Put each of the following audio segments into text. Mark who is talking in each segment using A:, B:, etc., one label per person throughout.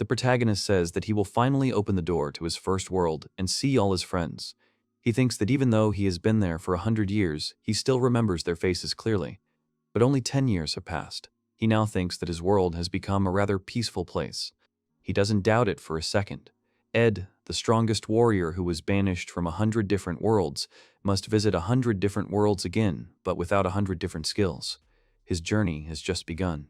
A: The protagonist says that he will finally open the door to his first world and see all his friends. He thinks that even though he has been there for 100 years, he still remembers their faces clearly. But only 10 years have passed. He now thinks that his world has become a rather peaceful place. He doesn't doubt it for a second. Ed, the strongest warrior who was banished from 100 different worlds, must visit 100 different worlds again, but without 100 different skills. His journey has just begun.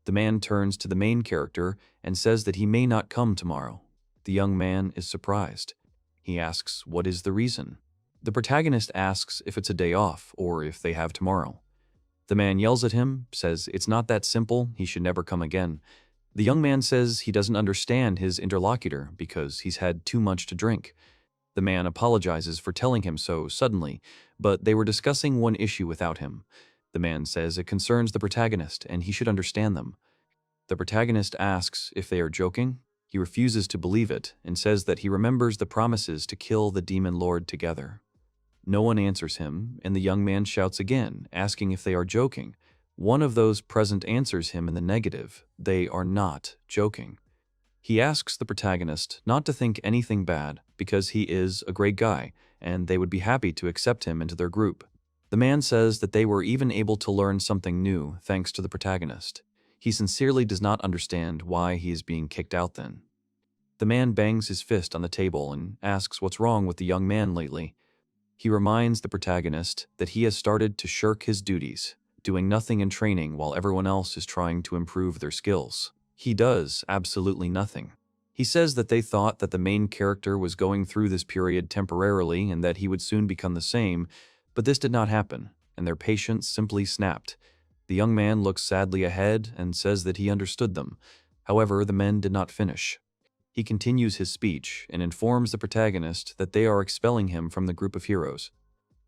A: The man turns to the main character and says that he may not come tomorrow. The young man is surprised. He asks what is the reason. The protagonist asks if it's a day off or if they have tomorrow. The man yells at him, says it's not that simple, he should never come again. The young man says he doesn't understand his interlocutor because he's had too much to drink. The man apologizes for telling him so suddenly, but they were discussing one issue without him. The man says it concerns the protagonist and he should understand them. The protagonist asks if they are joking. He refuses to believe it and says that he remembers the promises to kill the demon lord together. No one answers him, and the young man shouts again, asking if they are joking. One of those present answers him in the negative. They are not joking. He asks the protagonist not to think anything bad because he is a great guy, and they would be happy to accept him into their group. The man says that they were even able to learn something new thanks to the protagonist. He sincerely does not understand why he is being kicked out then. The man bangs his fist on the table and asks what's wrong with the young man lately. He reminds the protagonist that he has started to shirk his duties, doing nothing in training while everyone else is trying to improve their skills. He does absolutely nothing. He says that they thought that the main character was going through this period temporarily and that he would soon become the same, but this did not happen, and their patience simply snapped. The young man looks sadly ahead and says that he understood them. However, the men did not finish. He continues his speech and informs the protagonist that they are expelling him from the group of heroes.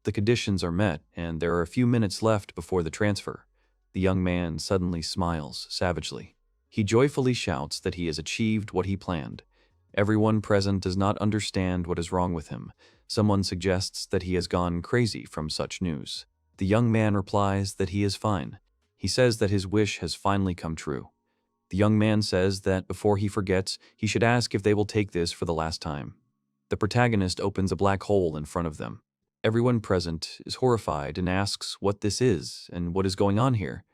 A: The conditions are met, and there are a few minutes left before the transfer. The young man suddenly smiles savagely. He joyfully shouts that he has achieved what he planned. Everyone present does not understand what is wrong with him. Someone suggests that he has gone crazy from such news. The young man replies that he is fine. He says that his wish has finally come true. The young man says that before he forgets, he should ask if they will take this for the last time. The protagonist opens a black hole in front of them. Everyone present is horrified and asks what this is and what is going on here.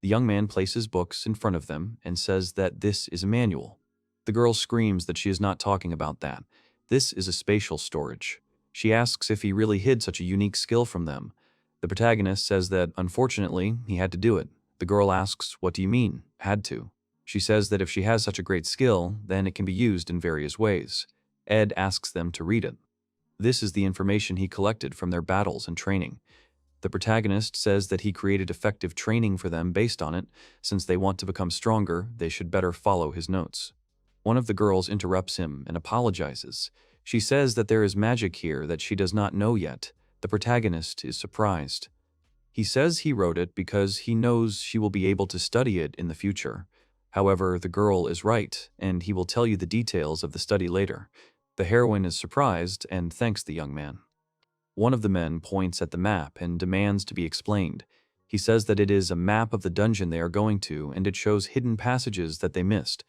A: The young man places books in front of them and says that this is a manual. The girl screams that she is not talking about that. This is a spatial storage. She asks if he really hid such a unique skill from them. The protagonist says that, unfortunately, he had to do it. The girl asks, "What do you mean, had to?" She says that if she has such a great skill, then it can be used in various ways. Ed asks them to read it. This is the information he collected from their battles and training. The protagonist says that he created effective training for them based on it. Since they want to become stronger, they should better follow his notes. One of the girls interrupts him and apologizes. She says that there is magic here that she does not know yet. The protagonist is surprised. He says he wrote it because he knows she will be able to study it in the future. However, the girl is right, and he will tell you the details of the study later. The heroine is surprised and thanks the young man. One of the men points at the map and demands to be explained. He says that it is a map of the dungeon they are going to, and it shows hidden passages that they missed.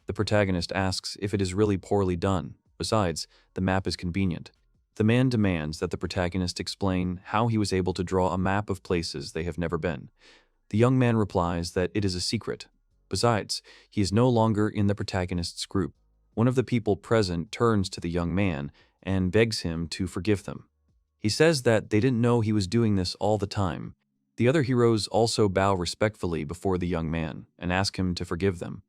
A: The protagonist asks if it is really poorly done. Besides, the map is convenient. The man demands that the protagonist explain how he was able to draw a map of places they have never been. The young man replies that it is a secret. Besides, he is no longer in the protagonist's group. One of the people present turns to the young man and begs him to forgive them. He says that they didn't know he was doing this all the time. The other heroes also bow respectfully before the young man and ask him to forgive them.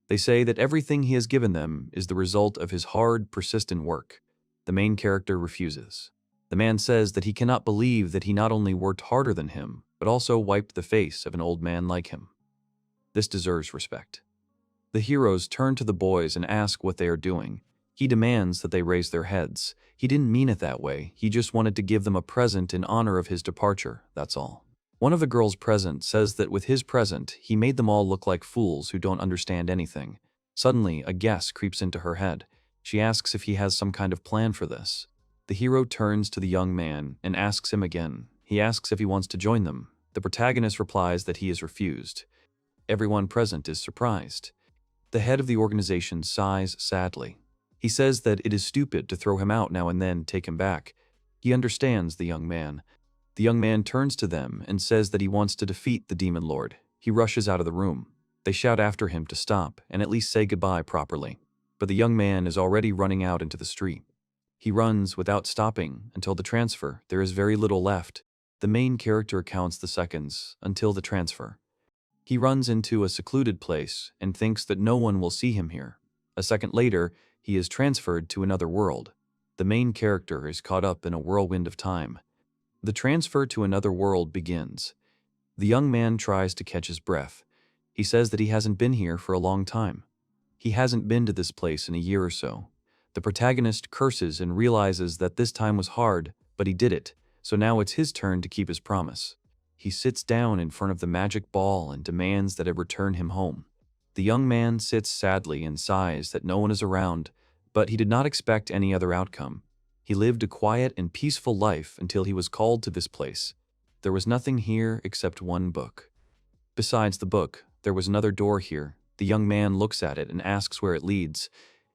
A: They say that everything he has given them is the result of his hard, persistent work. The main character refuses. The man says that he cannot believe that he not only worked harder than him, but also wiped the face of an old man like him. This deserves respect. The heroes turn to the boys and ask what they are doing. He demands that they raise their heads. He didn't mean it that way. He just wanted to give them a present in honor of his departure, that's all. One of the girls present says that with his present, he made them all look like fools who don't understand anything. Suddenly, a guess creeps into her head. She asks if he has some kind of plan for this. The hero turns to the young man and asks him again. He asks if he wants to join them. The protagonist replies that he is refused. Everyone present is surprised. The head of the organization sighs sadly. He says that it is stupid to throw him out now and then take him back. He understands the young man. The young man turns to them and says that he wants to defeat the demon lord. He rushes out of the room. They shout after him to stop and at least say goodbye properly. But the young man is already running out into the street. He runs without stopping until the transfer. There is very little left. The main character counts the seconds until the transfer. He runs into a secluded place and thinks that no one will see him here. A second later, he is transferred to another world. The main character is caught up in a whirlwind of time. The transfer to another world begins. The young man tries to catch his breath. He says that he hasn't been here for a long time. He hasn't been to this place in a year or so. The protagonist curses and realizes that this time was hard, but he did it, so now it's his turn to keep his promise. He sits down in front of the magic ball and demands that it return him home. The young man sits sadly and sighs that no one is around, but he did not expect any other outcome. He lived a quiet and peaceful life until he was called to this place. There was nothing here except one book. Besides the book, there was another door here. The young man looks at it and asks where it leads.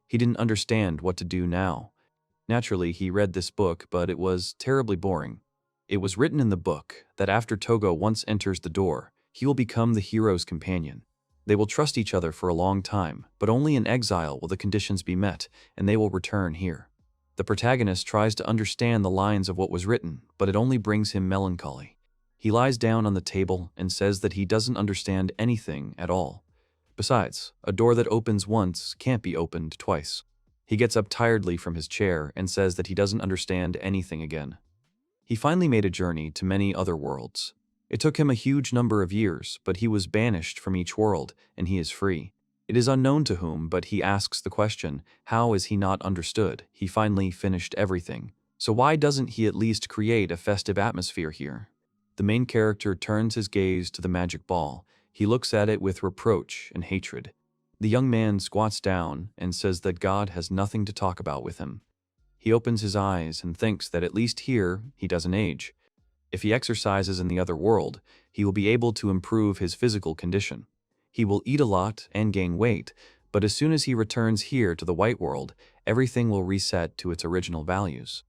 A: He didn't understand what to do now. Naturally, he read this book, but it was terribly boring. It was written in the book that after Togo once enters the door, he will become the hero's companion. They will trust each other for a long time, but only in exile will the conditions be met, and they will return here. The protagonist tries to understand the lines of what was written, but it only brings him melancholy. He lies down on the table and says that he doesn't understand anything at all. Besides, a door that opens once can't be opened twice. He gets up tiredly from his chair and says that he doesn't understand anything again. He finally made a journey to many other worlds. It took him a huge number of years, but he was banished from each world, and he is free. It is unknown to whom, but he asks the question, how is he not understood? He finally finished everything. So why doesn't he at least create a festive atmosphere here? The main character turns his gaze to the magic ball. He looks at it with reproach and hatred. The young man squats down and says that God has nothing to talk about with him. He opens his eyes and thinks that at least here he doesn't age. If he exercises in the other world, he will be able to improve his physical condition. He will eat a lot and gain weight, but as soon as he returns here to the white world, everything will reset to its original values.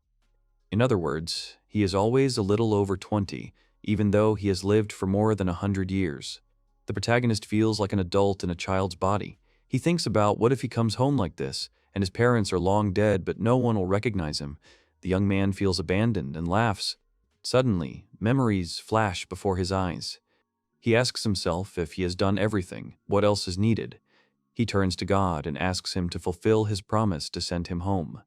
A: In other words, he is always a little over 20, even though he has lived for more than 100 years. The protagonist feels like an adult in a child's body. He thinks about what if he comes home like this, and his parents are long dead but no one will recognize him. The young man feels abandoned and laughs. Suddenly, memories flash before his eyes. He asks himself if he has done everything, what else is needed. He turns to God and asks him to fulfill his promise to send him home.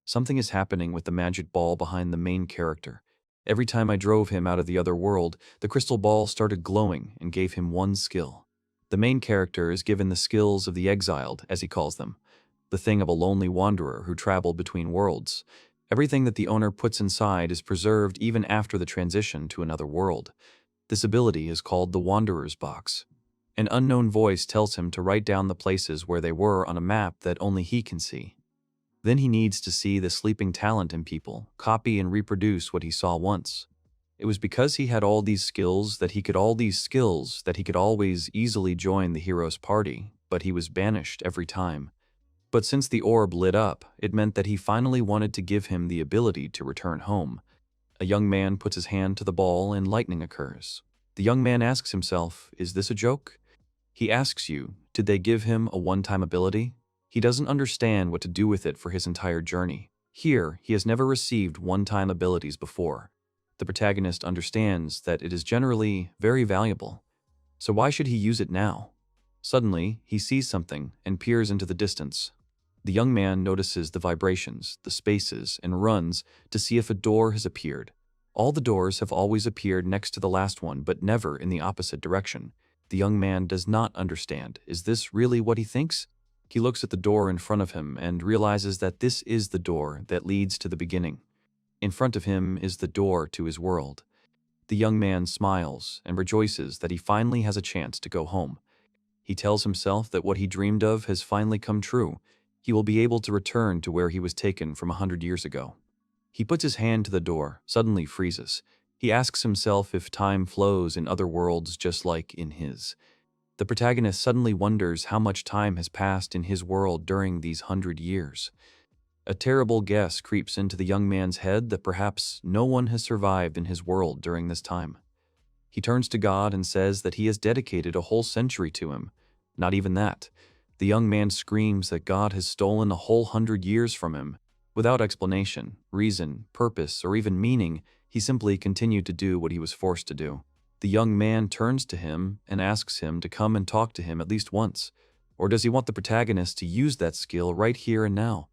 A: Something is happening with the magic ball behind the main character. Every time I drove him out of the other world, the crystal ball started glowing and gave him one skill. The main character is given the skills of the exiled, as he calls them, the thing of a lonely wanderer who traveled between worlds. Everything that the owner puts inside is preserved even after the transition to another world. This ability is called the Wanderer's Box. An unknown voice tells him to write down the places where they were on a map that only he can see. Then he needs to see the sleeping talent in people, copy and reproduce what he saw once. It was because he had all these skills that he could always easily join the hero's party, but he was banished every time. But since the orb lit up, it meant that he finally wanted to give him the ability to return home. A young man puts his hand to the ball and lightning occurs. The young man asks himself, is this a joke? He asks you, did they give him a one-time ability? He doesn't understand what to do with it for his entire journey. Here, he has never received one-time abilities before. The protagonist understands that it is generally very valuable. So why should he use it now? Suddenly, he sees something and peers into the distance. The young man notices the vibrations, the spaces, and runs to see if a door has appeared. All the doors have always appeared next to the last one, but never in the opposite direction. The young man does not understand. Is this really what he thinks? He looks at the door in front of him and realizes that this is the door that leads to the beginning. In front of him is the door to his world. The young man smiles and rejoices that he finally has a chance to go home. He tells himself that what he dreamed of has finally come true. He will be able to return to where he was taken from 100 years ago. He puts his hand to the door, suddenly freezes. He asks himself if time flows in other worlds just like in his. The The protagonist suddenly wonders how much time has passed in his world during these 100 years. A terrible guess creeps into the young man's head that perhaps no one has survived in his world during this time. He turns to God and says that he has dedicated a whole century to him. Not even that. The young man screams that God has stolen a whole 100 years from him. Without explanation, reason, purpose, or even meaning, he simply continued to do what he was forced to do. The young man turns to him and asks him to come and talk to him at least once. Or does he want the protagonist to use that skill right here and now?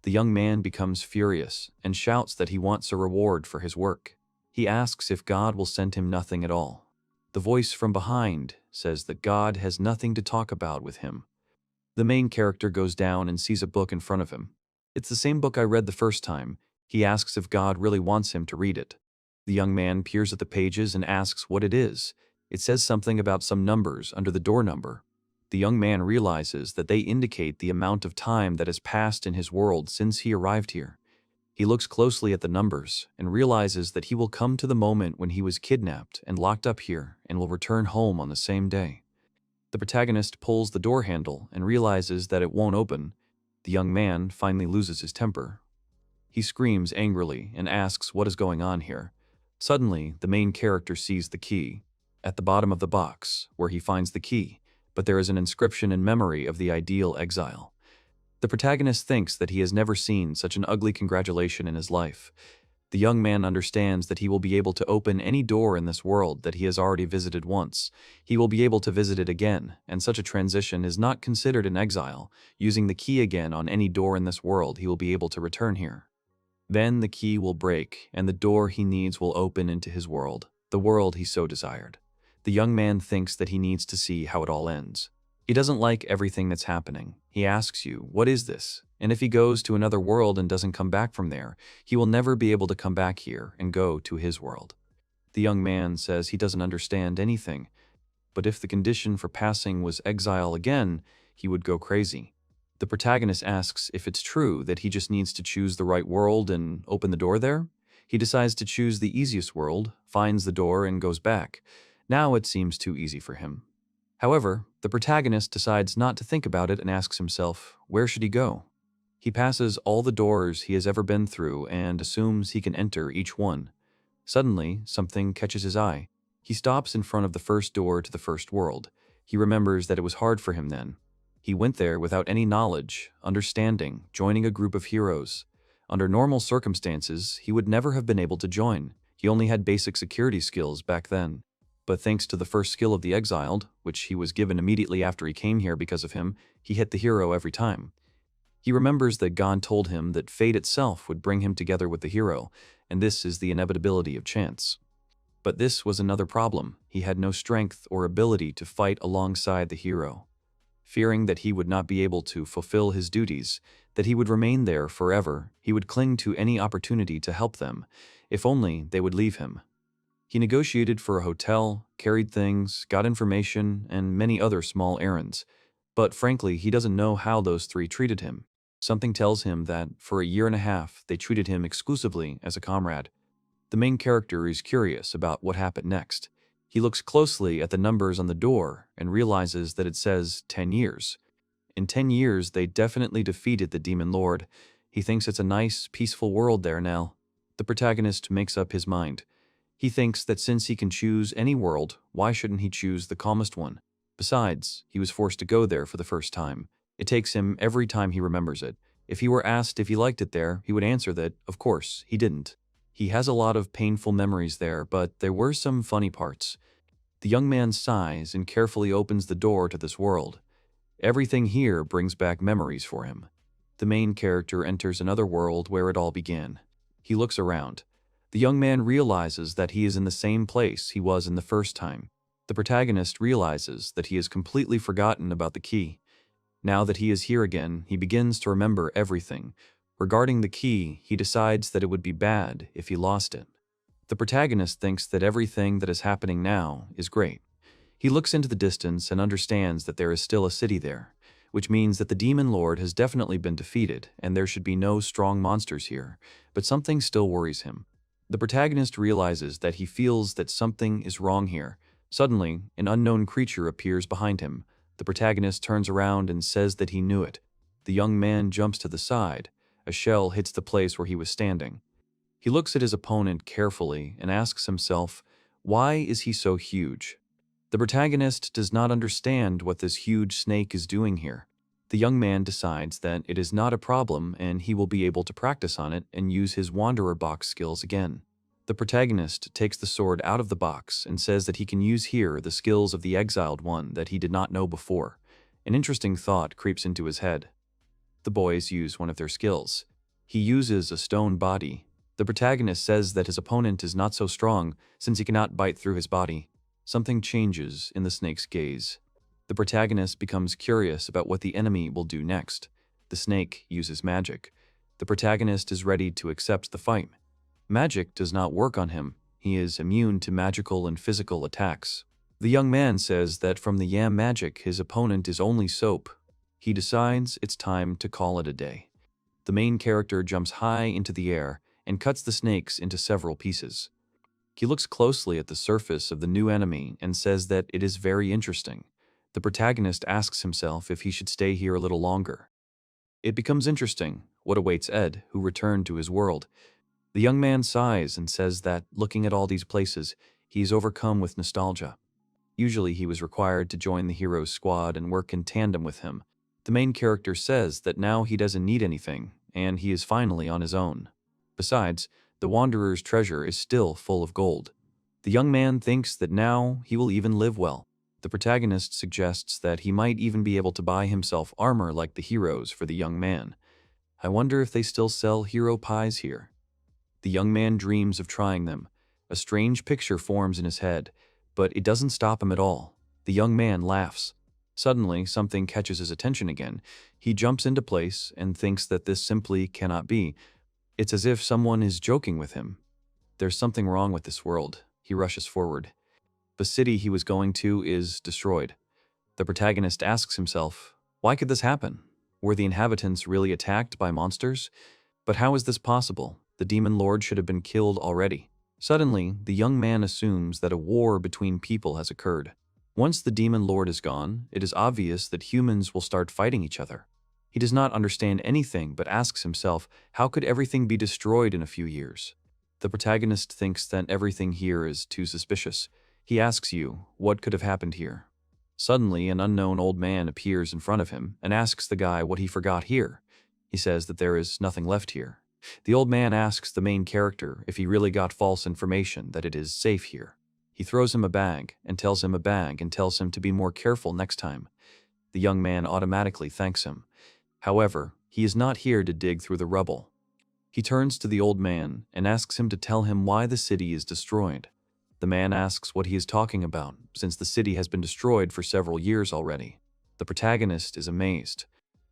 A: The young man becomes furious and shouts that he wants a reward for his work. He asks if God will send him nothing at all. The voice from behind says that God has nothing to talk about with him. The main character goes down and sees a book in front of him. It's the same book I read the first time. He asks if God really wants him to read it. The young man peers at the pages and asks what it is. It says something about some numbers under the door number. The young man realizes that they indicate the amount of time that has passed in his world since he arrived here. He looks closely at the numbers and realizes that he will come to the moment when he was kidnapped and locked up here and will return home on the same day. The protagonist pulls the door handle and realizes that it won't open. The young man finally loses his temper. He screams angrily and asks what is going on here. Suddenly, the main character sees the key at the bottom of the box, where he finds the key, but there is an inscription in memory of the ideal exile. The protagonist thinks that he has never seen such an ugly congratulation in his life. The young man understands that he will be able to open any door in this world that he has already visited once. He will be able to visit it again, and such a transition is not considered an exile. Using the key again on any door in this world, he will be able to return here. Then the key will break, and the door he needs will open into his world, the world he so desired. The young man thinks that he needs to see how it all ends. He doesn't like everything that's happening. He asks you, what is this? And if he goes to another world and doesn't come back from there, he will never be able to come back here and go to his world. The young man says he doesn't understand anything, but if the condition for passing was exile again, he would go crazy. The protagonist asks if it's true that he just needs to choose the right world and open the door there. He decides to choose the easiest world, finds the door, and goes back. Now it seems too easy for him. However, the protagonist decides not to think about it and asks himself, where should he go? He passes all the doors he has ever been through and assumes he can enter each one. Suddenly, something catches his eye. He stops in front of the first door to the first world. He remembers that it was hard for him then. He went there without any knowledge, understanding, joining a group of heroes. Under normal circumstances, he would never have been able to join. He only had basic security skills back then. But thanks to the first skill of the exiled, which he was given immediately after he came here because of him, he hit the hero every time. He remembers that God told him that fate itself would bring him together with the hero, and this is the inevitability of chance. But this was another problem. He had no strength or ability to fight alongside the hero. Fearing that he would not be able to fulfill his duties, that he would remain there forever, he would cling to any opportunity to help them, if only they would leave him. He negotiated for a hotel, carried things, got information, and many other small errands. But frankly, he doesn't know how those three treated him. Something tells him that, for a year and a half, they treated him exclusively as a comrade. The main character is curious about what happened next. He looks closely at the numbers on the door and realizes that it says 10 years. In 10 years, they definitely defeated the demon lord. He thinks it's a nice, peaceful world there now. The protagonist makes up his mind. He thinks that since he can choose any world, why shouldn't he choose the calmest one? Besides, he was forced to go there for the first time. It takes him every time he remembers it. If he were asked if he liked it there, he would answer that, of course, he didn't. He has a lot of painful memories there, but there were some funny parts. The young man sighs and carefully opens the door to this world. Everything here brings back memories for him. The main character enters another world where it all began. He looks around. The young man realizes that he is in the same place he was in the first time. The protagonist realizes that he has completely forgotten about the key. Now that he is here again, he begins to remember everything. Regarding the key, he decides that it would be bad if he lost it. The protagonist thinks that everything that is happening now is great. He looks into the distance and understands that there is still a city there, which means that the demon lord has definitely been defeated and there should be no strong monsters here, but something still worries him. The protagonist realizes that he feels that something is wrong here. Suddenly, an unknown creature appears behind him. The protagonist turns around and says that he knew it. The young man jumps to the side. A shell hits the place where he was standing. He looks at his opponent carefully and asks himself, why is he so huge? The protagonist does not understand what this huge snake is doing here. The young man decides that it is not a problem and he will be able to practice on it and use his Wanderer box skills again. The protagonist takes the sword out of the box and says that he can use here the skills of the exiled one that he did not know before. An interesting thought creeps into his head. The boys use one of their skills. He uses a stone body. The protagonist says that his opponent is not so strong since he cannot bite through his body. Something changes in the snake's gaze. The protagonist becomes curious about what the enemy will do next. The snake uses magic. The protagonist is ready to accept the fight. Magic does not work on him. He is immune to magical and physical attacks. The young man says that from the yam magic, his opponent is only soap. He decides it's time to call it a day. The main character jumps high into the air and cuts the snakes into several pieces. He looks closely at the surface of the new enemy and says that it is very interesting. The protagonist asks himself if he should stay here a little longer. It becomes interesting what awaits Ed, who returned to his world. The young man sighs and says that, looking at all these places, he is overcome with nostalgia. Usually he was required to join the hero's squad and work in tandem with him. The main character says that now he doesn't need anything, and he is finally on his own. Besides, the Wanderer's treasure is still full of gold. The young man thinks that now he will even live well. The protagonist suggests that he might even be able to buy himself armor like the heroes for the young man. I wonder if they still sell hero pies here. The young man dreams of trying them. A strange picture forms in his head, but it doesn't stop him at all. The young man laughs. Suddenly, something catches his attention again. He jumps into place and thinks that this simply cannot be. It's as if someone is joking with him. There's something wrong with this world. He rushes forward. The city he was going to is destroyed. The protagonist asks himself, why could this happen? Were the inhabitants really attacked by monsters? But how is this possible? The demon lord should have been killed already. Suddenly, the young man assumes that a war between people has occurred. Once the demon lord is gone, it is obvious that humans will start fighting each other. He does not understand anything but asks himself, how could everything be destroyed in a few years? The protagonist thinks that everything here is too suspicious. He asks you, what could have happened here? Suddenly, an unknown old man appears in front of him and asks the guy what he forgot here. He says that there is nothing left here. The old man asks the main character if he really got false information that it is safe here. He throws him a bag and tells him to be more careful next time. The young man automatically thanks him. However, he is not here to dig through the rubble. He turns to the old man and asks him to tell him why the city is destroyed. The man asks what he is talking about, since the city has been destroyed for several years already. The protagonist is amazed.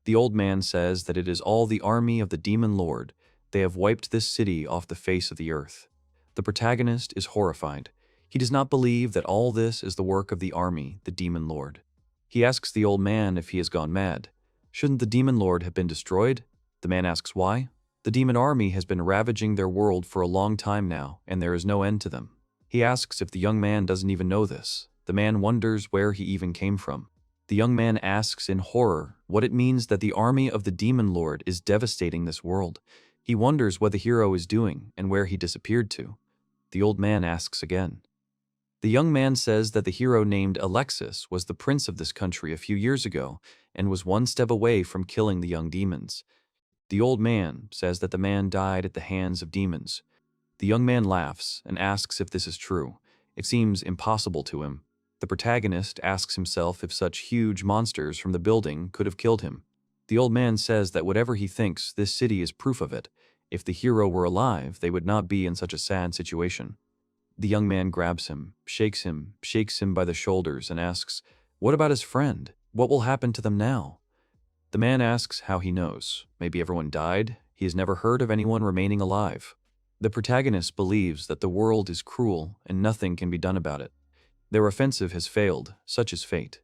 A: The old man says that it is all the army of the demon lord. They have wiped this city off the face of the earth. The protagonist is horrified. He does not believe that all this is the work of the army, the demon lord. He asks the old man if he has gone mad. Shouldn't the demon lord have been destroyed? The man asks why. The demon army has been ravaging their world for a long time now, and there is no end to them. He asks if the young man doesn't even know this. The man wonders where he even came from. The young man asks in horror what it means that the army of the demon lord is devastating this world. He wonders what the hero is doing and where he disappeared to. The old man asks again. The young man says that the hero named Alexis was the prince of this country a few years ago and was one step away from killing the young demons. The old man says that the man died at the hands of demons. The young man laughs and asks if this is true. It seems impossible to him. The protagonist asks himself if such huge monsters from the building could have killed him. The old man says that whatever he thinks, this city is proof of it. If the hero were alive, they would not be in such a sad situation. The young man grabs him, shakes him by the shoulders and asks, what about his friend? What will happen to them now? The man asks how he knows. Maybe everyone died? He has never heard of anyone remaining alive. The protagonist believes that the world is cruel and nothing can be done about it. Their offensive has failed, such is fate.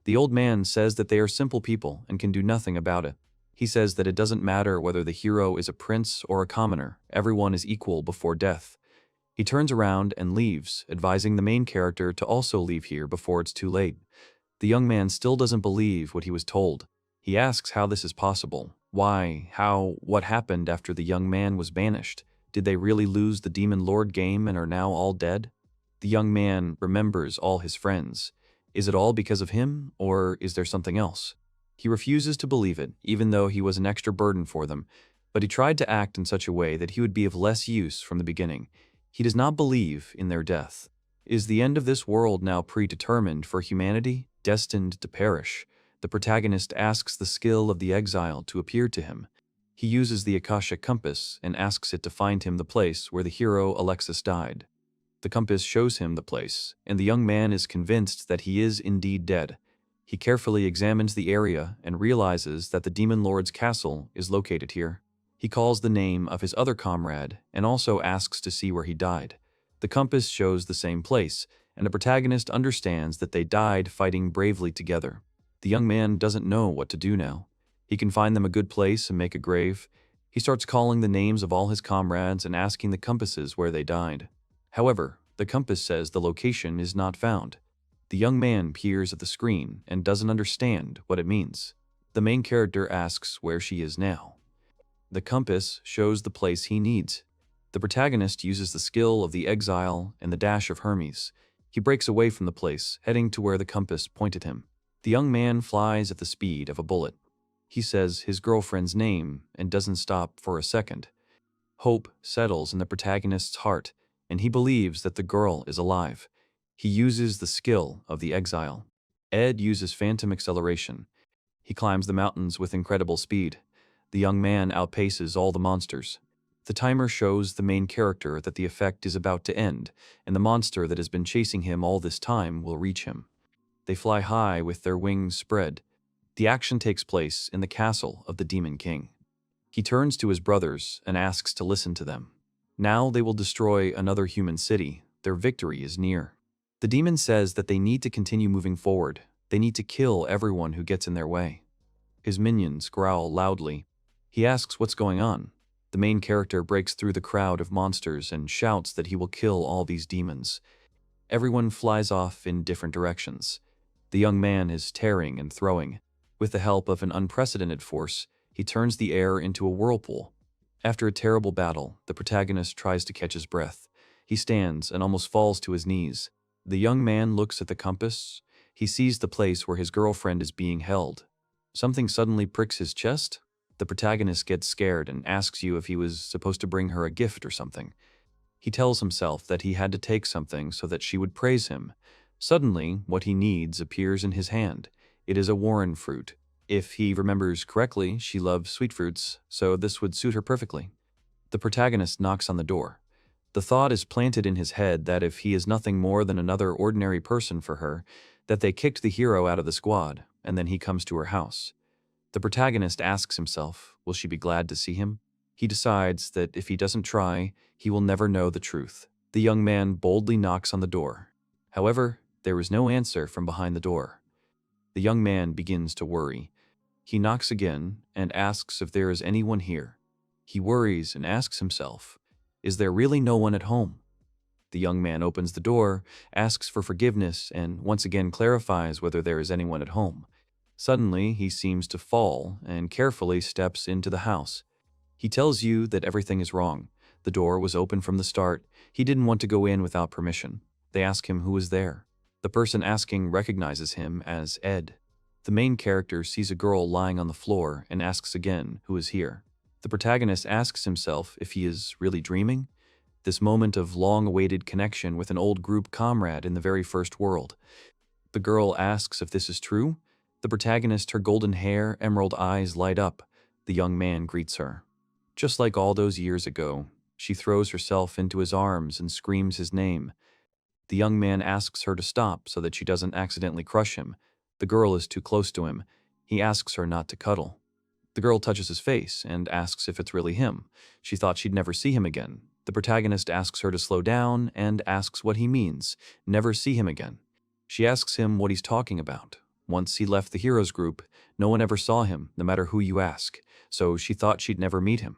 A: The old man says that they are simple people and can do nothing about it. He says that it doesn't matter whether the hero is a prince or a commoner, everyone is equal before death. He turns around and leaves, advising the main character to also leave here before it's too late. The young man still doesn't believe what he was told. He asks how this is possible. Why? How? What happened after the young man was banished? Did they really lose the Demon Lord game and are now all dead? The young man remembers all his friends. Is it all because of him, or is there something else? He refuses to believe it, even though he was an extra burden for them, but he tried to act in such a way that he would be of less use from the beginning. He does not believe in their death. Is the end of this world now predetermined for humanity, destined to perish? The protagonist asks the skill of the exile to appear to him. He uses the Akasha compass and asks it to find him the place where the hero Alexis died. The compass shows him the place, and the young man is convinced that he is indeed dead. He carefully examines the area and realizes that the Demon Lord's castle is located here. He calls the name of his other comrade and also asks to see where he died. The compass shows the same place, and the protagonist understands that they died fighting bravely together. The young man doesn't know what to do now. He can find them a good place and make a grave. He starts calling the names of all his comrades and asking the compasses where they died. However, the compass says the location is not found. The young man peers at the screen and doesn't understand what it means. The main character asks where she is now. The compass shows the place he needs. The protagonist uses the skill of the exile and the dash of Hermes. He breaks away from the place, heading to where the compass pointed him. The young man flies at the speed of a bullet. He says his girlfriend's name and doesn't stop for a second. Hope settles in the protagonist's heart, and he believes that the girl is alive. He uses the skill of the exile. Ed uses phantom acceleration. He climbs the mountains with incredible speed. The young man outpaces all the monsters. The timer shows the main character that the effect is about to end, and the monster that has been chasing him all this time will reach him. They fly high with their wings spread. The action takes place in the castle of the Demon King. He turns to his brothers and asks to listen to them. Now they will destroy another human city. Their victory is near. The demon says that they need to continue moving forward. They need to kill everyone who gets in their way. His minions growl loudly. He asks what's going on. The main character breaks through the crowd of monsters and shouts that he will kill all these demons. Everyone flies off in different directions. The young man is tearing and throwing. With the help of an unprecedented force, he turns the air into a whirlpool. After a terrible battle, the protagonist tries to catch his breath. He stands and almost falls to his knees. The young man looks at the compass. He sees the place where his girlfriend is being held. Something suddenly pricks his chest. The protagonist gets scared and asks you if he was supposed to bring her a gift or something. He tells himself that he had to take something so that she would praise him. Suddenly, what he needs appears in his hand. It is a Warren fruit. If he remembers correctly, she loves sweet fruits, so this would suit her perfectly. The protagonist knocks on the door. The thought is planted in his head that if he is nothing more than another ordinary person for her, that they kicked the hero out of the squad, and then he comes to her house. The protagonist asks himself, will she be glad to see him? He decides that if he doesn't try, he will never know the truth. The young man boldly knocks on the door. However, there is no answer from behind the door. The young man begins to worry. He knocks again and asks if there is anyone here. He worries and asks himself, is there really no one at home? The young man opens the door, asks for forgiveness, and once again clarifies whether there is anyone at home. Suddenly, he seems to fall and carefully steps into the house. He tells you that everything is wrong. The door was open from the start. He didn't want to go in without permission. They ask him who was there. The person asking recognizes him as Ed. The main character sees a girl lying on the floor and asks again who is here. The protagonist asks himself if he is really dreaming. This moment of long-awaited connection with an old group comrade in the very first world. The girl asks if this is true. The protagonist, her golden hair, emerald eyes light up. The young man greets her. Just like all those years ago, she throws herself into his arms and screams his name. The young man asks her to stop so that she doesn't accidentally crush him. The girl is too close to him. He asks her not to cuddle. The girl touches his face and asks if it's really him. She thought she'd never see him again. The protagonist asks her to slow down and asks what he means, never see him again. She asks him what he's talking about. Once he left the heroes group, no one ever saw him, no matter who you ask, so she thought she'd never meet him.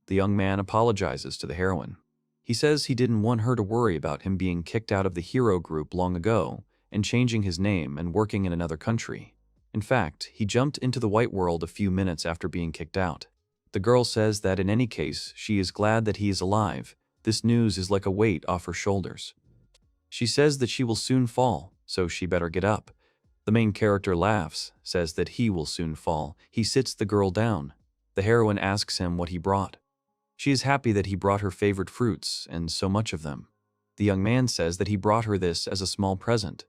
A: The young man apologizes to the heroine. He says he didn't want her to worry about him being kicked out of the hero group long ago and changing his name and working in another country. In fact, he jumped into the white world a few minutes after being kicked out. The girl says that in any case, she is glad that he is alive. This news is like a weight off her shoulders. She says that she will soon fall, so she better get up. The main character laughs, says that he will soon fall. He sits the girl down. The heroine asks him what he brought. She is happy that he brought her favorite fruits, and so much of them. The young man says that he brought her this as a small present.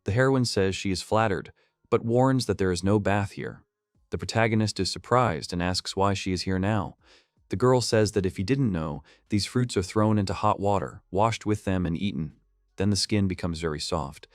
A: The heroine says she is flattered, but warns that there is no bath here. The protagonist is surprised and asks why she is here now. The girl says that if he didn't know, these fruits are thrown into hot water, washed with them and eaten. Then the skin becomes very soft.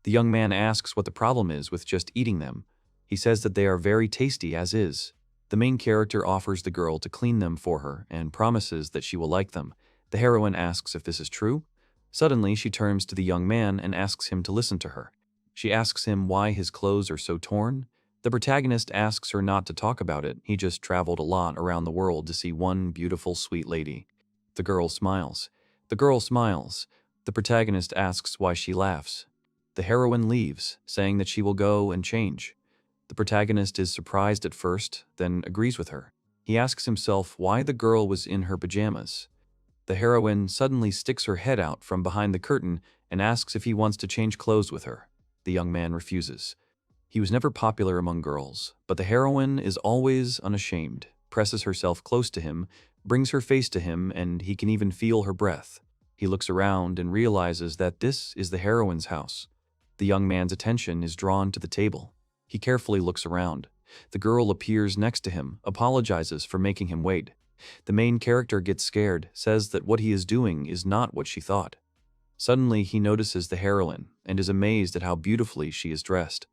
A: The young man asks what the problem is with just eating them. He says that they are very tasty as is. The main character offers the girl to clean them for her and promises that she will like them. The heroine asks if this is true. Suddenly, she turns to the young man and asks him to listen to her. She asks him why his clothes are so torn. The protagonist asks her not to talk about it. He just traveled a lot around the world to see one beautiful, sweet lady. The girl smiles. The girl smiles. The protagonist asks why she laughs. The heroine leaves, saying that she will go and change. The protagonist is surprised at first, then agrees with her. He asks himself why the girl was in her pajamas. The heroine suddenly sticks her head out from behind the curtain and asks if he wants to change clothes with her. The young man refuses. He was never popular among girls, but the heroine is always unashamed, presses herself close to him, brings her face to him, and he can even feel her breath. He looks around and realizes that this is the heroine's house. The young man's attention is drawn to the table. He carefully looks around. The girl appears next to him, apologizes for making him wait. The main character gets scared, says that what he is doing is not what she thought. Suddenly, he notices the heroine and is amazed at how beautifully she is dressed.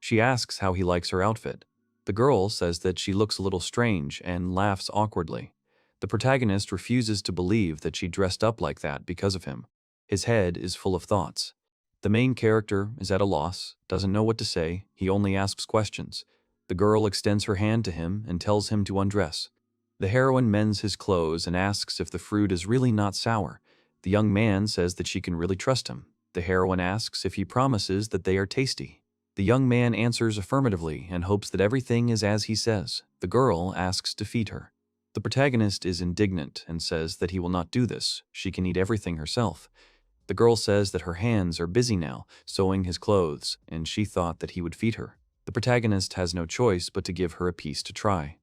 A: She asks how he likes her outfit. The girl says that she looks a little strange and laughs awkwardly. The protagonist refuses to believe that she dressed up like that because of him. His head is full of thoughts. The main character is at a loss, doesn't know what to say, he only asks questions. The girl extends her hand to him and tells him to undress. The heroine mends his clothes and asks if the fruit is really not sour. The young man says that she can really trust him. The heroine asks if he promises that they are tasty. The young man answers affirmatively and hopes that everything is as he says. The girl asks to feed her. The protagonist is indignant and says that he will not do this. She can eat everything herself. The girl says that her hands are busy now, sewing his clothes, and she thought that he would feed her. The protagonist has no choice but to give her a piece to try.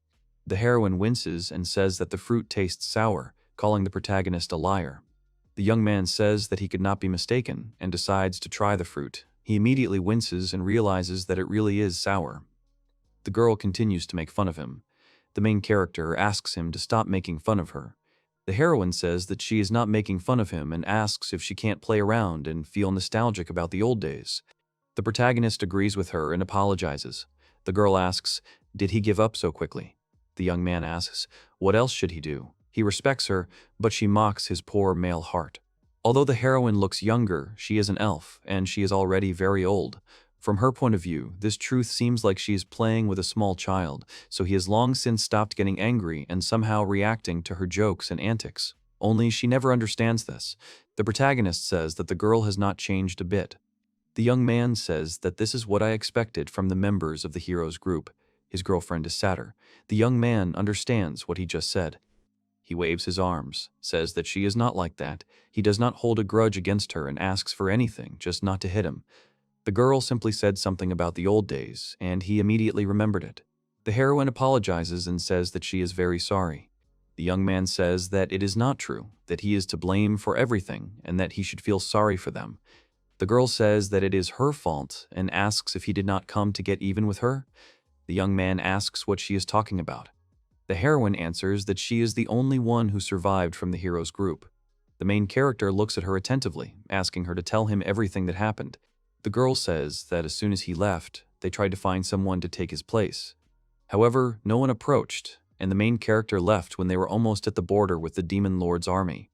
A: The heroine winces and says that the fruit tastes sour, calling the protagonist a liar. The young man says that he could not be mistaken and decides to try the fruit. He immediately winces and realizes that it really is sour. The girl continues to make fun of him. The main character asks him to stop making fun of her. The heroine says that she is not making fun of him and asks if she can't play around and feel nostalgic about the old days. The protagonist agrees with her and apologizes. The girl asks, did he give up so quickly? The young man asks, what else should he do? He respects her, but she mocks his poor male heart. Although the heroine looks younger, she is an elf, and she is already very old. From her point of view, this truth seems like she is playing with a small child, so he has long since stopped getting angry and somehow reacting to her jokes and antics. Only she never understands this. The protagonist says that the girl has not changed a bit. The young man says that this is what I expected from the members of the hero's group. His girlfriend is sadder. The young man understands what he just said. He waves his arms, says that she is not like that. He does not hold a grudge against her and asks for anything, just not to hit him. The girl simply said something about the old days, and he immediately remembered it. The heroine apologizes and says that she is very sorry. The young man says that it is not true, that he is to blame for everything, and that he should feel sorry for them. The girl says that it is her fault and asks if he did not come to get even with her. The young man asks what she is talking about. The heroine answers that she is the only one who survived from the hero's group. The main character looks at her attentively, asking her to tell him everything that happened. The girl says that as soon as he left, they tried to find someone to take his place. However, no one approached, and the main character left when they were almost at the border with the Demon Lord's army.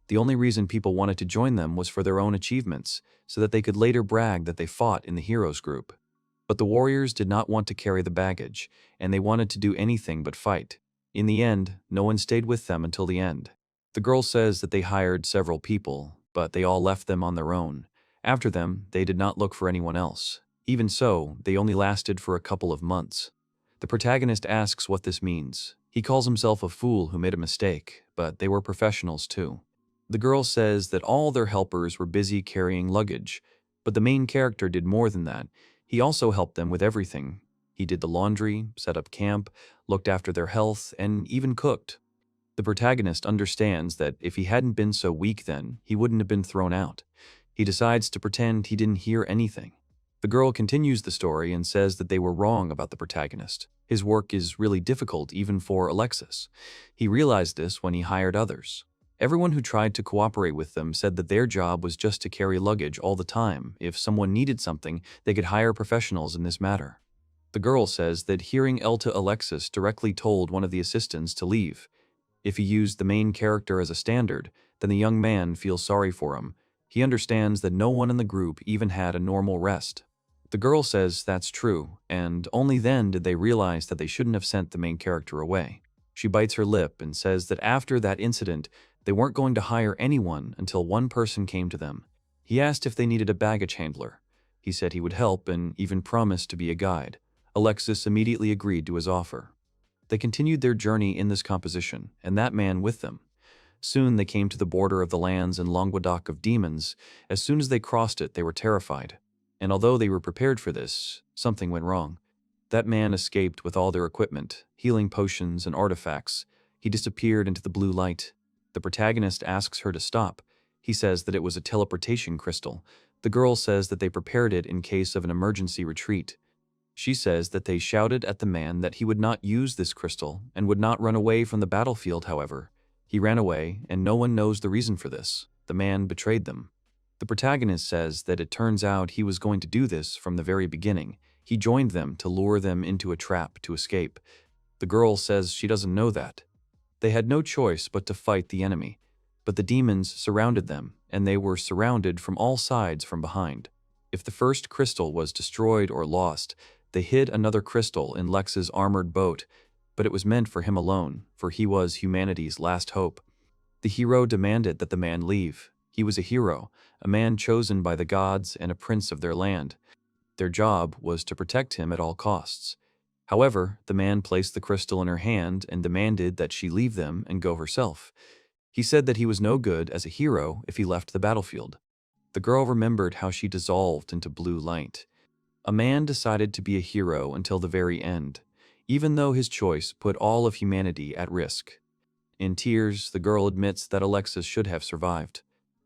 A: The only reason people wanted to join them was for their own achievements, so that they could later brag that they fought in the heroes group. But the warriors did not want to carry the baggage, and they wanted to do anything but fight. In the end, no one stayed with them until the end. The girl says that they hired several people, but they all left them on their own. After them, they did not look for anyone else. Even so, they only lasted for a couple of months. The protagonist asks what this means. He calls himself a fool who made a mistake, but they were professionals too. The girl says that all their helpers were busy carrying luggage, but the main character did more than that. He also helped them with everything. He did the laundry, set up camp, looked after their health, and even cooked. The protagonist understands that if he hadn't been so weak then, he wouldn't have been thrown out. He decides to pretend he didn't hear anything. The girl continues the story and says that they were wrong about the protagonist. His work is really difficult even for Alexis. He realized this when he hired others. Everyone who tried to cooperate with them said that their job was just to carry luggage all the time. If someone needed something, they could hire professionals in this matter. The girl says that hearing Elta Alexis directly told one of the assistants to leave. If he used the main character as a standard, then the young man feels sorry for him. He understands that no one in the group even had a normal rest. The girl says that's true, and only then did they realize that they shouldn't have sent the main character away. She bites her lip and says that after that incident, they weren't going to hire anyone until one person came to them. He asked if they needed a baggage handler. He said he would help and even promised to be a guide. Alexis immediately agreed to his offer. They continued their journey in this composition, and that man with them. Soon they came to the border of the lands in Languedoc of demons. As soon as they crossed it, they were terrified. And although they were prepared for this, something went wrong. That man escaped with all their equipment, healing potions and artifacts. He disappeared into the blue light. The protagonist asks her to stop. He says that it was a teleportation crystal. The girl says that they prepared it in case of an emergency retreat. She says that they shouted at the man that he would not use this crystal and would not run away from the battlefield, however. He ran away, and no one knows the reason for this. The man betrayed them. The protagonist says that it turns out he was going to do this from the very beginning. He joined them to lure them into a trap to escape. The girl says she doesn't know that. They had no choice but to fight the enemy. But the demons surrounded them, and they were surrounded from all sides from behind. If the first crystal was destroyed or lost, they hid another crystal in Lex's armored boat, but it was meant for him alone, for he was humanity's last hope. The hero demanded that the man leave. He was a hero, a man chosen by the gods and a prince of their land. Their job was to protect him at all costs. However, the man placed the crystal in her hand and demanded that she leave them and go herself. He said that he was no good as a hero if he left the battlefield. The girl remembered how she dissolved into blue light. A man decided to be a hero until the very end, even though his choice put all of humanity at risk. In tears, the girl admits that Alexis should have survived.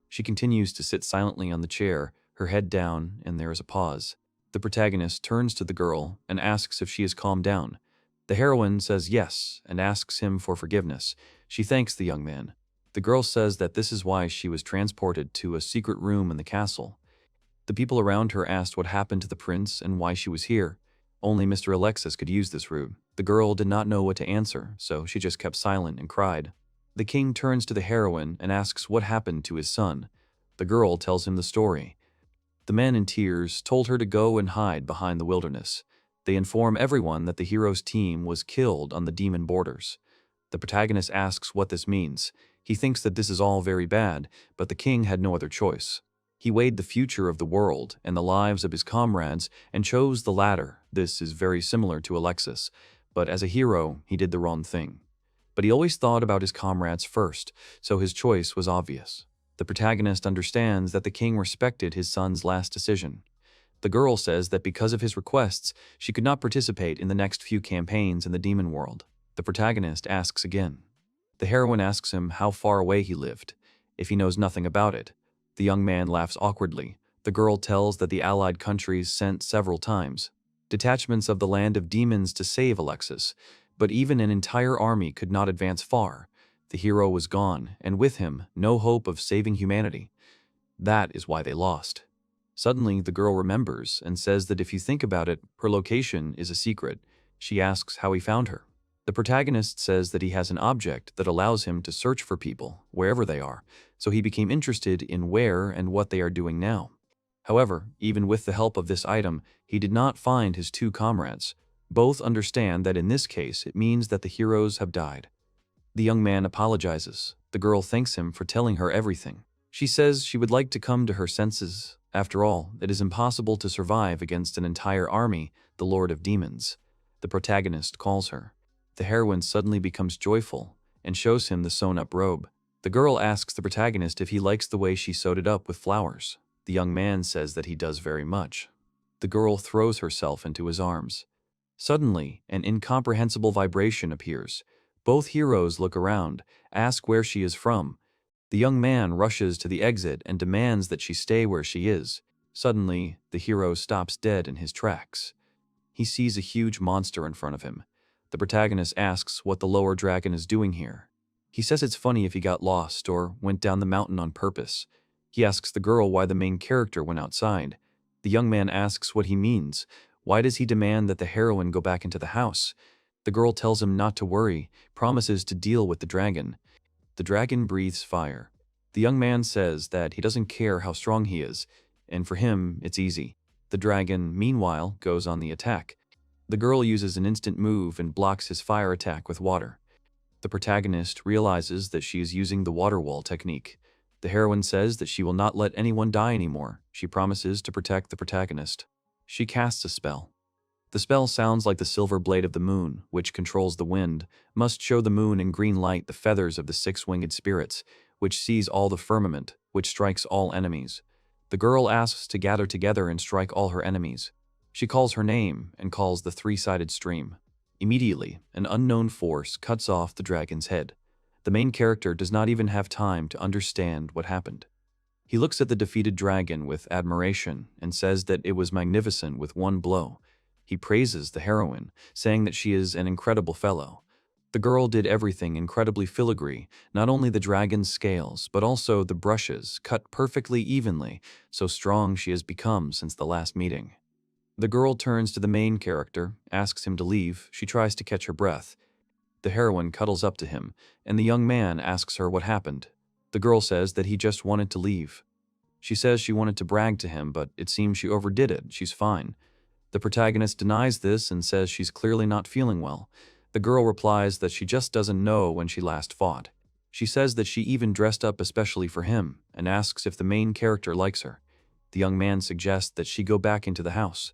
A: She continues to sit silently on the chair, her head down, and there is a pause. The protagonist turns to the girl and asks if she has calmed down. The heroine says yes and asks him for forgiveness. She thanks the young man. The girl says that this is why she was transported to a secret room in the castle. The people around her asked what happened to the prince and why she was here. Only Mr. Alexis could use this room. The girl did not know what to answer, so she just kept silent and cried. The king turns to the heroine and asks what happened to his son. The girl tells him the story. The man in tears told her to go and hide behind the wilderness. They inform everyone that the hero's team was killed on the demon borders. The protagonist asks what this means. He thinks that this is all very bad, but the king had no other choice. He weighed the future of the world and the lives of his comrades and chose the latter. This is very similar to Alexis, but as a hero, he did the wrong thing. But he always thought about his comrades first, so his choice was obvious. The protagonist understands that the king respected his son's last decision. The girl says that because of his requests, she could not participate in the next few campaigns in the demon world. The protagonist asks again. The heroine asks him how far away he lived, if he knows nothing about it. The young man laughs awkwardly. The girl tells that the allied countries sent several times detachments of the land of demons to save Alexis, but even an entire army could not advance far. The hero was gone, and with him, no hope of saving humanity. That is why they lost. Suddenly, the girl remembers and says that if you think about it, her location is a secret. She asks how he found her. The protagonist says that he has an object that allows him to search for people, wherever they are, so he became interested in where and what they are doing now. However, even with the help of this item, he did not find his two comrades. Both understand that in this case, it means that the heroes have died. The young man apologizes. The girl thanks him for telling her everything. She says she would like to come to her senses. After all, it is impossible to survive against an entire army, the Lord of Demons. The protagonist calls her. The heroine suddenly becomes joyful and shows him the sewn-up robe. The girl asks the protagonist if he likes the way she sewed it up with flowers. The young man says that he does very much. The girl throws herself into his arms. Suddenly, an incomprehensible vibration appears. Both heroes look around, ask where she is from. The young man rushes to the exit and demands that she stay where she is. Suddenly, the hero stops dead in his tracks. He sees a huge monster in front of him. The protagonist asks what the lower dragon is doing here. He says it's funny if he got lost or went down the mountain on purpose. He asks the girl why the main character went outside. The young man asks what he means. Why does he demand that the heroine go back into the house? The girl tells him not to worry, promises to deal with the dragon. The dragon breathes fire. The young man says that he doesn't care how strong he is, and for him, it's easy. The dragon, meanwhile, goes on the attack. The girl uses an instant move and blocks his fire attack with water. The protagonist realizes that she is using the water wall technique. The heroine says that she will not let anyone die anymore. She promises to protect the protagonist. She casts a spell. The spell sounds like the silver blade of the moon, which controls the wind, must show the moon in green light the feathers of the six-winged spirits, which sees all the firmament, which strikes all enemies. The girl asks to gather together and strike all her enemies. She calls her name and calls the three-sided stream. Immediately, an unknown force cuts off the dragon's head. The main character does not even have time to understand what happened. He looks at the defeated dragon with admiration and says that it was magnificent with one blow. He praises the heroine, saying that she is an incredible fellow. The girl did everything incredibly filigree, not only the dragon's scales, but also the brushes, cut perfectly evenly, so strong she has become since the last meeting. The girl turns to the main character, asks him to leave. She tries to catch her breath. The heroine cuddles up to him, and the young man asks her what happened. The girl says that he just wanted to leave. She says she wanted to brag to him, but it seems she overdid it. She's fine. The protagonist denies this and says she's clearly not feeling well. The girl replies that she just doesn't know when she last fought. She says that she even dressed up especially for him and asks if the main character likes her. The young man suggests that she go back into the house.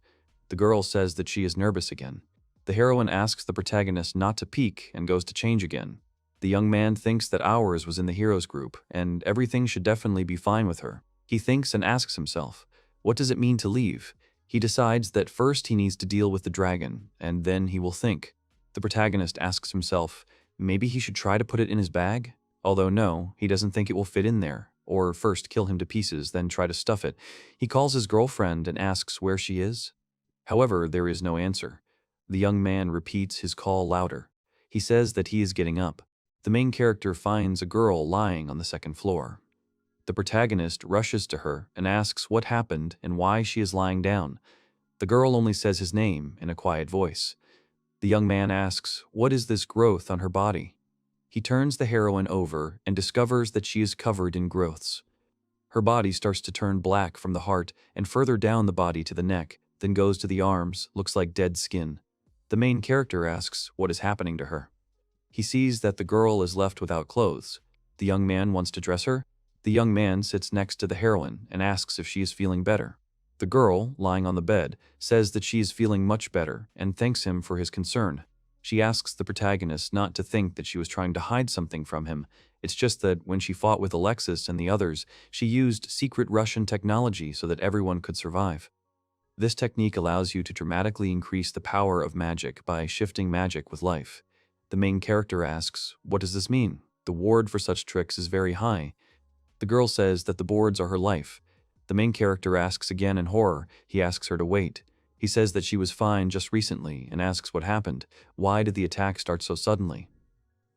A: The girl says that she is nervous again. The heroine asks the protagonist not to peek and goes to change again. The young man thinks that ours was in the heroes group and everything should definitely be fine with her. He thinks and asks himself, what does it mean to leave? He decides that first he needs to deal with the dragon, and then he will think. The protagonist asks himself, maybe he should try to put it in his bag? Although no, he doesn't think it will fit in there, or first kill him to pieces, then try to stuff it. He calls his girlfriend and asks where she is. However, there is no answer. The young man repeats his call louder. He says that he is getting up. The main character finds a girl lying on the second floor. The protagonist rushes to her and asks what happened and why she is lying down. The girl only says his name in a quiet voice. The young man asks, what is this growth on her body? He turns the heroine over and discovers that she is covered in growths. Her body starts to turn black from the heart and further down the body to the neck, then goes to the arms, looks like dead skin. The main character asks what is happening to her. He sees that the girl is left without clothes. The young man wants to dress her. The young man sits next to the heroine and asks if she is feeling better. The girl, lying on the bed, says that she is feeling much better and thanks him for his concern. She asks the protagonist not to think that she was trying to hide something from him. It's just that when she fought with Alexis and the others, she used secret Russian technology so that everyone could survive. This technique allows you to dramatically increase the power of magic by shifting magic with life. The main character asks, what does this mean? The reward for such tricks is very high. The girl says that the boards are her life. The main character asks again in horror. He asks her to wait. He says that she was fine just recently and asks what happened. Why did the attack start so suddenly?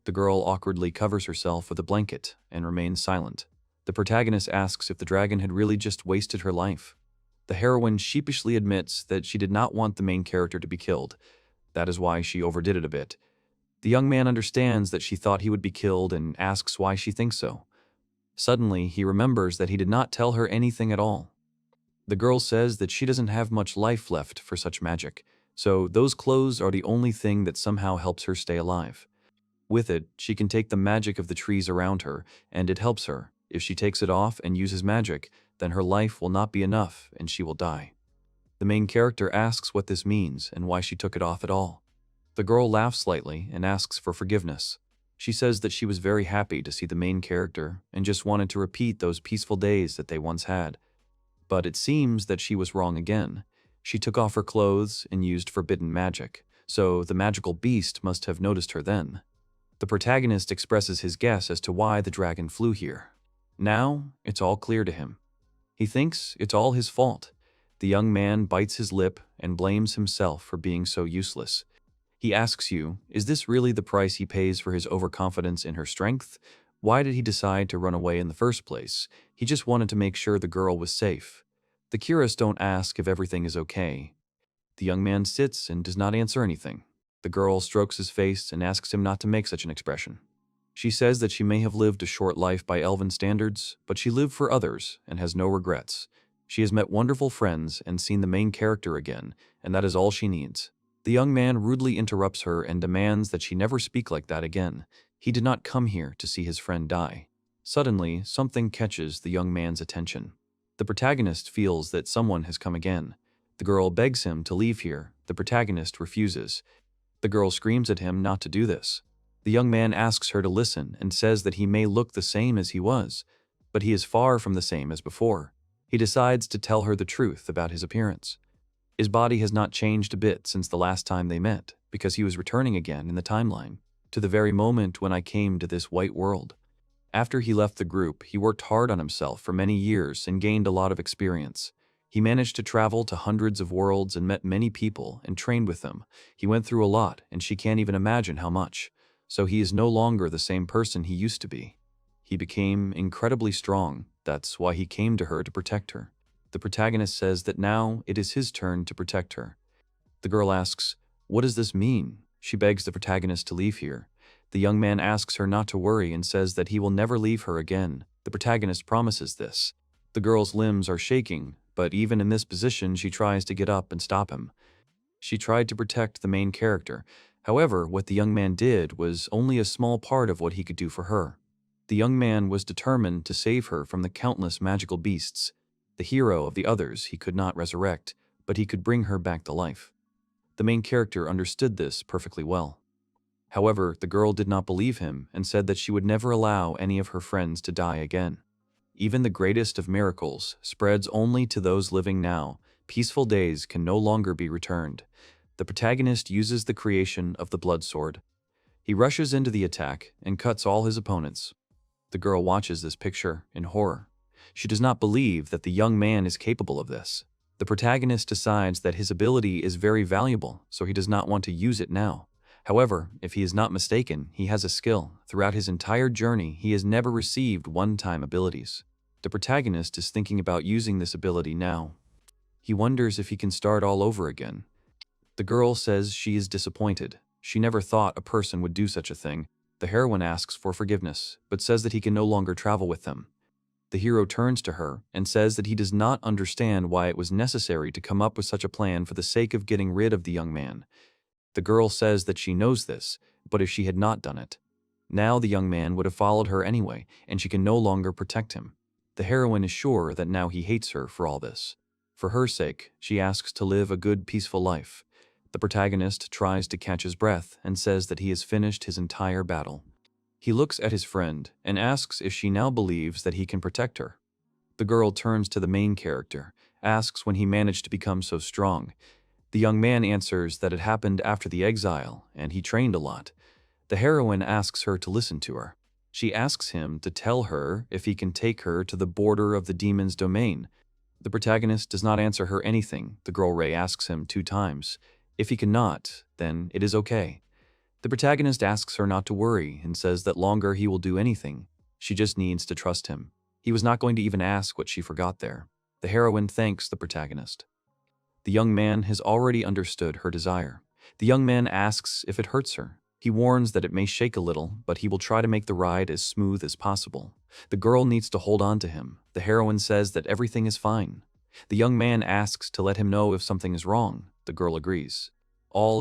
A: The girl awkwardly covers herself with a blanket and remains silent. The protagonist asks if the dragon had really just wasted her life. The heroine sheepishly admits that she did not want the main character to be killed. That is why she overdid it a bit. The young man understands that she thought he would be killed and asks why she thinks so. Suddenly, he remembers that he did not tell her anything at all. The girl says that she doesn't have much life left for such magic, so those clothes are the only thing that somehow helps her stay alive. With it, she can take the magic of the trees around her, and it helps her. If she takes it off and uses magic, then her life will not be enough and she will die. The main character asks what this means and why she took it off at all. The girl laughs slightly and asks for forgiveness. She says that she was very happy to see the main character and just wanted to repeat those peaceful days that they once had. But it seems that she was wrong again. She took off her clothes and used forbidden magic, so the magical beast must have noticed her then. The protagonist expresses his guess as to why the dragon flew here. Now, it's all clear to him. He thinks it's all his fault. The young man bites his lip and blames himself for being so useless. He asks you, is this really the price he pays for his overconfidence in her strength? Why did he decide to run away in the first place? He just wanted to make sure the girl was safe. The curious don't ask if everything is okay. The young man sits and does not answer anything. The girl strokes his face and asks him not to make such an expression. She says that she may have lived a short life by elven standards, but she lived for others and has no regrets. She has met wonderful friends and seen the main character again, and that is all she needs. The young man rudely interrupts her and demands that she never speak like that again. He did not come here to see his friend die. Suddenly, something catches the young man's attention. The protagonist feels that someone has come again. The girl begs him to leave here. The protagonist refuses. The girl screams at him not to do this. The young man asks her to listen and says that he may look the same as he was, but he is far from the same as before. He decides to tell her the truth about his appearance. His body has not changed a bit since the last time they met, because he was returning again in the timeline, to the very moment when I came to this white world. After he left the group, he worked hard on himself for many years and gained a lot of experience. He managed to travel to hundreds of worlds and met many people and trained with them. He went through a lot, and she can't even imagine how much. So he is no longer the same person he used to be. He became incredibly strong. That's why he came to her to protect her. The protagonist says that now it is his turn to protect her. The girl asks, "What does this mean?" She begs the protagonist to leave here. The young man asks her not to worry and says that he will never leave her again. The protagonist promises this. The girl's limbs are shaking, but even in this position she tries to get up and stop him. She tried to protect the main character. However, what the young man did was only a small part of what he could do for her. The young man was determined to save her from the countless magical beasts. The hero of the others he could not resurrect, but he could bring her back to life. The main character understood this perfectly well. However, the girl did not believe him and said that she would never allow any of her friends to die again. Even the greatest of miracles spreads only to those living now. Peaceful days can no longer be returned. The protagonist uses the creation of the blood sword. He rushes into the attack and cuts all his opponents. The girl watches this picture in horror. She does not believe that the young man is capable of this. The protagonist decides that his ability is very valuable, so he does not want to use it now. However, if he is not mistaken, he has a skill. Throughout his entire journey, he has never received one-time abilities. The protagonist is thinking about using this ability now. He wonders if he can start all over again. The girl says she is disappointed. She never thought a person would do such a thing. The heroine asks for forgiveness, but says that he can no longer travel with them. The hero turns to her and says that he does not understand why it was necessary to come up with such a plan for the sake of getting rid of the young man. The girl says that she knows this, but if she had not done it, now the young man would have followed her anyway, and she can no longer protect him. The heroine is sure that now he hates her for all this. For her sake, she asks to live a good, peaceful life. The protagonist tries to catch his breath and says that he has finished his entire battle. He looks at his friend and asks if she now believes that he can protect her. The girl turns to the main character, asks when he managed to become so strong. The young man answers that it happened after the exile, and he trained a lot. The heroine asks her to listen to her. She asks him to tell her if he can take her to the border of the demon's domain. The protagonist does not answer her anything. The girl Ray asks him 2 times. If he cannot, then it is okay. The protagonist asks her not to worry and says that longer he will do anything. She just needs to trust him. He was not going to even ask what she forgot there. The heroine thanks the protagonist. The young man has already understood her desire. The young man asks if it hurts her. He warns that it may shake a little, but he will try to make the ride as smooth as possible. The girl needs to hold on to him. The heroine says that everything is fine. The young man asks to let him know if something is wrong. The girl agrees.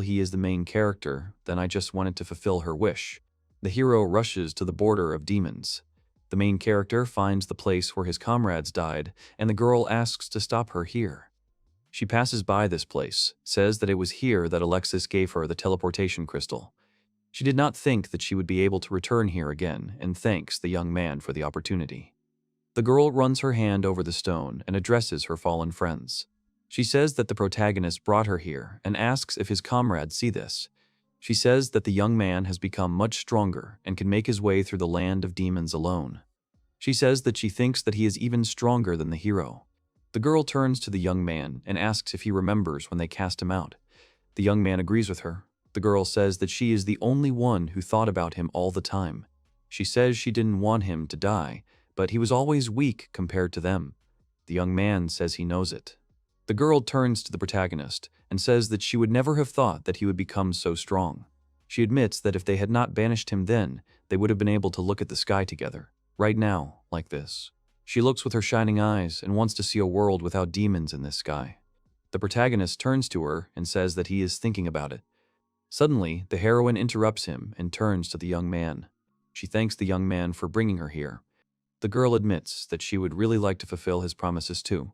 A: He is the main character, then I just wanted to fulfill her wish. The hero rushes to the border of demons. The main character finds the place where his comrades died, and the girl asks to stop her here. She passes by this place, says that it was here that Alexis gave her the teleportation crystal. She did not think that she would be able to return here again, and thanks the young man for the opportunity. The girl runs her hand over the stone and addresses her fallen friends. She says that the protagonist brought her here and asks if his comrades see this. She says that the young man has become much stronger and can make his way through the land of demons alone. She says that she thinks that he is even stronger than the hero. The girl turns to the young man and asks if he remembers when they cast him out. The young man agrees with her. The girl says that she is the only one who thought about him all the time. She says she didn't want him to die, but he was always weak compared to them. The young man says he knows it. The girl turns to the protagonist and says that she would never have thought that he would become so strong. She admits that if they had not banished him then, they would have been able to look at the sky together, right now, like this. She looks with her shining eyes and wants to see a world without demons in this sky. The protagonist turns to her and says that he is thinking about it. Suddenly, the heroine interrupts him and turns to the young man. She thanks the young man for bringing her here. The girl admits that she would really like to fulfill his promises too.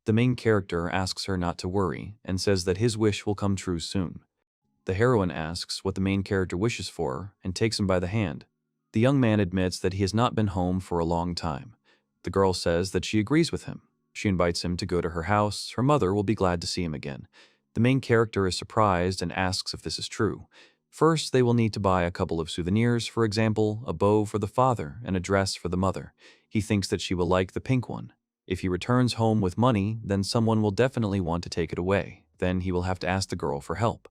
A: The main character asks her not to worry and says that his wish will come true soon. The heroine asks what the main character wishes for and takes him by the hand. The young man admits that he has not been home for a long time. The girl says that she agrees with him. She invites him to go to her house. Her mother will be glad to see him again. The main character is surprised and asks if this is true. First, they will need to buy a couple of souvenirs, for example, a bow for the father and a dress for the mother. He thinks that she will like the pink one. If he returns home with money, then someone will definitely want to take it away. Then he will have to ask the girl for help.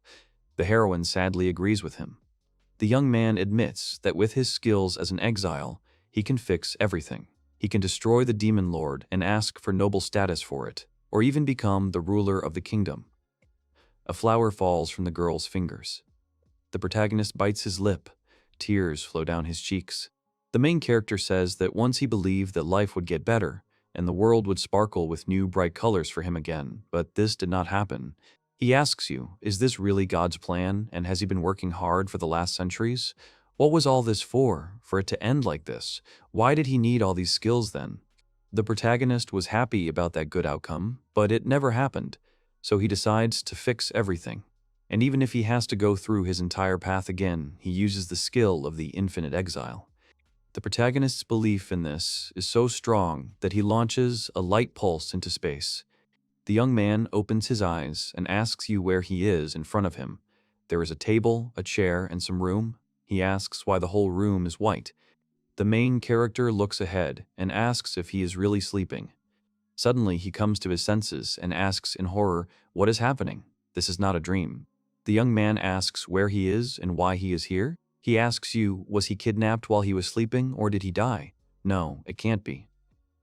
A: The heroine sadly agrees with him. The young man admits that with his skills as an exile, he can fix everything. He can destroy the demon lord and ask for noble status for it, or even become the ruler of the kingdom. A flower falls from the girl's fingers. The protagonist bites his lip. Tears flow down his cheeks. The main character says that once he believed that life would get better, and the world would sparkle with new bright colors for him again, but this did not happen. He asks you, is this really God's plan, and has he been working hard for the last centuries? What was all this for it to end like this? Why did he need all these skills then? The protagonist was happy about that good outcome, but it never happened, so he decides to fix everything. And even if he has to go through his entire path again, he uses the skill of the infinite exile. The protagonist's belief in this is so strong that he launches a light pulse into space. The young man opens his eyes and asks you where he is in front of him. There is a table, a chair, and some room. He asks why the whole room is white. The main character looks ahead and asks if he is really sleeping. Suddenly, he comes to his senses and asks in horror, what is happening? This is not a dream. The young man asks where he is and why he is here. He asks you, was he kidnapped while he was sleeping or did he die? No, it can't be.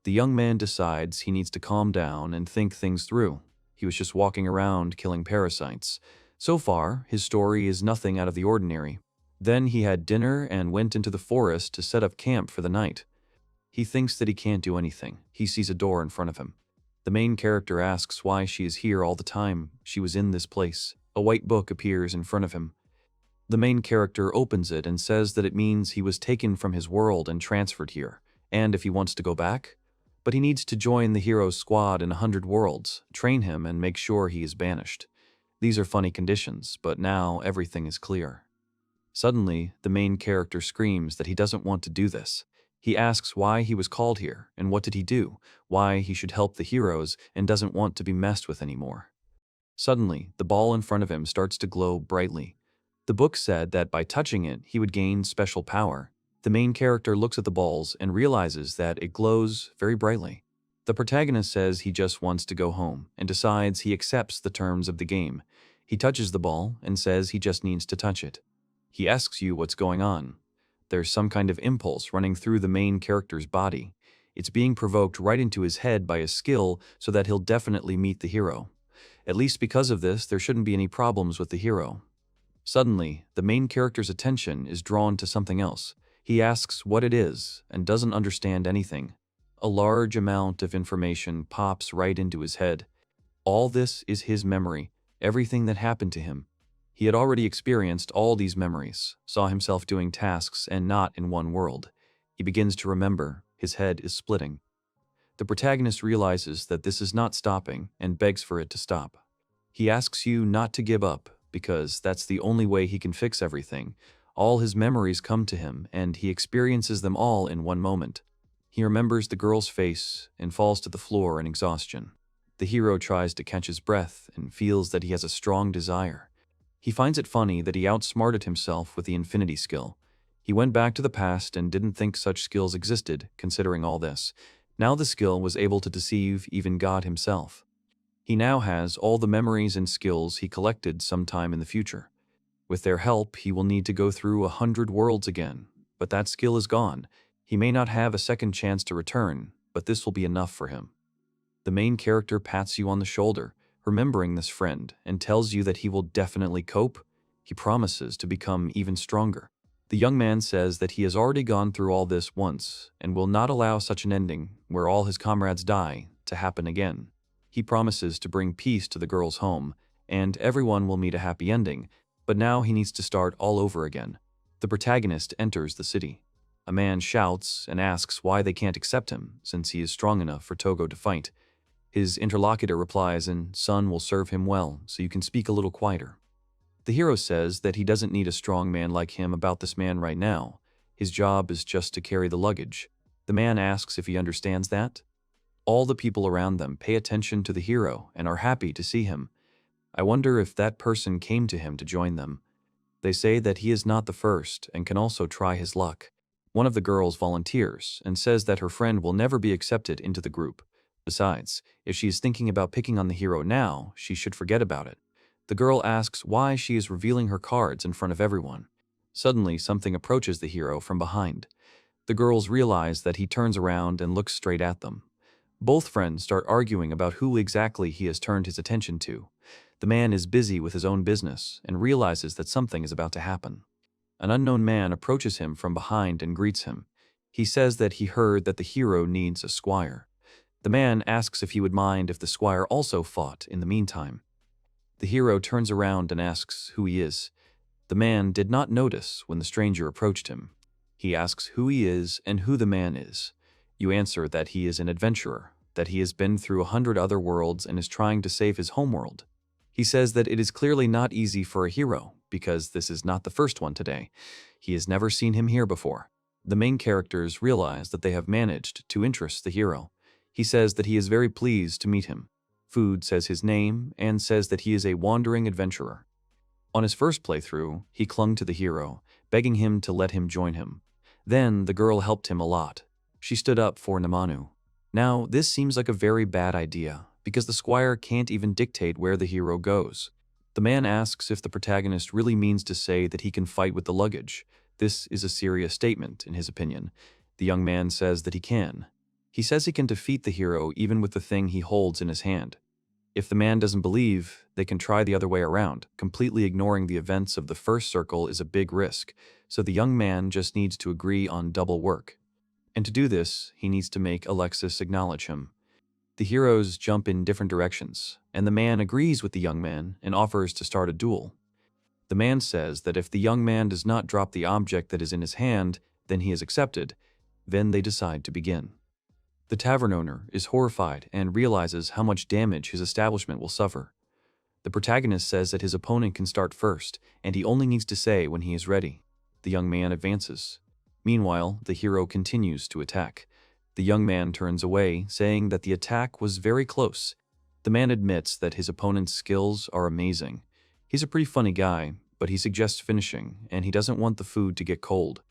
A: The young man decides he needs to calm down and think things through. He was just walking around killing parasites. So far, his story is nothing out of the ordinary. Then he had dinner and went into the forest to set up camp for the night. He thinks that he can't do anything. He sees a door in front of him. The main character asks why she is here all the time. She was in this place. A white book appears in front of him. The main character opens it and says that it means he was taken from his world and transferred here, and if he wants to go back. But he needs to join the hero's squad in 100 worlds, train him, and make sure he is banished. These are funny conditions, but now everything is clear. Suddenly, the main character screams that he doesn't want to do this. He asks why he was called here, and what did he do, why he should help the heroes, and doesn't want to be messed with anymore. Suddenly, the ball in front of him starts to glow brightly. The book said that by touching it, he would gain special power. The main character looks at the balls and realizes that it glows very brightly. The protagonist says he just wants to go home and decides he accepts the terms of the game. He touches the ball and says he just needs to touch it. He asks you what's going on. There's some kind of impulse running through the main character's body. It's being provoked right into his head by a skill so that he'll definitely meet the hero. At least because of this, there shouldn't be any problems with the hero. Suddenly, the main character's attention is drawn to something else. He asks what it is and doesn't understand anything. A large amount of information pops right into his head. All this is his memory, everything that happened to him. He had already experienced all these memories, saw himself doing tasks and not in one world. He begins to remember, his head is splitting. The protagonist realizes that this is not stopping and begs for it to stop. He asks you not to give up, because that's the only way he can fix everything. All his memories come to him, and he experiences them all in one moment. He remembers the girl's face and falls to the floor in exhaustion. The hero tries to catch his breath and feels that he has a strong desire. He finds it funny that he outsmarted himself with the infinity skill. He went back to the past and didn't think such skills existed, considering all this. Now the skill was able to deceive even God himself. He now has all the memories and skills he collected sometime in the future. With their help, he will need to go through 100 worlds again, but that skill is gone. He may not have a second chance to return, but this will be enough for him. The main character pats you on the shoulder, remembering this friend, and tells you that he will definitely cope. He promises to become even stronger. The young man says that he has already gone through all this once and will not allow such an ending, where all his comrades die, to happen again. He promises to bring peace to the girl's home, and everyone will meet a happy ending, but now he needs to start all over again. The protagonist enters the city. A man shouts and asks why they can't accept him, since he is strong enough for Togo to fight. His interlocutor replies, "And son will serve him well, so you can speak a little quieter." The hero says that he doesn't need a strong man like him about this man right now. His job is just to carry the luggage. The man asks if he understands that. All the people around them pay attention to the hero and are happy to see him. I wonder if that person came to him to join them. They say that he is not the first and can also try his luck. One of the girls volunteers and says that her friend will never be accepted into the group. Besides, if she is thinking about picking on the hero now, she should forget about it. The girl asks why she is revealing her cards in front of everyone. Suddenly, something approaches the hero from behind. The girls realize that he turns around and looks straight at them. Both friends start arguing about who exactly he has turned his attention to. The man is busy with his own business and realizes that something is about to happen. An unknown man approaches him from behind and greets him. He says that he heard that the hero needs a squire. The man asks if he would mind if the squire also fought in the meantime. The hero turns around and asks who he is. The man did not notice when the stranger approached him. He asks who he is and who the man is. You answer that he is an adventurer, that he has been through 100 other worlds and is trying to save his homeworld. He says that it is clearly not easy for a hero, because this is not the first one today. He has never seen him here before. The main characters realize that they have managed to interest the hero. He says that he is very pleased to meet him. Food says his name and says that he is a wandering adventurer. On his first playthrough, he clung to the hero, begging him to let him join him. Then the girl helped him a lot. She stood up for Namanu. Now, this seems like a very bad idea, because the squire can't even dictate where the hero goes. The man asks if the protagonist really means to say that he can fight with the luggage. This is a serious statement, in his opinion. The young man says that he can. He says he can defeat the hero even with the thing he holds in his hand. If the man doesn't believe, they can try the other way around. Completely ignoring the events of the first circle is a big risk, so the young man just needs to agree on double work. And to do this, he needs to make Alexis acknowledge him. The heroes jump in different directions, and the man agrees with the young man and offers to start a duel. The man says that if the young man does not drop the object that is in his hand, then he is accepted. Then they decide to begin. The tavern owner is horrified and realizes how much damage his establishment will suffer. The protagonist says that his opponent can start first, and he only needs to say when he is ready. The young man advances. Meanwhile, the hero continues to attack. The young man turns away, saying that the attack was very close. The man admits that his opponent's skills are amazing. He's a pretty funny guy, but he suggests finishing, and he doesn't want the food to get cold.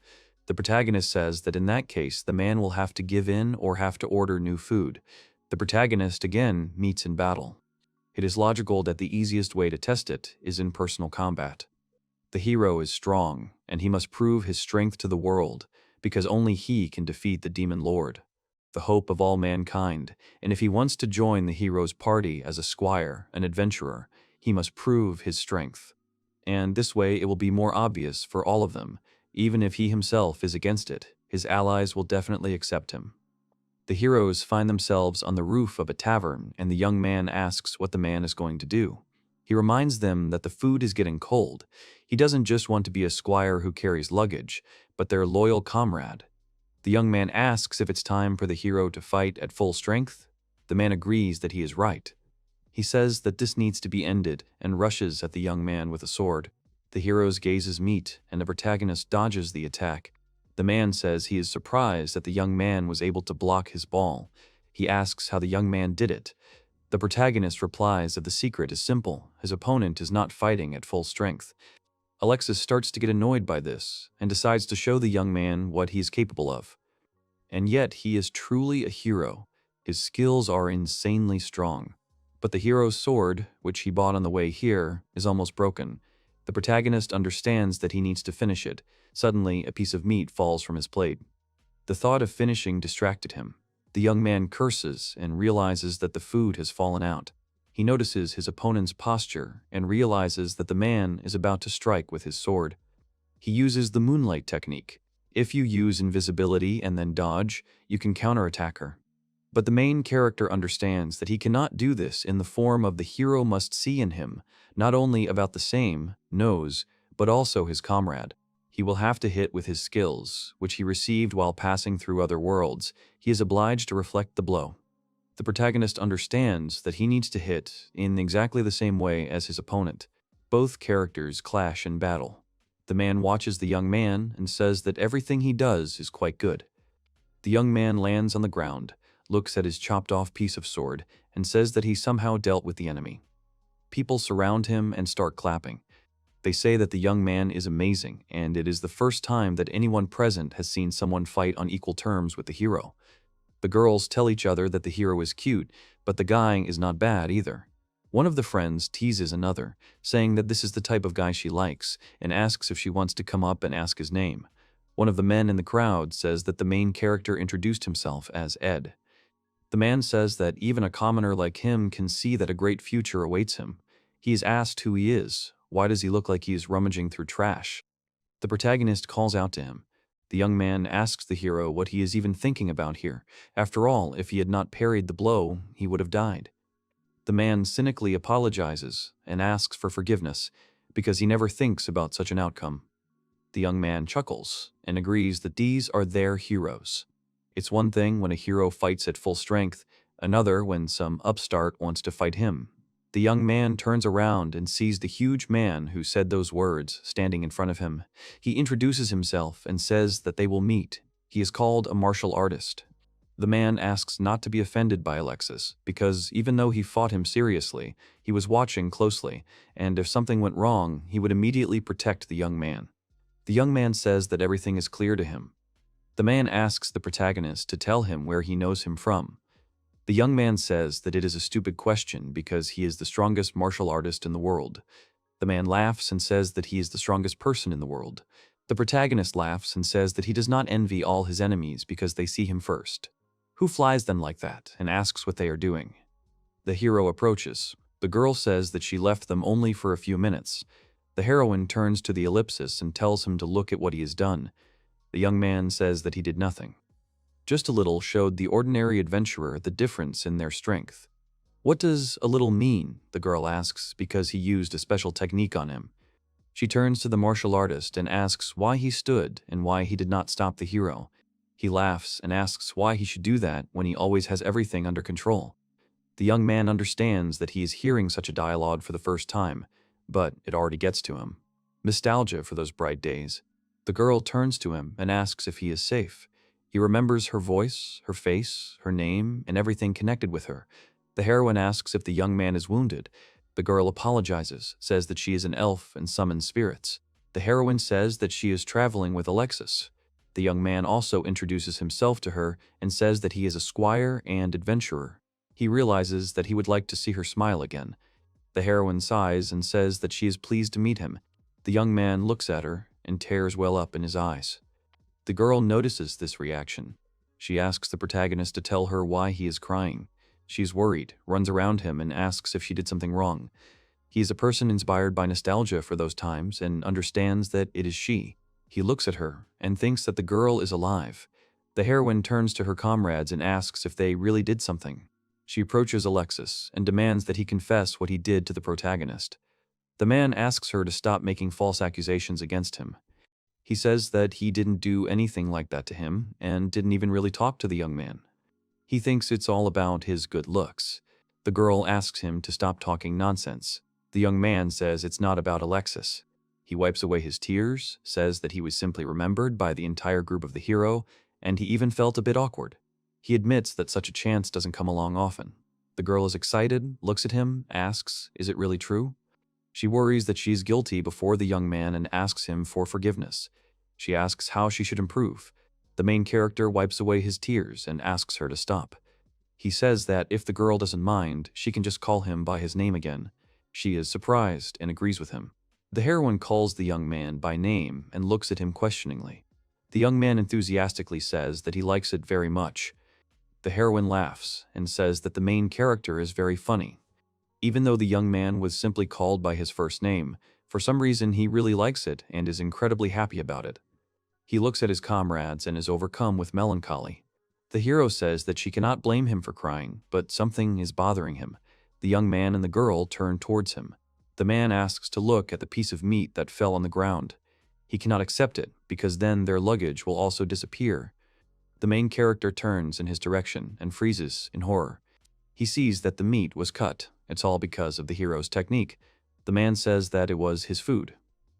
A: The protagonist says that in that case, the man will have to give in or have to order new food. The protagonist again meets in battle. It is logical that the easiest way to test it is in personal combat. The hero is strong, and he must prove his strength to the world, because only he can defeat the demon lord, the hope of all mankind, and if he wants to join the hero's party as a squire, an adventurer, he must prove his strength. And this way it will be more obvious for all of them. Even if he himself is against it, his allies will definitely accept him. The heroes find themselves on the roof of a tavern, and the young man asks what the man is going to do. He reminds them that the food is getting cold. He doesn't just want to be a squire who carries luggage, but their loyal comrade. The young man asks if it's time for the hero to fight at full strength. The man agrees that he is right. He says that this needs to be ended and rushes at the young man with a sword. The hero's gazes meet, and the protagonist dodges the attack. The man says he is surprised that the young man was able to block his ball. He asks how the young man did it. The protagonist replies that the secret is simple. His opponent is not fighting at full strength. Alexis starts to get annoyed by this and decides to show the young man what he is capable of. And yet he is truly a hero. His skills are insanely strong. But the hero's sword, which he bought on the way here, is almost broken. The protagonist understands that he needs to finish it. Suddenly, a piece of meat falls from his plate. The thought of finishing distracted him. The young man curses and realizes that the food has fallen out. He notices his opponent's posture and realizes that the man is about to strike with his sword. He uses the moonlight technique. If you use invisibility and then dodge, you can counterattack her. But the main character understands that he cannot do this in the form of the hero must see in him, not only about the same, knows, but also his comrade. He will have to hit with his skills, which he received while passing through other worlds. He is obliged to reflect the blow. The protagonist understands that he needs to hit in exactly the same way as his opponent. Both characters clash in battle. The man watches the young man and says that everything he does is quite good. The young man lands on the ground, looks at his chopped-off piece of sword, and says that he somehow dealt with the enemy. People surround him and start clapping. They say that the young man is amazing, and it is the first time that anyone present has seen someone fight on equal terms with the hero. The girls tell each other that the hero is cute, but the guy is not bad either. One of the friends teases another, saying that this is the type of guy she likes, and asks if she wants to come up and ask his name. One of the men in the crowd says that the main character introduced himself as Ed. The man says that even a commoner like him can see that a great future awaits him. He is asked who he is. Why does he look like he is rummaging through trash? The protagonist calls out to him. The young man asks the hero what he is even thinking about here. After all, if he had not parried the blow, he would have died. The man cynically apologizes and asks for forgiveness because he never thinks about such an outcome. The young man chuckles and agrees that these are their heroes. It's one thing when a hero fights at full strength, another when some upstart wants to fight him. The young man turns around and sees the huge man who said those words standing in front of him. He introduces himself and says that they will meet. He is called a martial artist. The man asks not to be offended by Alexis, because even though he fought him seriously, he was watching closely, and if something went wrong, he would immediately protect the young man. The young man says that everything is clear to him. The man asks the protagonist to tell him where he knows him from. The young man says that it is a stupid question because he is the strongest martial artist in the world. The man laughs and says that he is the strongest person in the world. The protagonist laughs and says that he does not envy all his enemies because they see him first. Who flies then like that and asks what they are doing? The hero approaches. The girl says that she left them only for a few minutes. The heroine turns to the ellipsis and tells him to look at what he has done. The young man says that he did nothing. Just a little showed the ordinary adventurer the difference in their strength. What does a little mean? The girl asks because he used a special technique on him. She turns to the martial artist and asks why he stood and why he did not stop the hero. He laughs and asks why he should do that when he always has everything under control. The young man understands that he is hearing such a dialogue for the first time, but it already gets to him. Nostalgia for those bright days. The girl turns to him and asks if he is safe. He remembers her voice, her face, her name, and everything connected with her. The heroine asks if the young man is wounded. The girl apologizes, says that she is an elf and summons spirits. The heroine says that she is traveling with Alexis. The young man also introduces himself to her and says that he is a squire and adventurer. He realizes that he would like to see her smile again. The heroine sighs and says that she is pleased to meet him. The young man looks at her and tears well up in his eyes. The girl notices this reaction. She asks the protagonist to tell her why he is crying. She is worried, runs around him, and asks if she did something wrong. He is a person inspired by nostalgia for those times and understands that it is she. He looks at her and thinks that the girl is alive. The heroine turns to her comrades and asks if they really did something. She approaches Alexis and demands that he confess what he did to the protagonist. The man asks her to stop making false accusations against him. He says that he didn't do anything like that to him and didn't even really talk to the young man. He thinks it's all about his good looks. The girl asks him to stop talking nonsense. The young man says it's not about Alexis. He wipes away his tears, says that he was simply remembered by the entire group of the hero, and he even felt a bit awkward. He admits that such a chance doesn't come along often. The girl is excited, looks at him, asks, "Is it really true?" She worries that she's guilty before the young man and asks him for forgiveness. She asks how she should improve. The main character wipes away his tears and asks her to stop. He says that if the girl doesn't mind, she can just call him by his name again. She is surprised and agrees with him. The heroine calls the young man by name and looks at him questioningly. The young man enthusiastically says that he likes it very much. The heroine laughs and says that the main character is very funny. Even though the young man was simply called by his first name, for some reason he really likes it and is incredibly happy about it. He looks at his comrades and is overcome with melancholy. The hero says that she cannot blame him for crying, but something is bothering him. The young man and the girl turn towards him. The man asks to look at the piece of meat that fell on the ground. He cannot accept it, because then their luggage will also disappear. The main character turns in his direction and freezes in horror. He sees that the meat was cut. It's all because of the hero's technique. The man says that it was his food.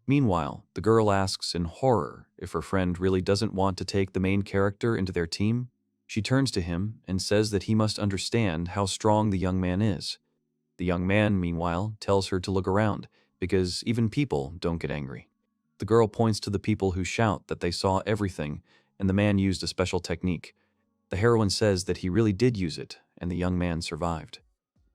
A: Meanwhile, the girl asks in horror if her friend really doesn't want to take the main character into their team. She turns to him and says that he must understand how strong the young man is. The young man, meanwhile, tells her to look around, because even people don't get angry. The girl points to the people who shout that they saw everything, and the man used a special technique. The heroine says that he really did use it, and the young man survived.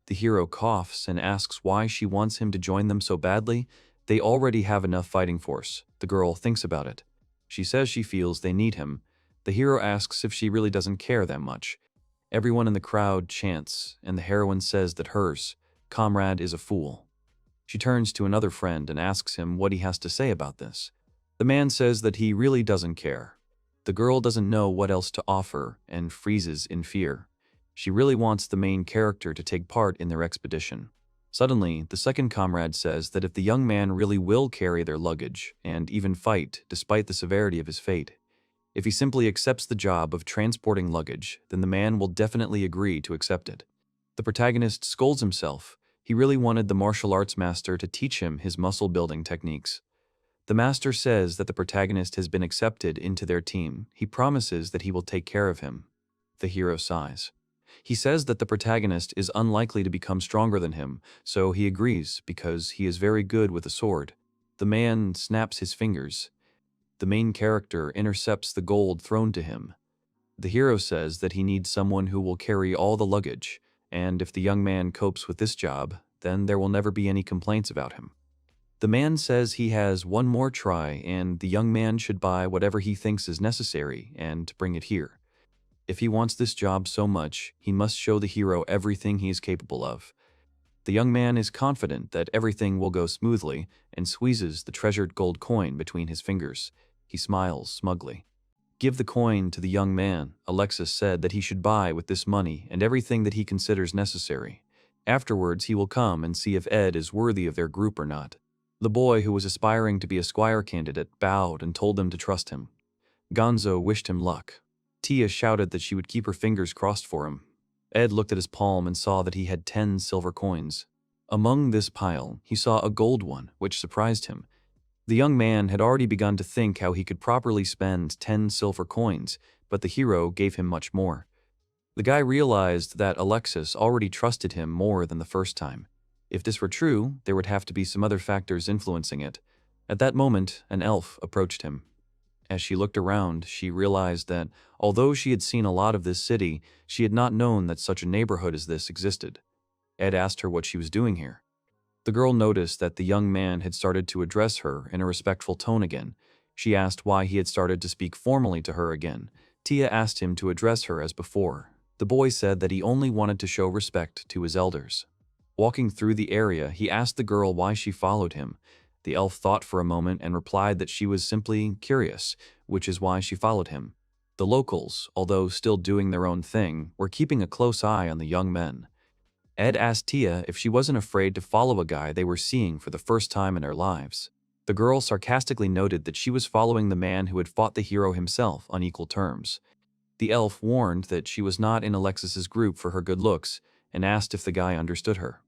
A: The hero coughs and asks why she wants him to join them so badly. They already have enough fighting force. The girl thinks about it. She says she feels they need him. The hero asks if she really doesn't care that much. Everyone in the crowd chants, and the heroine says that hers comrade is a fool. She turns to another friend and asks him what he has to say about this. The man says that he really doesn't care. The girl doesn't know what else to offer and freezes in fear. She really wants the main character to take part in their expedition. Suddenly, the second comrade says that if the young man really will carry their luggage and even fight despite the severity of his fate, if he simply accepts the job of transporting luggage, then the man will definitely agree to accept it. The protagonist scolds himself. He really wanted the martial arts master to teach him his muscle-building techniques. The master says that the protagonist has been accepted into their team. He promises that he will take care of him. The hero sighs. He says that the protagonist is unlikely to become stronger than him, so he agrees because he is very good with a sword. The man snaps his fingers. The main character intercepts the gold thrown to him. The hero says that he needs someone who will carry all the luggage, and if the young man copes with this job, then there will never be any complaints about him. The man says he has one more try and the young man should buy whatever he thinks is necessary and bring it here. If he wants this job so much, he must show the hero everything he is capable of. The young man is confident that everything will go smoothly and squeezes the treasured gold coin between his fingers. He smiles smugly. Give the coin to the young man. Alexis said that he should buy with this money and everything that he considers necessary. Afterwards, he will come and see if Ed is worthy of their group or not. The boy, who was aspiring to be a squire candidate, bowed and told them to trust him. Gonzo wished him luck. Tia shouted that she would keep her fingers crossed for him. Ed looked at his palm and saw that he had 10 silver coins. Among this pile, he saw a gold one, which surprised him. The young man had already begun to think how he could properly spend 10 silver coins, but the hero gave him much more. The guy realized that Alexis already trusted him more than the first time. If this were true, there would have to be some other factors influencing it. At that moment, an elf approached him. As she looked around, she realized that, although she had seen a lot of this city, she had not known that such a neighborhood as this existed. Ed asked her what she was doing here. The girl noticed that the young man had started to address her in a respectful tone again. She asked why he had started to speak formally to her again. Tia asked him to address her as before. The boy said that he only wanted to show respect to his elders. Walking through the area, he asked the girl why she followed him. The elf thought for a moment and replied that she was simply curious, which is why she followed him. The locals, although still doing their own thing, were keeping a close eye on the young men. Ed asked Tia if she wasn't afraid to follow a guy they were seeing for the first time in their lives. The girl sarcastically noted that she was following the man who had fought the hero himself on equal terms. The elf warned that she was not in Alexis's group for her good looks and asked if the guy understood her.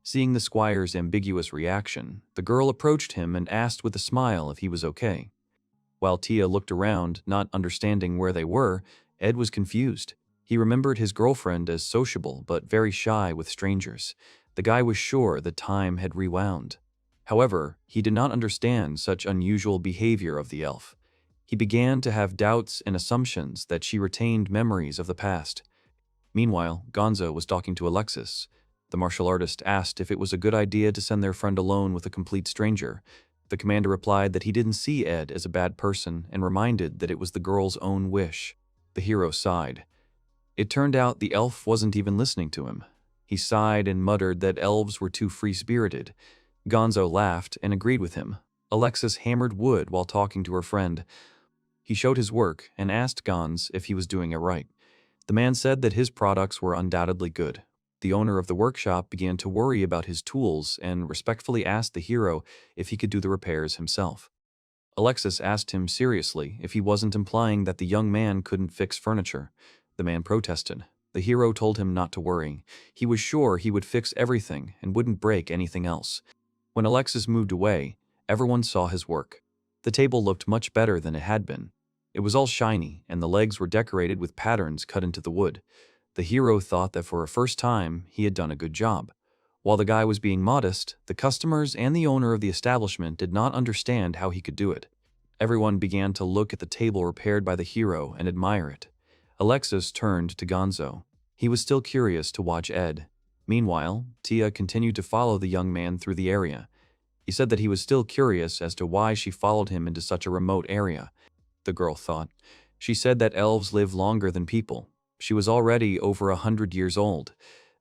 A: Seeing the squire's ambiguous reaction, the girl approached him and asked with a smile if he was okay. While Tia looked around, not understanding where they were, Ed was confused. He remembered his girlfriend as sociable but very shy with strangers. The guy was sure the time had rewound. However, he did not understand such unusual behavior of the elf. He began to have doubts and assumptions that she retained memories of the past. Meanwhile, Gonzo was talking to Alexis. The martial artist asked if it was a good idea to send their friend alone with a complete stranger. The commander replied that he didn't see Ed as a bad person and reminded that it was the girl's own wish. The hero sighed. It turned out the elf wasn't even listening to him. He sighed and muttered that elves were too free-spirited. Gonzo laughed and agreed with him. Alexis hammered wood while talking to her friend. He showed his work and asked Gonz if he was doing it right. The man said that his products were undoubtedly good. The owner of the workshop began to worry about his tools and respectfully asked the hero if he could do the repairs himself. Alexis asked him seriously if he wasn't implying that the young man couldn't fix furniture. The man protested. The hero told him not to worry. He was sure he would fix everything and wouldn't break anything else. When Alexis moved away, everyone saw his work. The table looked much better than it had been. It was all shiny, and the legs were decorated with patterns cut into the wood. The hero thought that for a first time, he had done a good job. While the guy was being modest, the customers and the owner of the establishment did not understand how he could do it. Everyone began to look at the table repaired by the hero and admire it. Alexis turned to Gonzo. He was still curious to watch Ed. Meanwhile, Tia continued to follow the young man through the area. He said that he was still curious as to why she followed him into such a remote area. The girl thought. She said that elves live longer than people. She was already over 100 years old.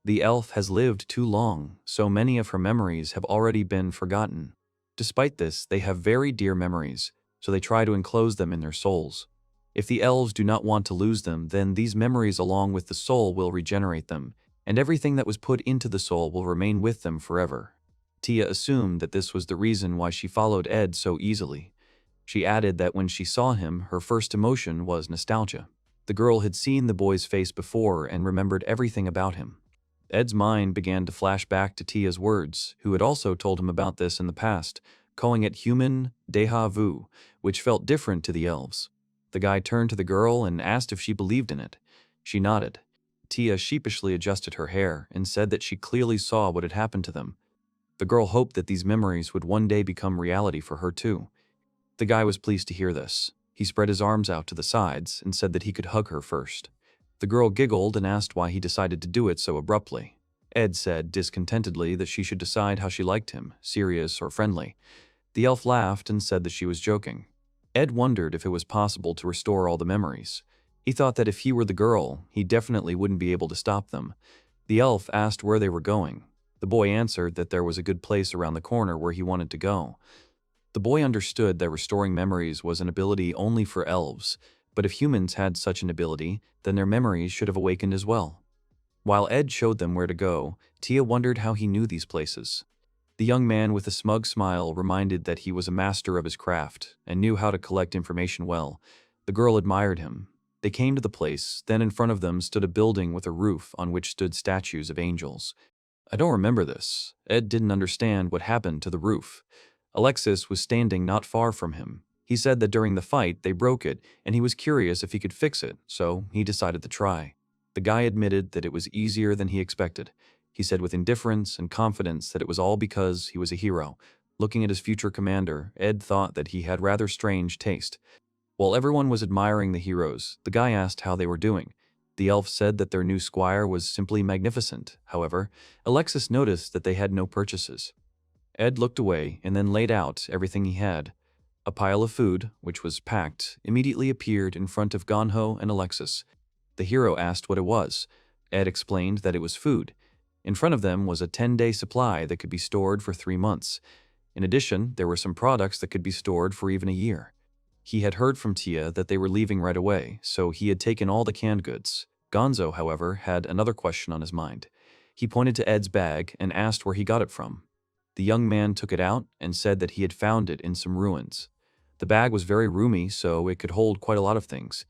A: The elf has lived too long, so many of her memories have already been forgotten. Despite this, they have very dear memories, so they try to enclose them in their souls. If the elves do not want to lose them, then these memories along with the soul will regenerate them, and everything that was put into the soul will remain with them forever. Tia assumed that this was the reason why she followed Ed so easily. She added that when she saw him, her first emotion was nostalgia. The girl had seen the boy's face before and remembered everything about him. Ed's mind began to flash back to Tia's words, who had also told him about this in the past, calling it human déjà vu, which felt different to the elves. The guy turned to the girl and asked if she believed in it. She nodded. Tia sheepishly adjusted her hair and said that she clearly saw what had happened to them. The girl hoped that these memories would one day become reality for her too. The guy was pleased to hear this. He spread his arms out to the sides and said that he could hug her first. The girl giggled and asked why he decided to do it so abruptly. Ed said discontentedly that she should decide how she liked him, serious or friendly. The elf laughed and said that she was joking. Ed wondered if it was possible to restore all the memories. He thought that if he were the girl, he definitely wouldn't be able to stop them. The elf asked where they were going. The boy answered that there was a good place around the corner where he wanted to go. The boy understood that restoring memories was an ability only for elves, but if humans had such an ability, then their memories should have awakened as well. While Ed showed them where to go, Tia wondered how he knew these places. The young man with a smug smile reminded that he was a master of his craft and knew how to collect information well. The girl admired him. They came to the place, then in front of them stood a building with a roof on which stood statues of angels. I don't remember this. Ed didn't understand what happened to the roof. Alexis was standing not far from him. He said that during the fight they broke it, and he was curious if he could fix it, so he decided to try. The guy admitted that it was easier than he expected. He said with indifference and confidence that it was all because he was a hero. Looking at his future commander, Ed thought that he had rather strange taste. While everyone was admiring the heroes, the guy asked how they were doing. The elf said that their new squire was simply magnificent. However, Alexis noticed that they had no purchases. Ed looked away and then laid out everything he had. A pile of food, which was packed, immediately appeared in front of Gonho and Alexis. The hero asked what it was. Ed explained that it was food. In front of them was a 10-day supply that could be stored for 3 months. In addition, there were some products that could be stored for even a year. He had heard from Tia that they were leaving right away, so he had taken all the canned goods. Gonzo, however, had another question on his mind. He pointed to Ed's bag and asked where he got it from. The young man took it out and said that he had found it in some ruins. The bag was very roomy, so it could hold quite a lot of things.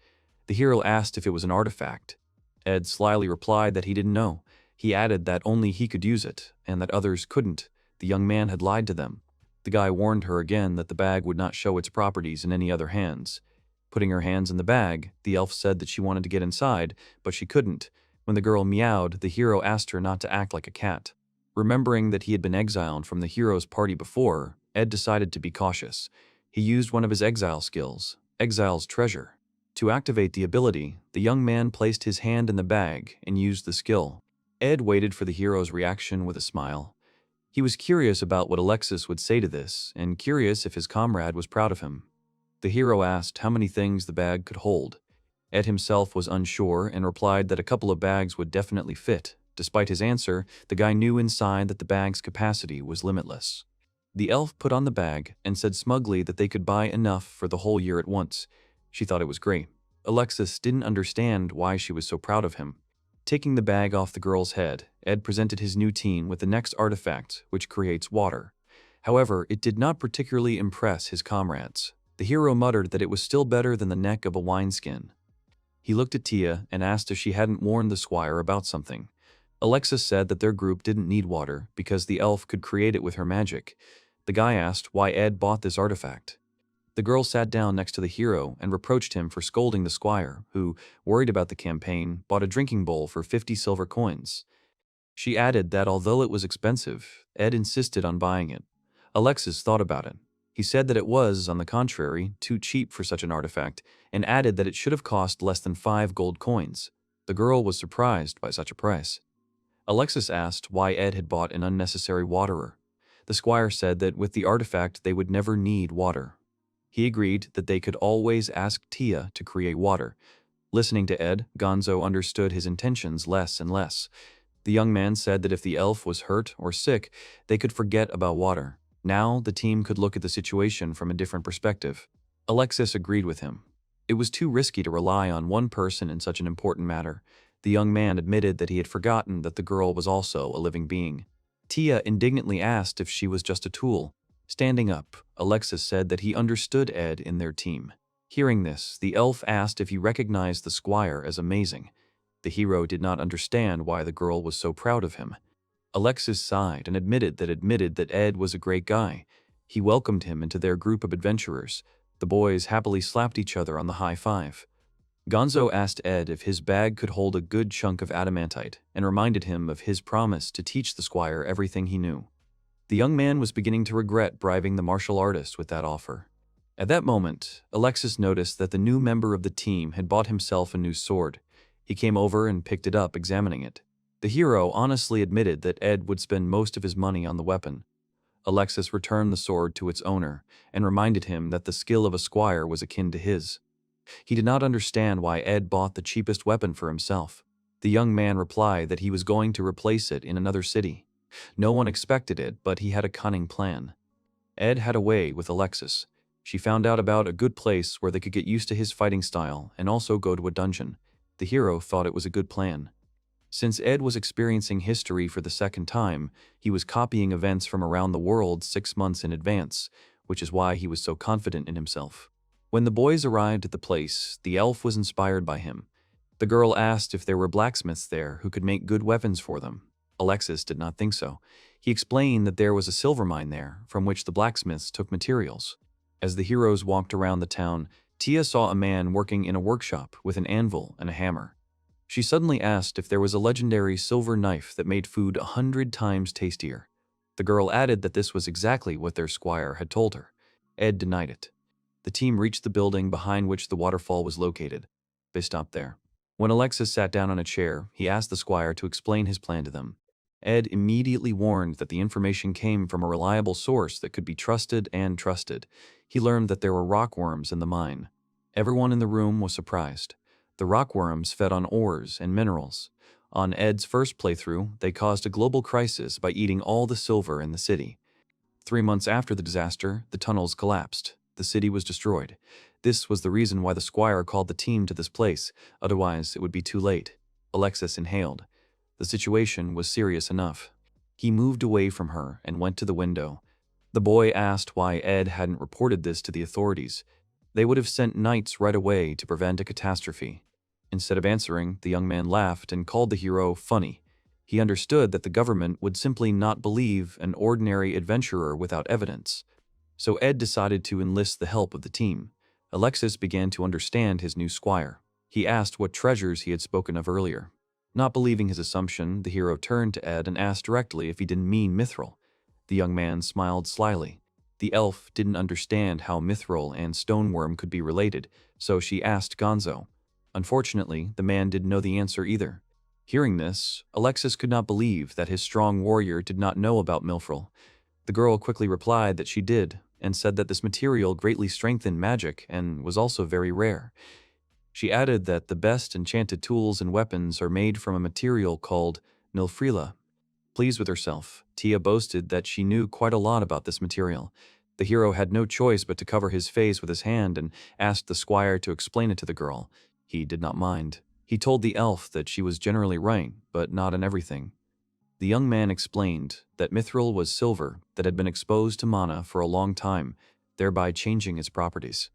A: The hero asked if it was an artifact. Ed slyly replied that he didn't know. He added that only he could use it, and that others couldn't. The young man had lied to them. The guy warned her again that the bag would not show its properties in any other hands. Putting her hands in the bag, the elf said that she wanted to get inside, but she couldn't. When the girl meowed, the hero asked her not to act like a cat. Remembering that he had been exiled from the hero's party before, Ed decided to be cautious. He used one of his exile skills, Exile's Treasure. To activate the ability, the young man placed his hand in the bag and used the skill. Ed waited for the hero's reaction with a smile. He was curious about what Alexis would say to this, and curious if his comrade was proud of him. The hero asked how many things the bag could hold. Ed himself was unsure and replied that a couple of bags would definitely fit. Despite his answer, the guy knew inside that the bag's capacity was limitless. The elf put on the bag and said smugly that they could buy enough for the whole year at once. She thought it was great. Alexis didn't understand why she was so proud of him. Taking the bag off the girl's head, Ed presented his new team with the next artifact, which creates water. However, it did not particularly impress his comrades. The hero muttered that it was still better than the neck of a wineskin. He looked at Tia and asked if she hadn't warned the squire about something. Alexis said that their group didn't need water because the elf could create it with her magic. The guy asked why Ed bought this artifact. The girl sat down next to the hero and reproached him for scolding the squire, who, worried about the campaign, bought a drinking bowl for 50 silver coins. She added that although it was expensive, Ed insisted on buying it. Alexis thought about it. He said that it was, on the contrary, too cheap for such an artifact, and added that it should have cost less than 5 gold coins. The girl was surprised by such a price. Alexis asked why Ed had bought an unnecessary waterer. The squire said that with the artifact they would never need water. He agreed that they could always ask Tia to create water. Listening to Ed, Gonzo understood his intentions less and less. The young man said that if the elf was hurt or sick, they could forget about water. Now the team could look at the situation from a different perspective. Alexis agreed with him. It was too risky to rely on one person in such an important matter. The young man admitted that he had forgotten that the girl was also a living being. Tia indignantly asked if she was just a tool. Standing up, Alexis said that he understood Ed in their team. Hearing this, the elf asked if he recognized the squire as amazing. The hero did not understand why the girl was so proud of him. Alexis sighed and admitted that Ed was a great guy. He welcomed him into their group of adventurers. The boys happily slapped each other on the high five. Gonzo asked Ed if his bag could hold a good chunk of adamantite and reminded him of his promise to teach the squire everything he knew. The young man was beginning to regret bribing the martial artist with that offer. At that moment, Alexis noticed that the new member of the team had bought himself a new sword. He came over and picked it up, examining it. The hero honestly admitted that Ed would spend most of his money on the weapon. Alexis returned the sword to its owner and reminded him that the skill of a squire was akin to his. He did not understand why Ed bought the cheapest weapon for himself. The young man replied that he was going to replace it in another city. No one expected it, but he had a cunning plan. Ed had a way with Alexis. She found out about a good place where they could get used to his fighting style and also go to a dungeon. The hero thought it was a good plan. Since Ed was experiencing history for the second time, he was copying events from around the world 6 months in advance, which is why he was so confident in himself. When the boys arrived at the place, the elf was inspired by him. The girl asked if there were blacksmiths there who could make good weapons for them. Alexis did not think so. He explained that there was a silver mine there, from which the blacksmiths took materials. As the heroes walked around the town, Tia saw a man working in a workshop with an anvil and a hammer. She suddenly asked if there was a legendary silver knife that made food 100 times tastier. The girl added that this was exactly what their squire had told her. Ed denied it. The team reached the building behind which the waterfall was located. They stopped there. When Alexis sat down on a chair, he asked the squire to explain his plan to them. Ed immediately warned that the information came from a reliable source that could be trusted and trusted. He learned that there were rockworms in the mine. Everyone in the room was surprised. The rockworms fed on ores and minerals. On Ed's first playthrough, they caused a global crisis by eating all the silver in the city. 3 months after the disaster, the tunnels collapsed. the city was destroyed. This was the reason why the squire called the team to this place, otherwise it would be too late. Alexis inhaled. The situation was serious enough. He moved away from her and went to the window. The boy asked why Ed hadn't reported this to the authorities. They would have sent knights right away to prevent a catastrophe. Instead of answering, the young man laughed and called the hero funny. He understood that the government would simply not believe an ordinary adventurer without evidence. So Ed decided to enlist the help of the team. Alexis began to understand his new squire. He asked what treasures he had spoken of earlier. Not believing his assumption, the hero turned to Ed and asked directly if he didn't mean mithril. The young man smiled slyly. The elf didn't understand how mithril and stoneworm could be related, so she asked Gonzo. Unfortunately, the man didn't know the answer either. Hearing this, Alexis could not believe that his strong warrior did not know about mithril. The girl quickly replied that she did, and said that this material greatly strengthened magic and was also very rare. She added that the best enchanted tools and weapons are made from a material called nilfrila. Pleased with herself, Tia boasted that she knew quite a lot about this material. The hero had no choice but to cover his face with his hand and asked the squire to explain it to the girl. He did not mind. He told the elf that she was generally right, but not in everything. The young man explained that mithril was silver that had been exposed to mana for a long time, thereby changing its properties.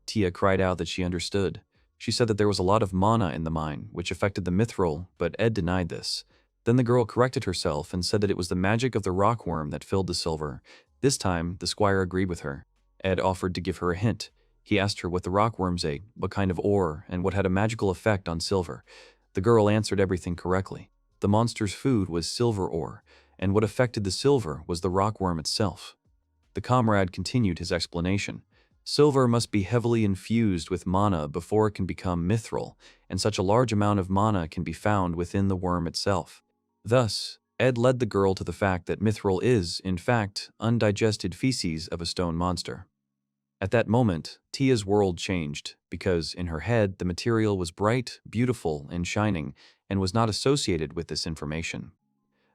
A: Tia cried out that she understood. She said that there was a lot of mana in the mine, which affected the mithril, but Ed denied this. Then the girl corrected herself and said that it was the magic of the rockworm that filled the silver. This time, the squire agreed with her. Ed offered to give her a hint. He asked her what the rockworms ate, what kind of ore, and what had a magical effect on silver. The girl answered everything correctly. The monster's food was silver ore, and what affected the silver was the rockworm itself. The comrade continued his explanation. Silver must be heavily infused with mana before it can become mithril, and such a large amount of mana can be found within the worm itself. Thus, Ed led the girl to the fact that mithril is, in fact, undigested feces of a stone monster. At that moment, Tia's world changed, because in her head the material was bright, beautiful, and shining, and was not associated with this information.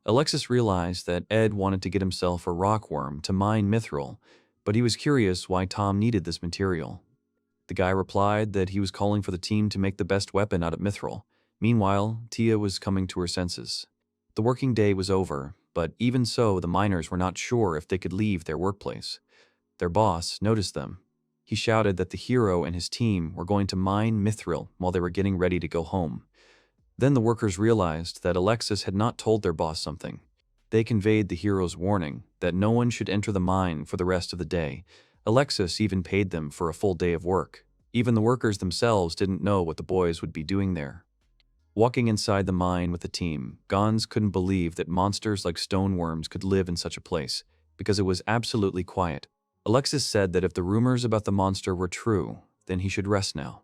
A: Alexis realized that Ed wanted to get himself a rockworm to mine mithril, but he was curious why Tom needed this material. The guy replied that he was calling for the team to make the best weapon out of mithril. Meanwhile, Tia was coming to her senses. The working day was over, but even so, the miners were not sure if they could leave their workplace. Their boss noticed them. He shouted that the hero and his team were going to mine mithril while they were getting ready to go home. Then the workers realized that Alexis had not told their boss something. They conveyed the hero's warning that no one should enter the mine for the rest of the day. Alexis even paid them for a full day of work. Even the workers themselves didn't know what the boys would be doing there. Walking inside the mine with the team, Gons couldn't believe that monsters like stoneworms could live in such a place, because it was absolutely quiet. Alexis said that if the rumors about the monster were true, then he should rest now.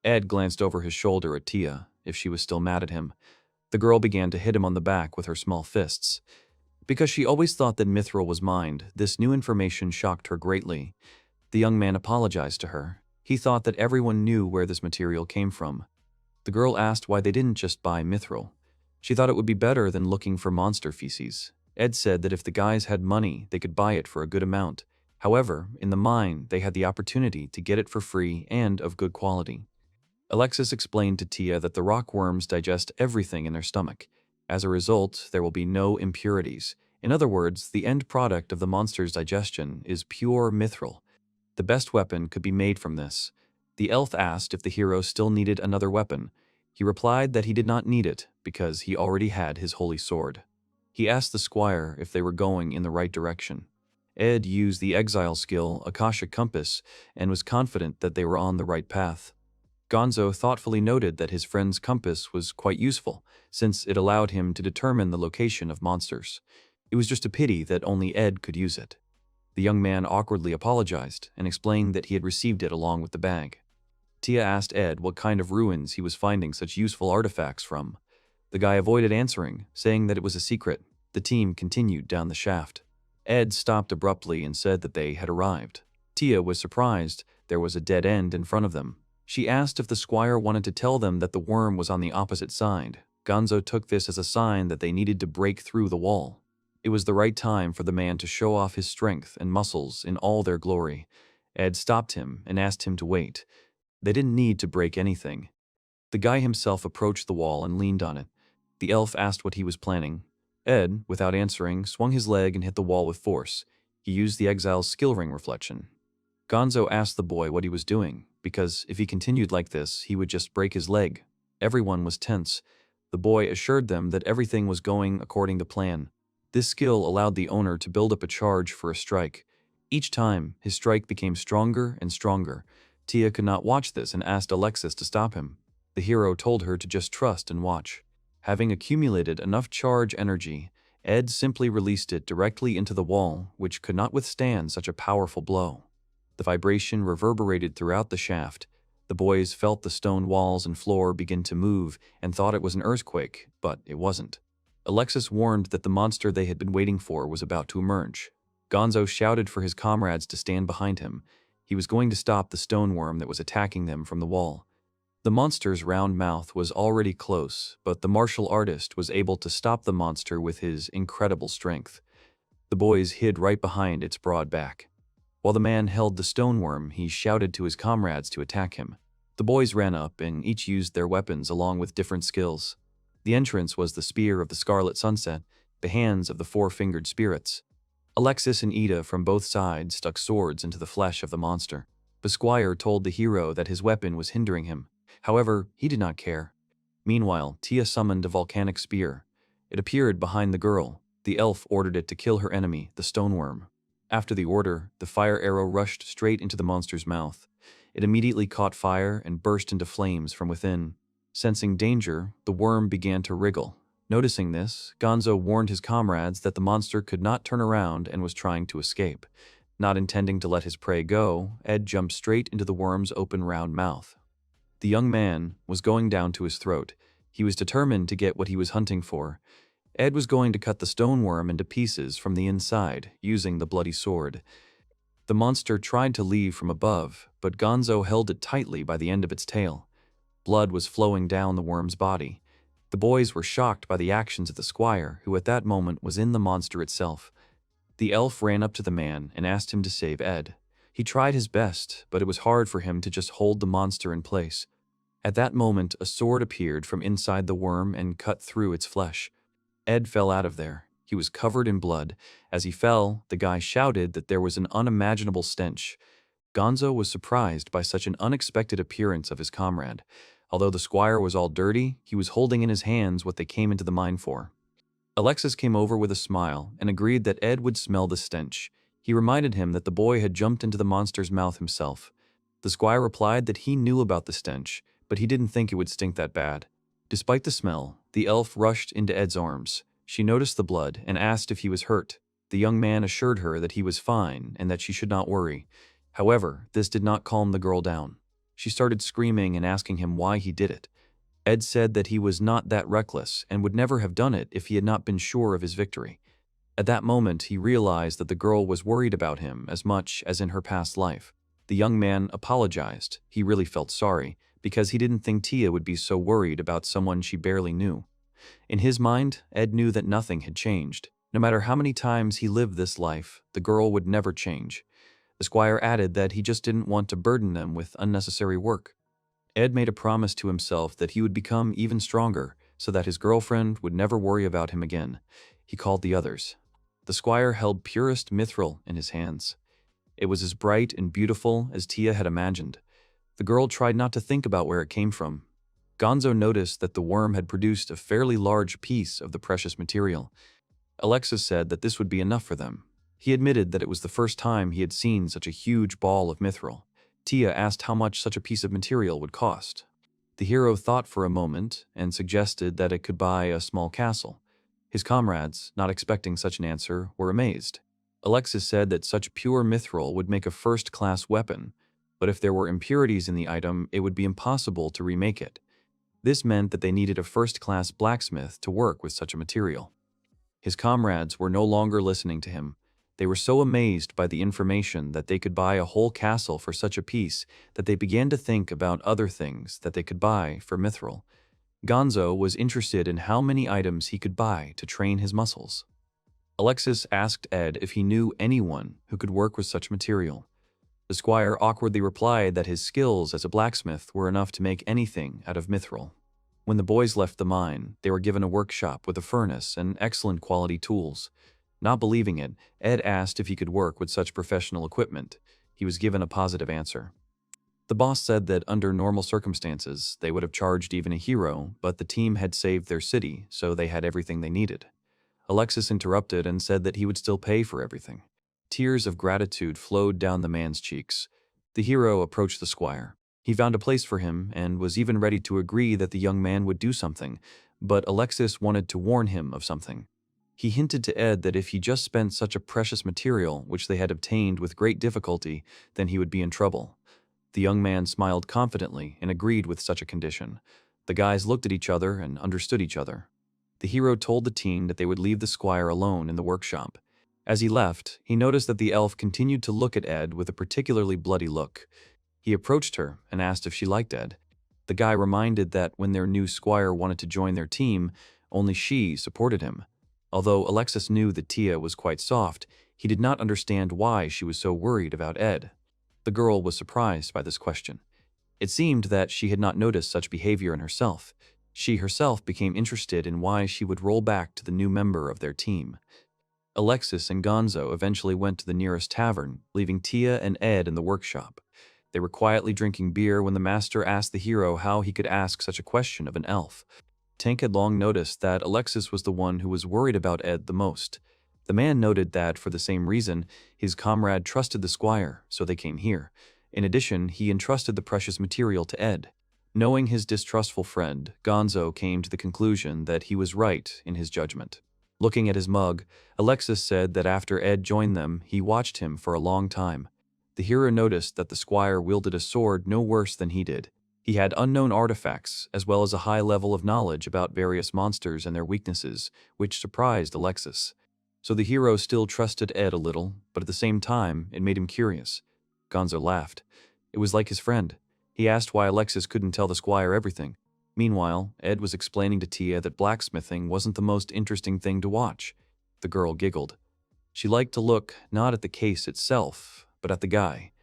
A: Ed glanced over his shoulder at Tia, if she was still mad at him. The girl began to hit him on the back with her small fists. Because she always thought that mithril was mined, this new information shocked her greatly. The young man apologized to her. He thought that everyone knew where this material came from. The girl asked why they didn't just buy mithril. She thought it would be better than looking for monster feces. Ed said that if the guys had money, they could buy it for a good amount. However, in the mine, they had the opportunity to get it for free and of good quality. Alexis explained to Tia that the rockworms digest everything in their stomach. As a result, there will be no impurities. In other words, the end product of the monster's digestion is pure mithril. The best weapon could be made from this. The elf asked if the hero still needed another weapon. He replied that he did not need it because he already had his holy sword. He asked the squire if they were going in the right direction. Ed used the exile skill, Akasha Compass, and was confident that they were on the right path. Gonzo thoughtfully noted that his friend's compass was quite useful, since it allowed him to determine the location of monsters. It was just a pity that only Ed could use it. The young man awkwardly apologized and explained that he had received it along with the bag. Tia asked Ed what kind of ruins he was finding such useful artifacts from. The guy avoided answering, saying that it was a secret. The team continued down the shaft. Ed stopped abruptly and said that they had arrived. Tia was surprised. There was a dead end in front of them. She asked if the squire wanted to tell them that the worm was on the opposite side. Gonzo took this as a sign that they needed to break through the wall. It was the right time for the man to show off his strength and muscles in all their glory. Ed stopped him and asked him to wait. They didn't need to break anything. The guy himself approached the wall and leaned on it. The elf asked what he was planning. Ed, without answering, swung his leg and hit the wall with force. He used the exile's skill ring reflection. Gonzo asked the boy what he was doing, because if he continued like this, he would just break his leg. Everyone was tense. The boy assured them that everything was going according to plan. This skill allowed the owner to build up a charge for a strike. Each time, his strike became stronger and stronger. Tia could not watch this and asked Alexis to stop him. The hero told her to just trust and watch. Having accumulated enough charge energy, Ed simply released it directly into the wall, which could not withstand such a powerful blow. The vibration reverberated throughout the shaft. The boys felt the stone walls and floor begin to move and thought it was an earthquake, but it wasn't. Alexis warned that the monster they had been waiting for was about to emerge. Gonzo shouted for his comrades to stand behind him. He was going to stop the stone worm that was attacking them from the wall. The monster's round mouth was already close, but the martial artist was able to stop the monster with his incredible strength. The boys hid right behind its broad back. While the man held the stone worm, he shouted to his comrades to attack him. The boys ran up and each used their weapons along with different skills. The entrance was the spear of the Scarlet Sunset, the hands of the four-fingered spirits. Alexis and Ida from both sides stuck swords into the flesh of the monster. The squire told the hero that his weapon was hindering him. However, he did not care. Meanwhile, Tia summoned a volcanic spear. It appeared behind the girl. The elf ordered it to kill her enemy, the stoneworm. After the order, the fire arrow rushed straight into the monster's mouth. It immediately caught fire and burst into flames from within. Sensing danger, the worm began to wriggle. Noticing this, Gonzo warned his comrades that the monster could not turn around and was trying to escape. Not intending to let his prey go, Ed jumped straight into the worm's open round mouth. The young man was going down to his throat. He was determined to get what he was hunting for. Ed was going to cut the stone worm into pieces from the inside, using the bloody sword. The monster tried to leave from above, but Gonzo held it tightly by the end of its tail. Blood was flowing down the worm's body. The boys were shocked by the actions of the squire, who at that moment was in the monster itself. The elf ran up to the man and asked him to save Ed. He tried his best, but it was hard for him to just hold the monster in place. At that moment, a sword appeared from inside the worm and cut through its flesh. Ed fell out of there. He was covered in blood. As he fell, the guy shouted that there was an unimaginable stench. Gonzo was surprised by such an unexpected appearance of his comrade. Although the squire was all dirty, he was holding in his hands what they came into the mine for. Alexis came over with a smile and agreed that Ed would smell the stench. He reminded him that the boy had jumped into the monster's mouth himself. The squire replied that he knew about the stench, but he didn't think it would stink that bad. Despite the smell, the elf rushed into Ed's arms. She noticed the blood and asked if he was hurt. The young man assured her that he was fine and that she should not worry. However, this did not calm the girl down. She started screaming and asking him why he did it. Ed said that he was not that reckless and would never have done it if he had not been sure of his victory. At that moment, he realized that the girl was worried about him as much as in her past life. The young man apologized. He really felt sorry, because he didn't think Tia would be so worried about someone she barely knew. In his mind, Ed knew that nothing had changed. No matter how many times he lived this life, the girl would never change. The squire added that he just didn't want to burden them with unnecessary work. Ed made a promise to himself that he would become even stronger, so that his girlfriend would never worry about him again. He called the others. The squire held purest mithril in his hands. It was as bright and beautiful as Tia had imagined. The girl tried not to think about where it came from. Gonzo noticed that the worm had produced a fairly large piece of the precious material. Alexis said that this would be enough for them. He admitted that it was the first time he had seen such a huge ball of mithril. Tia asked how much such a piece of material would cost. The hero thought for a moment and suggested that it could buy a small castle. His comrades, not expecting such an answer, were amazed. Alexis said that such pure mithril would make a first-class weapon, but if there were impurities in the item, it would be impossible to remake it. This meant that they needed a first-class blacksmith to work with such a material. His comrades were no longer listening to him. They were so amazed by the information that they could buy a whole castle for such a piece that they began to think about other things that they could buy for mithril. Gonzo was interested in how many items he could buy to train his muscles. Alexis asked Ed if he knew anyone who could work with such material. The squire awkwardly replied that his skills as a blacksmith were enough to make anything out of mithril. When the boys left the mine, they were given a workshop with a furnace and excellent quality tools. Not believing it, Ed asked if he could work with such professional equipment. He was given a positive answer. The boss said that under normal circumstances, they would have charged even a hero, but the team had saved their city, so they had everything they needed. Alexis interrupted and said that he would still pay for everything. Tears of gratitude flowed down the man's cheeks. The hero approached the squire. He found a place for him and was even ready to agree that the young man would do something, but Alexis wanted to warn him of something. He hinted to Ed that if he just spent such a precious material, which they had obtained with great difficulty, then he would be in trouble. The young man smiled confidently and agreed with such a condition. The guys looked at each other and understood each other. The hero told the team that they would leave the squire alone in the workshop. As he left, he noticed that the elf continued to look at Ed with a particularly bloody look. He approached her and asked if she liked Ed. The guy reminded that when their new squire wanted to join their team, only she supported him. Although Alexis knew that Tia was quite soft, he did not understand why she was so worried about Ed. The girl was surprised by this question. It seemed that she had not noticed such behavior in herself. She herself became interested in why she would roll back to the new member of their team. Alexis and Gonzo eventually went to the nearest tavern, leaving Tia and Ed in the workshop. They were quietly drinking beer when the master asked the hero how he could ask such a question of an elf. Tank had long noticed that Alexis was the one who was worried about Ed the most. The man noted that, for the same reason, his comrade trusted the squire, so they came here. In addition, he entrusted the precious material to Ed. Knowing his distrustful friend, Gonzo came to the conclusion that he was right in his judgment. Looking at his mug, Alexis said that after Ed joined them, he watched him for a long time. The hero noticed that the squire wielded a sword no worse than he did. He had unknown artifacts, as well as a high level of knowledge about various monsters and their weaknesses, which surprised Alexis. So the hero still trusted Ed a little, but at the same time, it made him curious. Gonzo laughed. It was like his friend. He asked why Alexis couldn't tell the squire everything. Meanwhile, Ed was explaining to Tia that blacksmithing wasn't the most interesting thing to watch. The girl giggled. She liked to look not at the case itself, but at the guy.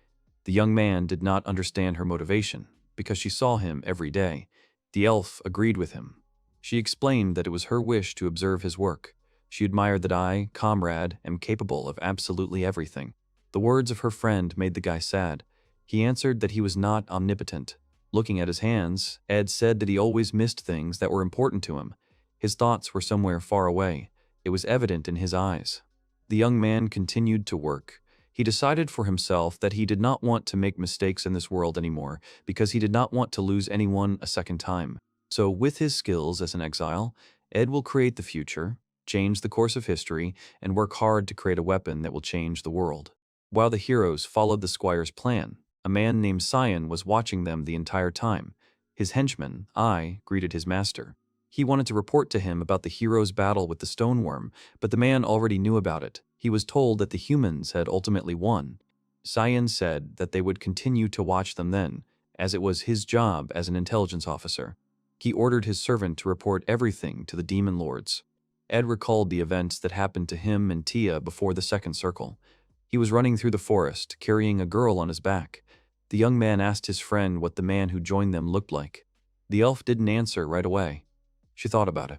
A: The young man did not understand her motivation, because she saw him every day. The elf agreed with him. She explained that it was her wish to observe his work. She admired that I, comrade, am capable of absolutely everything. The words of her friend made the guy sad. He answered that he was not omnipotent. Looking at his hands, Ed said that he always missed things that were important to him. His thoughts were somewhere far away. It was evident in his eyes. The young man continued to work. He decided for himself that he did not want to make mistakes in this world anymore because he did not want to lose anyone a second time. So with his skills as an exile, Ed will create the future, change the course of history, and work hard to create a weapon that will change the world. While the heroes followed the squire's plan, a man named Cyan was watching them the entire time. His henchman, I, greeted his master. He wanted to report to him about the hero's battle with the stoneworm, but the man already knew about it. He was told that the humans had ultimately won. Cyan said that they would continue to watch them then, as it was his job as an intelligence officer. He ordered his servant to report everything to the demon lords. Ed recalled the events that happened to him and Tia before the second circle. He was running through the forest, carrying a girl on his back. The young man asked his friend what the man who joined them looked like. The elf didn't answer right away. She thought about it.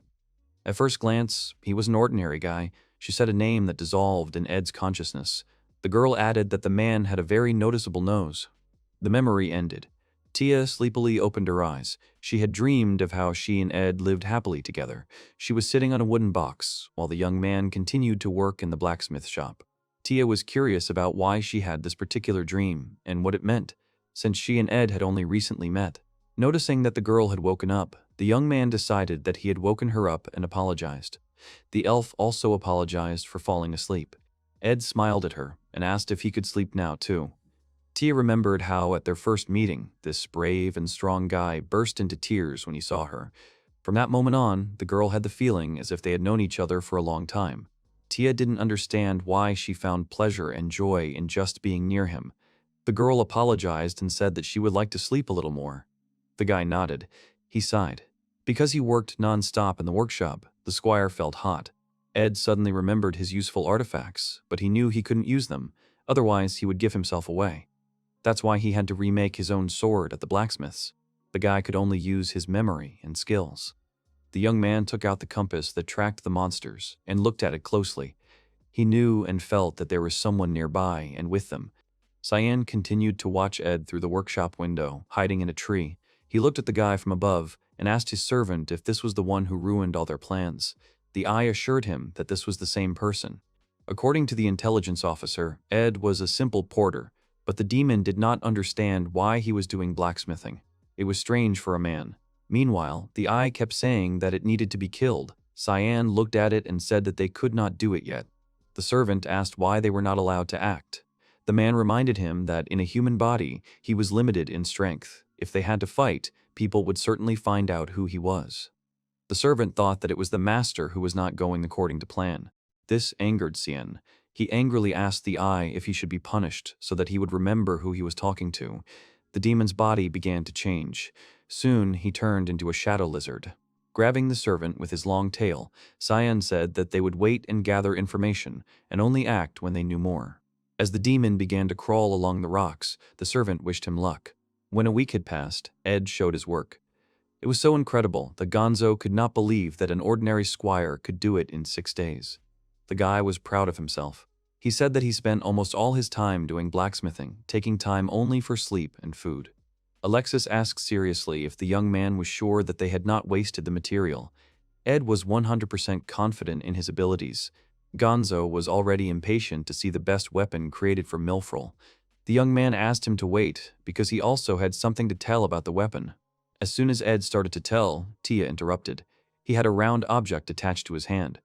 A: At first glance, he was an ordinary guy. She said a name that dissolved in Ed's consciousness. The girl added that the man had a very noticeable nose. The memory ended. Tia sleepily opened her eyes. She had dreamed of how she and Ed lived happily together. She was sitting on a wooden box, while the young man continued to work in the blacksmith shop. Tia was curious about why she had this particular dream and what it meant, since she and Ed had only recently met. Noticing that the girl had woken up, the young man decided that he had woken her up and apologized. The elf also apologized for falling asleep. Ed smiled at her and asked if he could sleep now too. Tia remembered how at their first meeting, this brave and strong guy burst into tears when he saw her. From that moment on, the girl had the feeling as if they had known each other for a long time. Tia didn't understand why she found pleasure and joy in just being near him. The girl apologized and said that she would like to sleep a little more. The guy nodded. He sighed. Because he worked non-stop in the workshop, the squire felt hot. Ed suddenly remembered his useful artifacts, but he knew he couldn't use them, otherwise he would give himself away. That's why he had to remake his own sword at the blacksmith's. The guy could only use his memory and skills. The young man took out the compass that tracked the monsters and looked at it closely. He knew and felt that there was someone nearby and with them. Cyan continued to watch Ed through the workshop window, hiding in a tree. He looked at the guy from above and asked his servant if this was the one who ruined all their plans. The eye assured him that this was the same person. According to the intelligence officer, Ed was a simple porter, but the demon did not understand why he was doing blacksmithing. It was strange for a man. Meanwhile, the eye kept saying that it needed to be killed. Cyan looked at it and said that they could not do it yet. The servant asked why they were not allowed to act. The man reminded him that in a human body, he was limited in strength. If they had to fight, people would certainly find out who he was. The servant thought that it was the master who was not going according to plan. This angered Cyan. He angrily asked the eye if he should be punished so that he would remember who he was talking to. The demon's body began to change. Soon, he turned into a shadow lizard. Grabbing the servant with his long tail, Cyan said that they would wait and gather information and only act when they knew more. As the demon began to crawl along the rocks, the servant wished him luck. When a week had passed, Ed showed his work. It was so incredible that Gonzo could not believe that an ordinary squire could do it in 6 days. The guy was proud of himself. He said that he spent almost all his time doing blacksmithing, taking time only for sleep and food. Alexis asked seriously if the young man was sure that they had not wasted the material. Ed was 100% confident in his abilities. Gonzo was already impatient to see the best weapon created for Milfril. The young man asked him to wait because he also had something to tell about the weapon. As soon as Ed started to tell, Tia interrupted. He had a round object attached to his hand.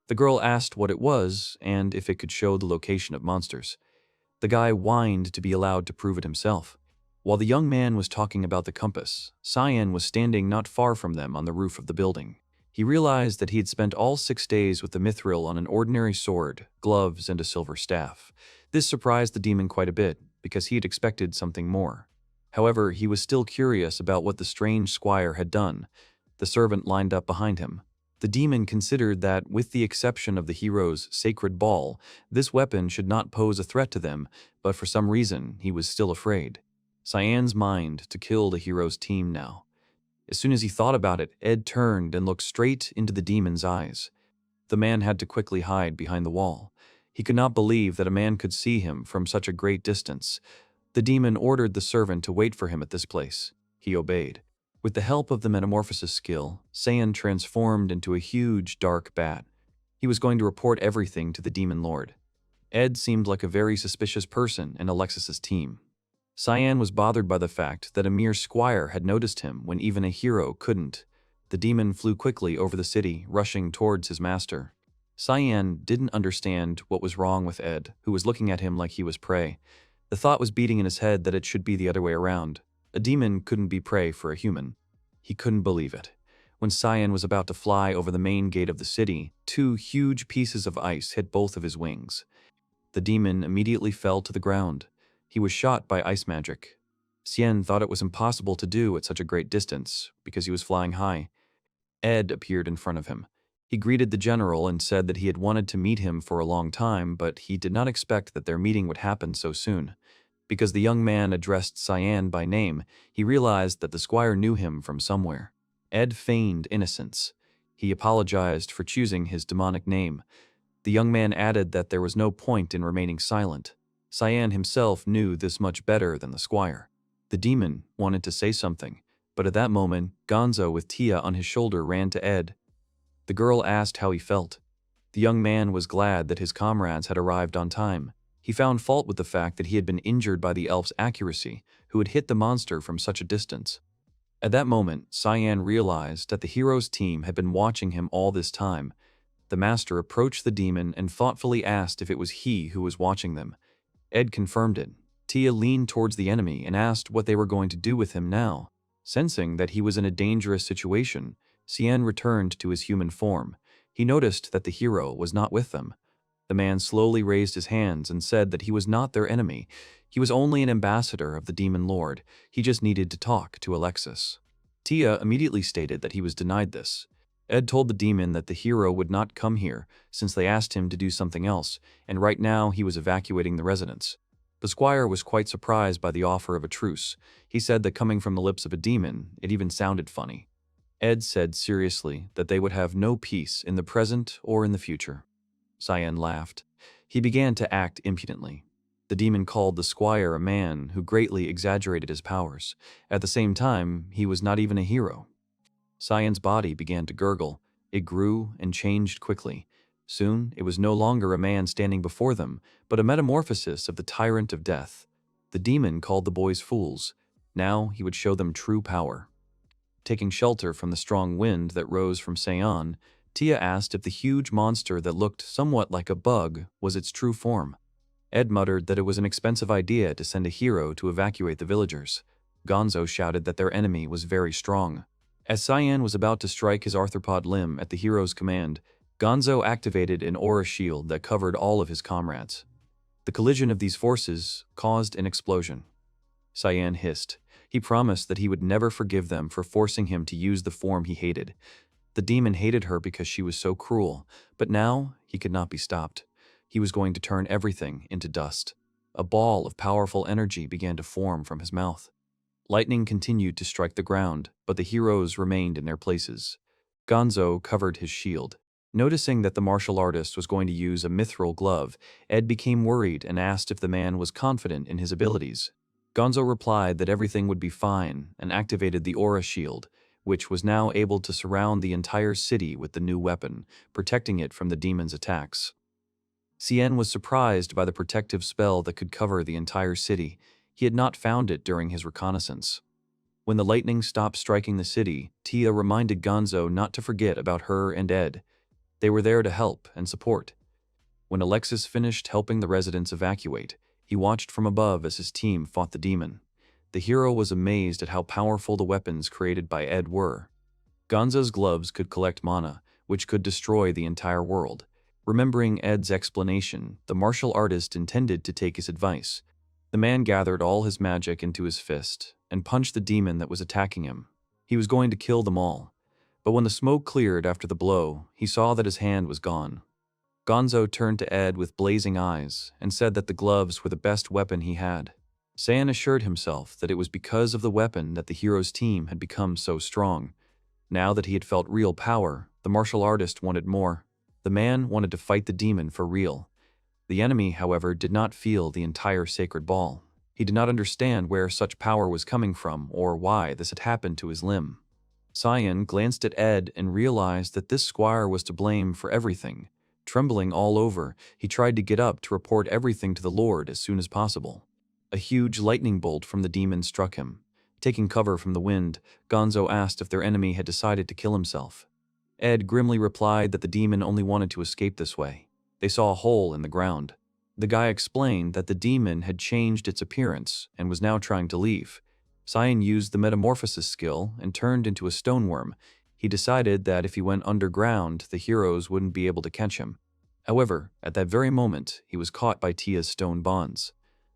A: The girl asked what it was and if it could show the location of monsters. The guy whined to be allowed to prove it himself. While the young man was talking about the compass, Cyan was standing not far from them on the roof of the building. He realized that he had spent all 6 days with the mithril on an ordinary sword, gloves, and a silver staff. This surprised the demon quite a bit, because he had expected something more. However, he was still curious about what the strange squire had done. The servant lined up behind him. The demon considered that, with the exception of the hero's sacred ball, this weapon should not pose a threat to them, but for some reason, he was still afraid. Cyan's mind to kill the hero's team now. As soon as he thought about it, Ed turned and looked straight into the demon's eyes. The man had to quickly hide behind the wall. He could not believe that a man could see him from such a great distance. The demon ordered the servant to wait for him at this place. He obeyed. With the help of the metamorphosis skill, Cyan transformed into a huge, dark bat. He was going to report everything to the demon lord. Ed seemed like a very suspicious person in Alexis's team. Cyan was bothered by the fact that a mere squire had noticed him when even a hero couldn't. The demon flew quickly over the city, rushing towards his master. Cyan didn't understand what was wrong with Ed, who was looking at him like he was prey. The thought was beating in his head that it should be the other way around. A demon couldn't be prey for a human. He couldn't believe it. When Cyan was about to fly over the main gate of the city, 2 huge pieces of ice hit both of his wings. The demon immediately fell to the ground. He was shot by ice magic. Cyan thought it was impossible to do at such a great distance, because he was flying high. Ed appeared in front of him. He greeted the general and said that he had wanted to meet him for a long time, but he did not expect that their meeting would happen so soon. Because the young man addressed Cyan by name, he realized that the squire knew him from somewhere. Ed feigned innocence. He apologized for choosing his demonic name. The young man added that there was no point in remaining silent. Cyan himself knew this much better than the squire. The demon wanted to say something, but at that moment, Gonzo with Tia on his shoulder ran to Ed. The girl asked how he felt. The young man was glad that his comrades had arrived on time. He found fault with the fact that he had been injured by the elf's accuracy, who had hit the monster from such a distance. At that moment, Cyan realized that the hero's team had been watching him all this time. The master approached the demon and thoughtfully asked if it was he who was watching them. Ed confirmed it. Tia leaned towards the enemy and asked what they were going to do with him now. Sensing that he was in a dangerous situation, Cyan returned to his human form. He noticed that the hero was not with them. The man slowly raised his hands and said that he was not their enemy. He was only an ambassador of the demon lord. He just needed to talk to Alexis. Tia immediately stated that he was denied this. Ed told the demon that the hero would not come here since they asked him to do something else, and right now he was evacuating the residence. The squire was quite surprised by the offer of a truce. He said that coming from the lips of a demon, it even sounded funny. Ed said seriously that they would have no peace in the present or in the future. Cyan laughed. He began to act impudently. The demon called the squire a man who greatly exaggerated his powers. At the same time, he was not even a hero. Cyan's body began to gurgle. It grew and changed quickly. Soon, it was no longer a man standing before them, but a metamorphosis of the tyrant of death. The demon called the boys fools. Now he would show them true power. Taking shelter from the strong wind that rose from Cyan, Tia asked if the huge monster that looked somewhat like a bug was its true form. Ed muttered that it was an expensive idea to send a hero to evacuate the villagers. Gonzo shouted that their enemy was very strong. As Cyan was about to strike his arthropod limb at the hero's command, Gonzo activated an aura shield that covered all of his comrades. The collision of these forces caused an explosion. Cyan hissed. He promised that he would never forgive them for forcing him to use the form he hated. The demon hated her because she was so cruel, but now he could not be stopped. He was going to turn everything into dust. A ball of powerful energy began to form from his mouth. Lightning continued to strike the ground, but the heroes remained in their places. Gonzo covered his shield. Noticing that the martial artist was going to use a mithril glove, Ed became worried and asked if the man was confident in his abilities. Gonzo replied that everything would be fine and activated the aura shield, which was now able to surround the entire city with the new weapon, protecting it from the demon's attacks. Cyan was surprised by the protective spell that could cover the entire city. He had not found it during his reconnaissance. When the lightning stopped striking the city, Tia reminded Gonzo not to forget about her and Ed. They were there to help and support. When Alexis finished helping the residents evacuate, he watched from above as his team fought the demon. The hero was amazed at how powerful the weapons created by Ed were. Gonzo's gloves could collect mana, which could destroy the entire world. Remembering Ed's explanation, the martial artist intended to take his advice. The man gathered all his magic into his fist and punched the demon that was attacking him. He was going to kill them all. But when the smoke cleared after the blow, he saw that his hand was gone. Gonzo turned to Ed with blazing eyes and said that the gloves were the best weapon he had. Cyan assured himself that it was because of the weapon that the hero's team had become so strong. Now that he had felt real power, the martial artist wanted more. The man wanted to fight the demon for real. The enemy, however, did not feel the entire sacred ball. He did not understand where such power was coming from or why this had happened to his limb. Cyan glanced at Ed and realized that this squire was to blame for everything. Trembling all over, he tried to get up to report everything to the Lord as soon as possible. A huge lightning bolt from the demon struck him. Taking cover from the wind, Gonzo asked if their enemy had decided to kill himself. Ed grimly replied that the demon only wanted to escape this way. They saw a hole in the ground. The guy explained that the demon had changed its appearance and was now trying to leave. Cyan used the metamorphosis skill and turned into a stoneworm. He decided that if he went underground, the heroes wouldn't be able to catch him. However, at that very moment, he was caught by Tia's stone bonds.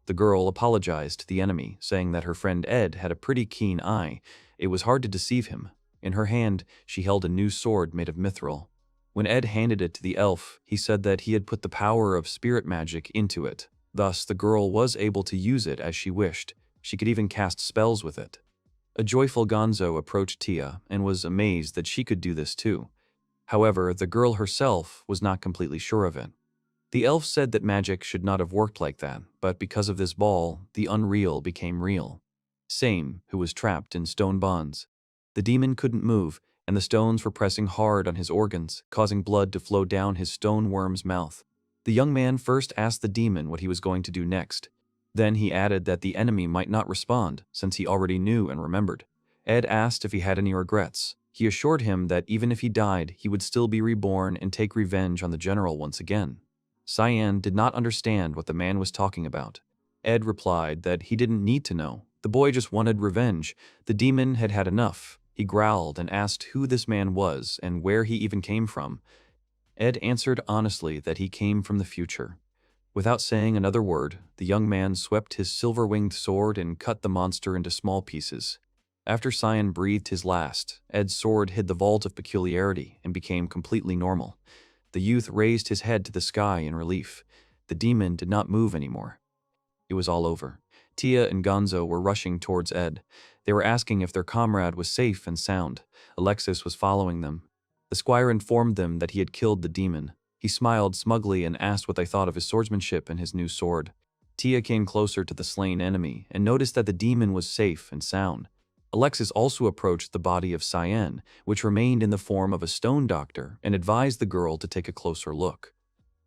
A: The girl apologized to the enemy, saying that her friend Ed had a pretty keen eye. It was hard to deceive him. In her hand, she held a new sword made of mithril. When Ed handed it to the elf, he said that he had put the power of spirit magic into it. Thus, the girl was able to use it as she wished. She could even cast spells with it. A joyful Gonzo approached Tia and was amazed that she could do this too. However, the girl herself was not completely sure of it. The elf said that magic should not have worked like that, but because of this ball, the unreal became real. Same, who was trapped in stone bonds. The demon couldn't move, and the stones were pressing hard on his organs, causing blood to flow down his stone worm's mouth. The young man first asked the demon what he was going to do next. Then he added that the enemy might not respond, since he already knew and remembered. Ed asked if he had any regrets. He assured him that even if he died, he would still be reborn and take revenge on the general once again. Cyan did not understand what the man was talking about. Ed replied that he didn't need to know. The boy just wanted revenge. The demon had had enough. He growled and asked who this man was and where he even came from. Ed answered honestly that he came from the future. Without saying another word, the young man swept his silver-winged sword and cut the monster into small pieces. After Cyan breathed his last, Ed's sword hid the vault of peculiarity and became completely normal. The youth raised his head to the sky in relief. The demon did not move anymore. It was all over. Tia and Gonzo were rushing towards Ed. They were asking if their comrade was safe and sound. Alexis was following them. The squire informed them that he had killed the demon. He smiled smugly and asked what they thought of his swordsmanship and his new sword. Tia came closer to the slain enemy and noticed that the demon was safe and sound. Alexis also approached the body of Cyan, which remained in the form of a stone doctor, and advised the girl to take a closer look.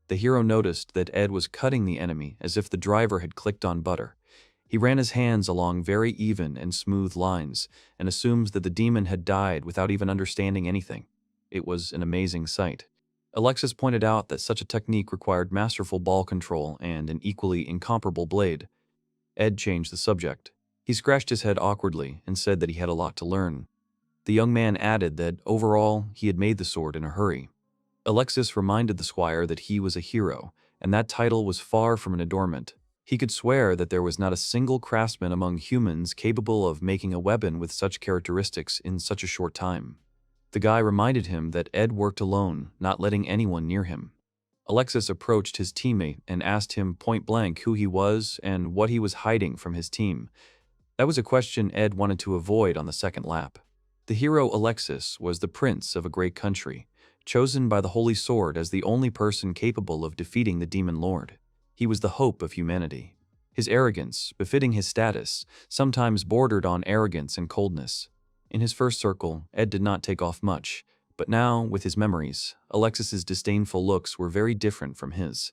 A: The hero noticed that Ed was cutting the enemy as if the driver had clicked on butter. He ran his hands along very even and smooth lines and assumes that the demon had died without even understanding anything. It was an amazing sight. Alexis pointed out that such a technique required masterful ball control and an equally incomparable blade. Ed changed the subject. He scratched his head awkwardly and said that he had a lot to learn. The young man added that, overall, he had made the sword in a hurry. Alexis reminded the squire that he was a hero, and that title was far from an adornment. He could swear that there was not a single craftsman among humans capable of making a weapon with such characteristics in such a short time. The guy reminded him that Ed worked alone, not letting anyone near him. Alexis approached his teammate and asked him point-blank who he was and what he was hiding from his team. That was a question Ed wanted to avoid on the second lap. The hero Alexis was the prince of a great country, chosen by the Holy Sword as the only person capable of defeating the Demon Lord. He was the hope of humanity. His arrogance, befitting his status, sometimes bordered on arrogance and coldness. In his first circle, Ed did not take off much, but now, with his memories, Alexis's disdainful looks were very different from his.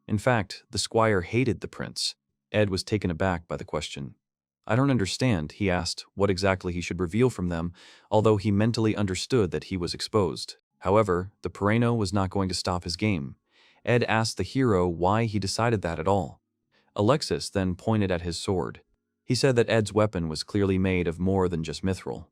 A: In fact, the squire hated the prince. Ed was taken aback by the question. "I don't understand," he asked, what exactly he should reveal from them, although he mentally understood that he was exposed. However, the Pereno was not going to stop his game. Ed asked the hero why he decided that at all. Alexis then pointed at his sword. He said that Ed's weapon was clearly made of more than just mithril.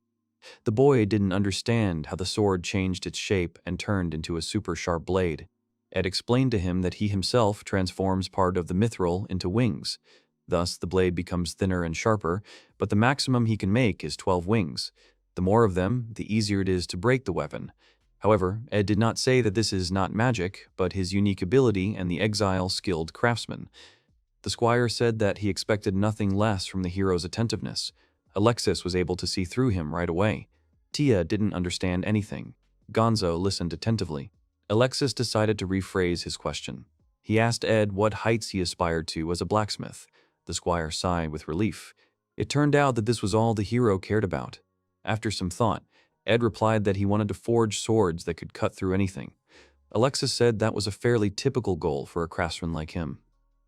A: The boy didn't understand how the sword changed its shape and turned into a super sharp blade. Ed explained to him that he himself transforms part of the mithril into wings. Thus, the blade becomes thinner and sharper, but the maximum he can make is 12 wings. The more of them, the easier it is to break the weapon. However, Ed did not say that this is not magic, but his unique ability and the exile-skilled craftsman. The squire said that he expected nothing less from the hero's attentiveness. Alexis was able to see through him right away. Tia didn't understand anything. Gonzo listened attentively. Alexis decided to rephrase his question. He asked Ed what heights he aspired to as a blacksmith. The squire sighed with relief. It turned out that this was all the hero cared about. After some thought, Ed replied that he wanted to forge swords that could cut through anything. Alexis said that was a fairly typical goal for a craftsman like him.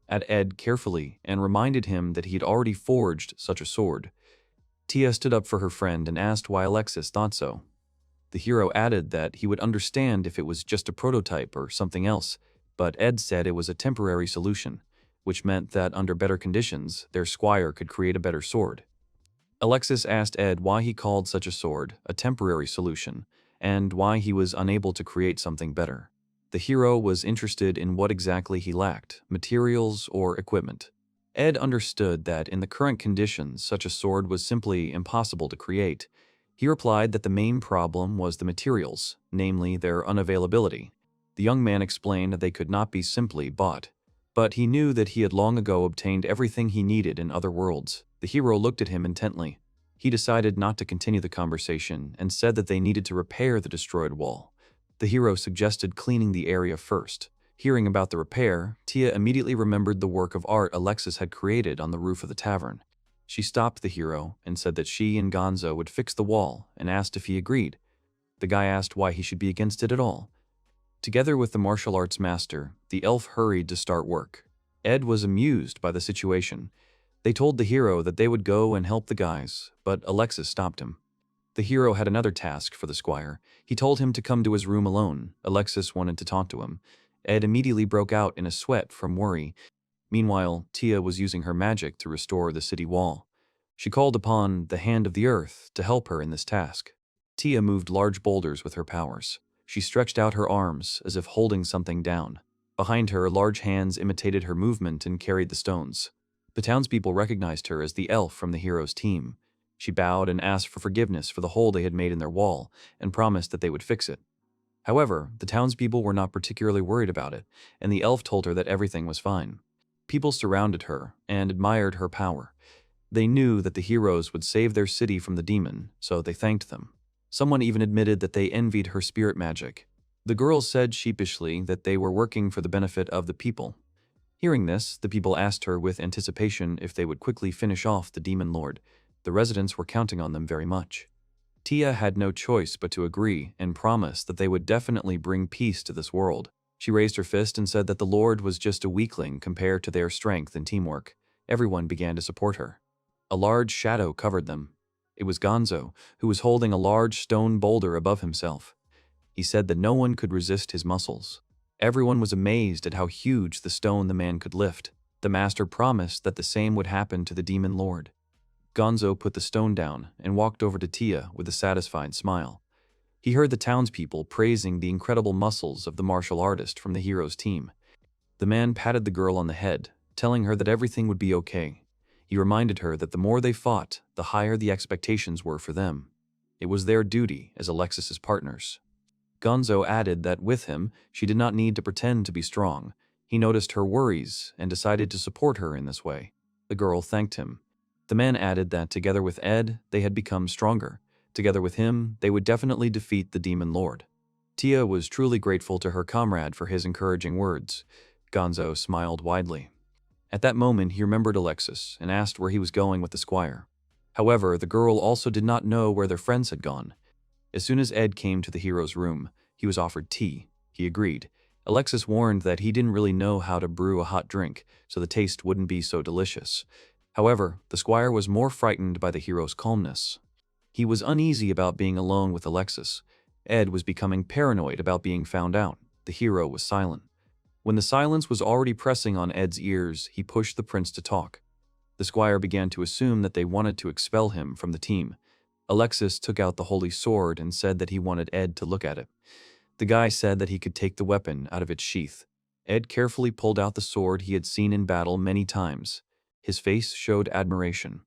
A: At Ed carefully and reminded him that he had already forged such a sword. Tia stood up for her friend and asked why Alexis thought so. The hero added that he would understand if it was just a prototype or something else, but Ed said it was a temporary solution, which meant that under better conditions, their squire could create a better sword. Alexis asked Ed why he called such a sword a temporary solution, and why he was unable to create something better. The hero was interested in what exactly he lacked, materials or equipment. Ed understood that in the current conditions, such a sword was simply impossible to create. He replied that the main problem was the materials, namely their unavailability. The young man explained that they could not be simply bought. But he knew that he had long ago obtained everything he needed in other worlds. The hero looked at him intently. He decided not to continue the conversation and said that they needed to repair the destroyed wall. The hero suggested cleaning the area first. Hearing about the repair, Tia immediately remembered the work of art Alexis had created on the roof of the tavern. She stopped the hero and said that she and Gonzo would fix the wall and asked if he agreed. The guy asked why he should be against it at all. Together with the martial arts master, the elf hurried to start work. Ed was amused by the situation. They told the hero that they would go and help the guys, but Alexis stopped him. The hero had another task for the squire. He told him to come to his room alone. Alexis wanted to talk to him. Ed immediately broke out in a sweat from worry. Meanwhile, Tia was using her magic to restore the city wall. She called upon the Hand of the Earth to help her in this task. Tia moved large boulders with her powers. She stretched out her arms as if holding something down. Behind her, large hands imitated her movement and carried the stones. The townspeople recognized her as the elf from the hero's team. She bowed and asked for forgiveness for the hole they had made in their wall and promised that they would fix it. However, the townspeople were not particularly worried about it, and the elf told her that everything was fine. People surrounded her and admired her power. They knew that the heroes would save their city from the demon, so they thanked them. Someone even admitted that they envied her spirit magic. The girls said sheepishly that they were working for the benefit of the people. Hearing this, the people asked her with anticipation if they would quickly finish off the demon lord. The residents were counting on them very much. Tia had no choice but to agree and promise that they would definitely bring peace to this world. She raised her fist and said that the Lord was just a weakling compared to their strength and teamwork. Everyone began to support her. A large shadow covered them. It was Gonzo, who was holding a large stone boulder above himself. He said that no one could resist his muscles. Everyone was amazed at how huge the stone the man could lift. The master promised that the same would happen to the demon lord. Gonzo put the stone down and walked over to Tia with a satisfied smile. He heard the townspeople praising the incredible muscles of the martial artist from the hero's team. The man patted the girl on the head, telling her that everything would be okay. He reminded her that the more they fought, the higher the expectations were for them. It was their duty as Alexis's partners. Gonzo added that with him, she did not need to pretend to be strong. He noticed her worries and decided to support her in this way. The girl thanked him. The man added that together with Ed, they had become stronger. Together with him, they would definitely defeat the demon lord. Tia was truly grateful to her comrade for his encouraging words. Gonzo smiled widely. At that moment, he remembered Alexis and asked where he was going with the squire. However, the girl also did not know where their friends had gone. As soon as Ed came to the hero's room, he was offered tea. He agreed. Alexis warned that he didn't really know how to brew a hot drink, so the taste wouldn't be so delicious. However, the squire was more frightened by the hero's calmness. He was uneasy about being alone with Alexis. Ed was becoming paranoid about being found out. The hero was silent. When the silence was already pressing on Ed's ears, he pushed the prince to talk. The squire began to assume that they wanted to expel him from the team. Alexis took out the holy sword and said that he wanted Ed to look at it. The guy said that he could take the weapon out of its sheath. Ed carefully pulled out the sword he had seen in battle many times. His face showed admiration.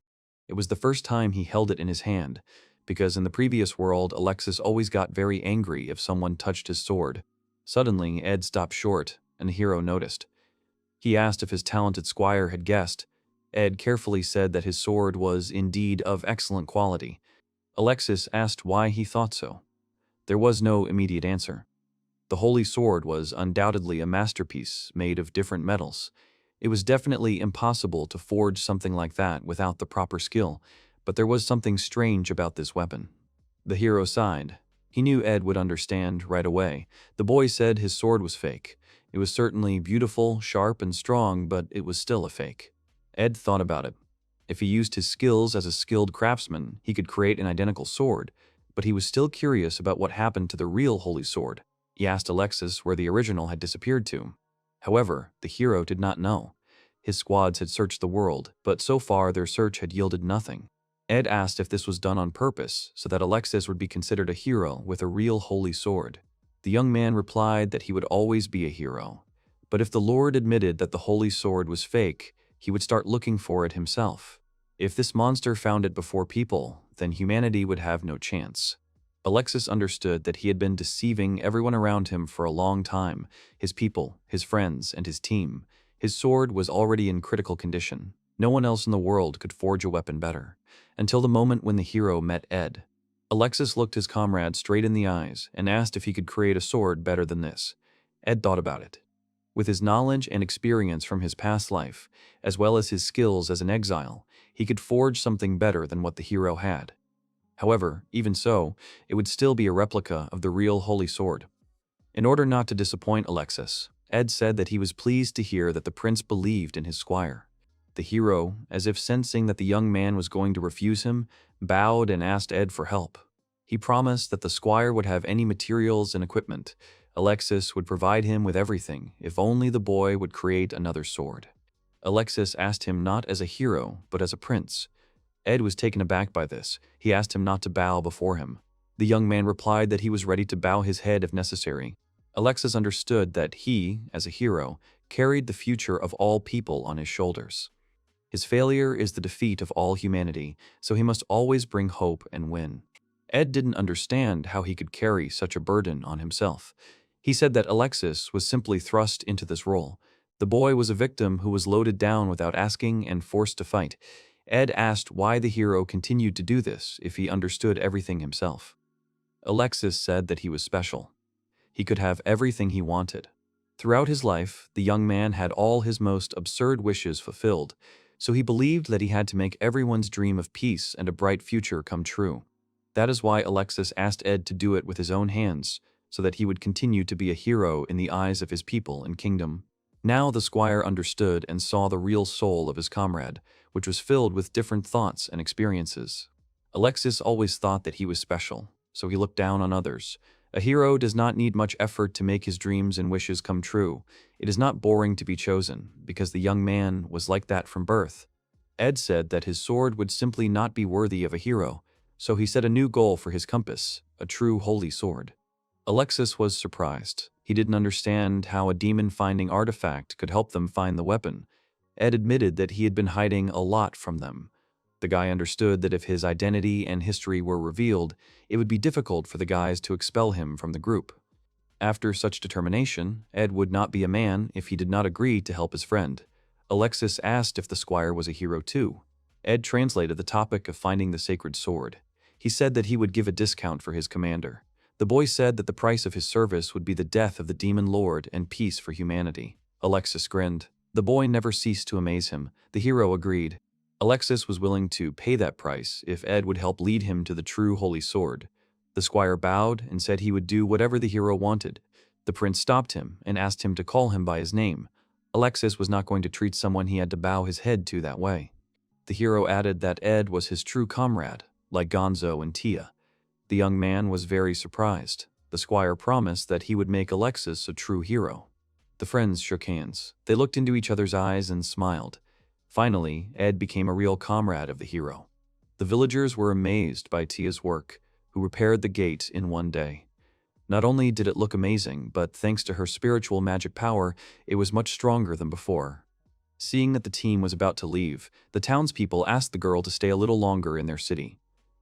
A: It was the first time he held it in his hand, because in the previous world, Alexis always got very angry if someone touched his sword. Suddenly, Ed stopped short, and the hero noticed. He asked if his talented squire had guessed. Ed carefully said that his sword was indeed of excellent quality. Alexis asked why he thought so. There was no immediate answer. The holy sword was undoubtedly a masterpiece made of different metals. It was definitely impossible to forge something like that without the proper skill, but there was something strange about this weapon. The hero sighed. He knew Ed would understand right away. The boy said his sword was fake. It was certainly beautiful, sharp, and strong, but it was still a fake. Ed thought about it. If he used his skills as a skilled craftsman, he could create an identical sword, but he was still curious about what happened to the real holy sword. He asked Alexis where the original had disappeared to. However, the hero did not know. His squads had searched the world, but so far their search had yielded nothing. Ed asked if this was done on purpose, so that Alexis would be considered a hero with a real holy sword. The young man replied that he would always be a hero. But if the Lord admitted that the holy sword was fake, he would start looking for it himself. If this monster found it before people, then humanity would have no chance. Alexis understood that he had been deceiving everyone around him for a long time, his people, his friends, and his team. His sword was already in critical condition. No one else in the world could forge a weapon better, until the moment when the hero met Ed. Alexis looked his comrade straight in the eyes and asked if he could create a sword better than this. Ed thought about it. With his knowledge and experience from his past life, as well as his skills as an exile, he could forge something better than what the hero had. However, even so, it would still be a replica of the real holy sword. In order not to disappoint Alexis, Ed said that he was pleased to hear that the prince believed in his squire. The hero, as if sensing that the young man was going to refuse him, bowed and asked Ed for help. He promised that the squire would have any materials and equipment. Alexis would provide him with everything if only the boy would create another sword. Alexis asked him not as a hero, but as a prince. Ed was taken aback by this. He asked him not to bow before him. The young man replied that he was ready to bow his head if necessary. Alexis understood that he, as a hero, carried the future of all people on his shoulders. His failure is the defeat of all humanity, so he must always bring hope and win. Ed didn't understand how he could carry such a burden on himself. He said that Alexis was simply thrust into this role. The boy was a victim who was loaded down without asking and forced to fight. Ed asked why the hero continued to do this if he understood everything himself. Alexis said that he was special. He could have everything he wanted. Throughout his life, the young man had all his most absurd wishes fulfilled, so he believed that he had to make everyone's dream of peace and a bright future come true. That is why Alexis asked Ed to do it with his own hands, so that he would continue to be a hero in the eyes of his people and kingdom. Now the squire understood and saw the real soul of his comrade, which was filled with different thoughts and experiences. Alexis always thought that he was special, so he looked down on others. A hero does not need much effort to make his dreams and wishes come true. It is not boring to be chosen, because the young man was like that from birth. Ed said that his sword would simply not be worthy of a hero, so he set a new goal for his compass, a true holy sword. Alexis was surprised. He didn't understand how a demon-finding artifact could help them find the weapon. Ed admitted that he had been hiding a lot from them. The guy understood that if his identity and history were revealed, it would be difficult for the guys to expel him from the group. After such determination, Ed would not be a man if he did not agree to help his friend. Alexis asked if the squire was a hero too. Ed translated the topic of finding the sacred sword. He said that he would give a discount for his commander. The boy said that the price of his service would be the death of the demon lord and peace for humanity. Alexis grinned. The boy never ceased to amaze him. The hero agreed. Alexis was willing to pay that price if Ed would help lead him to the true holy sword. The squire bowed and said he would do whatever the hero wanted. The prince stopped him and asked him to call him by his name. Alexis was not going to treat someone he had to bow his head to that way. The hero added that Ed was his true comrade, like Gonzo and Tia. The young man was very surprised. The squire promised that he would make Alexis a true hero. The friends shook hands. They looked into each other's eyes and smiled. Finally, Ed became a real comrade of the hero. The villagers were amazed by Tia's work, who repaired the gate in one day. Not only did it look amazing, but thanks to her spiritual magic power, it was much stronger than before. Seeing that the team was about to leave, the townspeople asked the girl to stay a little longer in their city.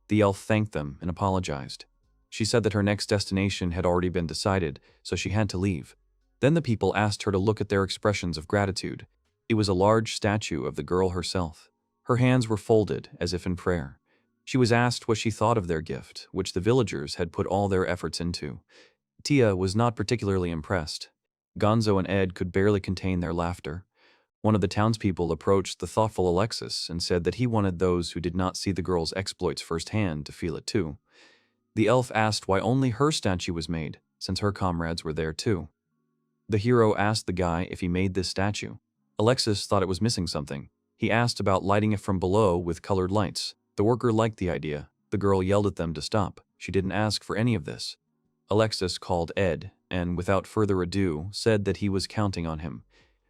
A: The elf thanked them and apologized. She said that her next destination had already been decided, so she had to leave. Then the people asked her to look at their expressions of gratitude. It was a large statue of the girl herself. Her hands were folded, as if in prayer. She was asked what she thought of their gift, which the villagers had put all their efforts into. Tia was not particularly impressed. Gonzo and Ed could barely contain their laughter. One of the townspeople approached the thoughtful Alexis and said that he wanted those who did not see the girl's exploits firsthand to feel it too. The elf asked why only her statue was made, since her comrades were there too. The hero asked the guy if he made this statue. Alexis thought it was missing something. He asked about lighting it from below with colored lights. The worker liked the idea. The girl yelled at them to stop. She didn't ask for any of this. Alexis called Ed, and without further ado, said that he was counting on him.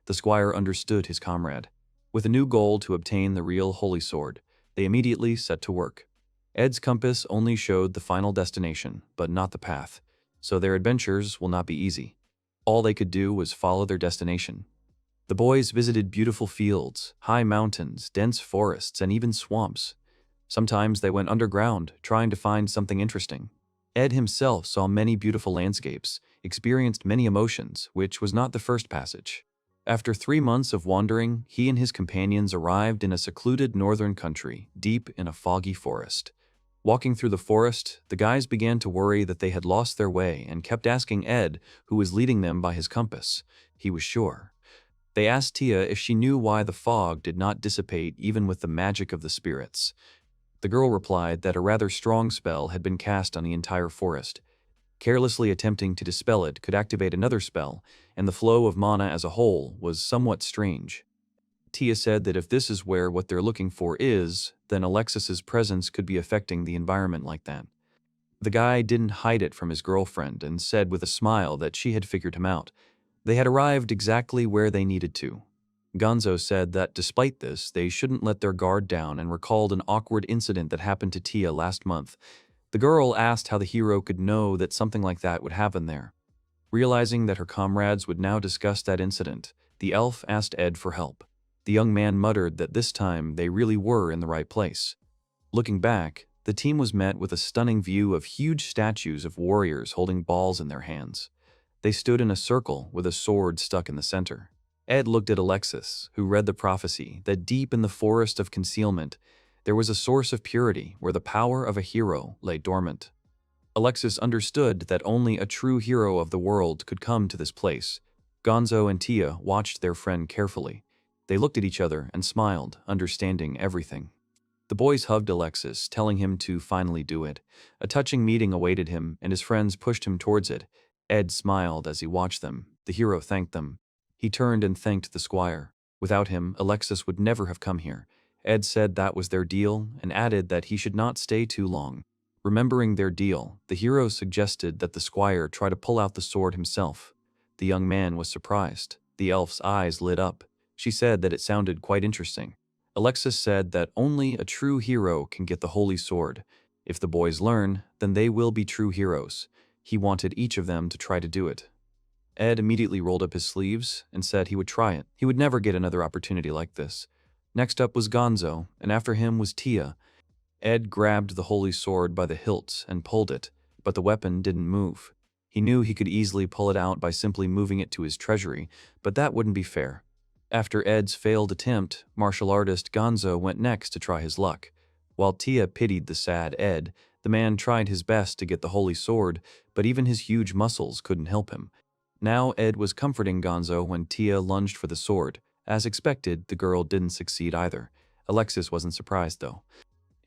A: The squire understood his comrade. With a new goal to obtain the real holy sword, they immediately set to work. Ed's compass only showed the final destination, but not the path, so their adventures will not be easy. All they could do was follow their destination. The boys visited beautiful fields, high mountains, dense forests, and even swamps. Sometimes they went underground, trying to find something interesting. Ed himself saw many beautiful landscapes, experienced many emotions, which was not the first passage. After 3 months of wandering, he and his companions arrived in a secluded northern country, deep in a foggy forest. Walking through the forest, the guys began to worry that they had lost their way and kept asking Ed, who was leading them by his compass. He was sure. They asked Tia if she knew why the fog did not dissipate even with the magic of the spirits. The girl replied that a rather strong spell had been cast on the entire forest. Carelessly attempting to dispel it could activate another spell, and the flow of mana as a whole was somewhat strange. Tia said that if this is where what they're looking for is, then Alexis's presence could be affecting the environment like that. The guy didn't hide it from his girlfriend and said with a smile that she had figured him out. They had arrived exactly where they needed to. Gonzo said that despite this, they shouldn't let their guard down and recalled an awkward incident that happened to Tia last month. The girl asked how the hero could know that something like that would happen there. Realizing that her comrades would now discuss that incident, the elf asked Ed for help. The young man muttered that this time they really were in the right place. Looking back, the team was met with a stunning view of huge statues of warriors holding balls in their hands. They stood in a circle with a sword stuck in the center. Ed looked at Alexis, who read the prophecy that deep in the forest of concealment, there was a source of purity where the power of a hero lay dormant. Alexis understood that only a true hero of the world could come to this place. Gonzo and Tia watched their friend carefully. They looked at each other and smiled, understanding everything. The boys hugged Alexis, telling him to finally do it. A touching meeting awaited him, and his friends pushed him towards it. Ed smiled as he watched them. The hero thanked them. He turned and thanked the squire. Without him, Alexis would never have come here. Ed said that was their deal, and added that he should not stay too long. Remembering their deal, the hero suggested that the squire try to pull out the sword himself. The young man was surprised. The elf's eyes lit up. She said that it sounded quite interesting. Alexis said that only a true hero can get the holy sword. If the boys learn, then they will be true heroes. He wanted each of them to try to do it. Ed immediately rolled up his sleeves and said he would try it. He would never get another opportunity like this. Next up was Gonzo, and after him was Tia. Ed grabbed the holy sword by the hilt and pulled it, but the weapon didn't move. He knew he could easily pull it out by simply moving it to his treasury, but that wouldn't be fair. After Ed's failed attempt, martial artist Gonzo went next to try his luck. While Tia pitied the sad Ed, the man tried his best to get the holy sword, but even his huge muscles couldn't help him. Now Ed was comforting Gonzo when Tia lunged for the sword. As expected, the girl didn't succeed either. Alexis wasn't surprised, though.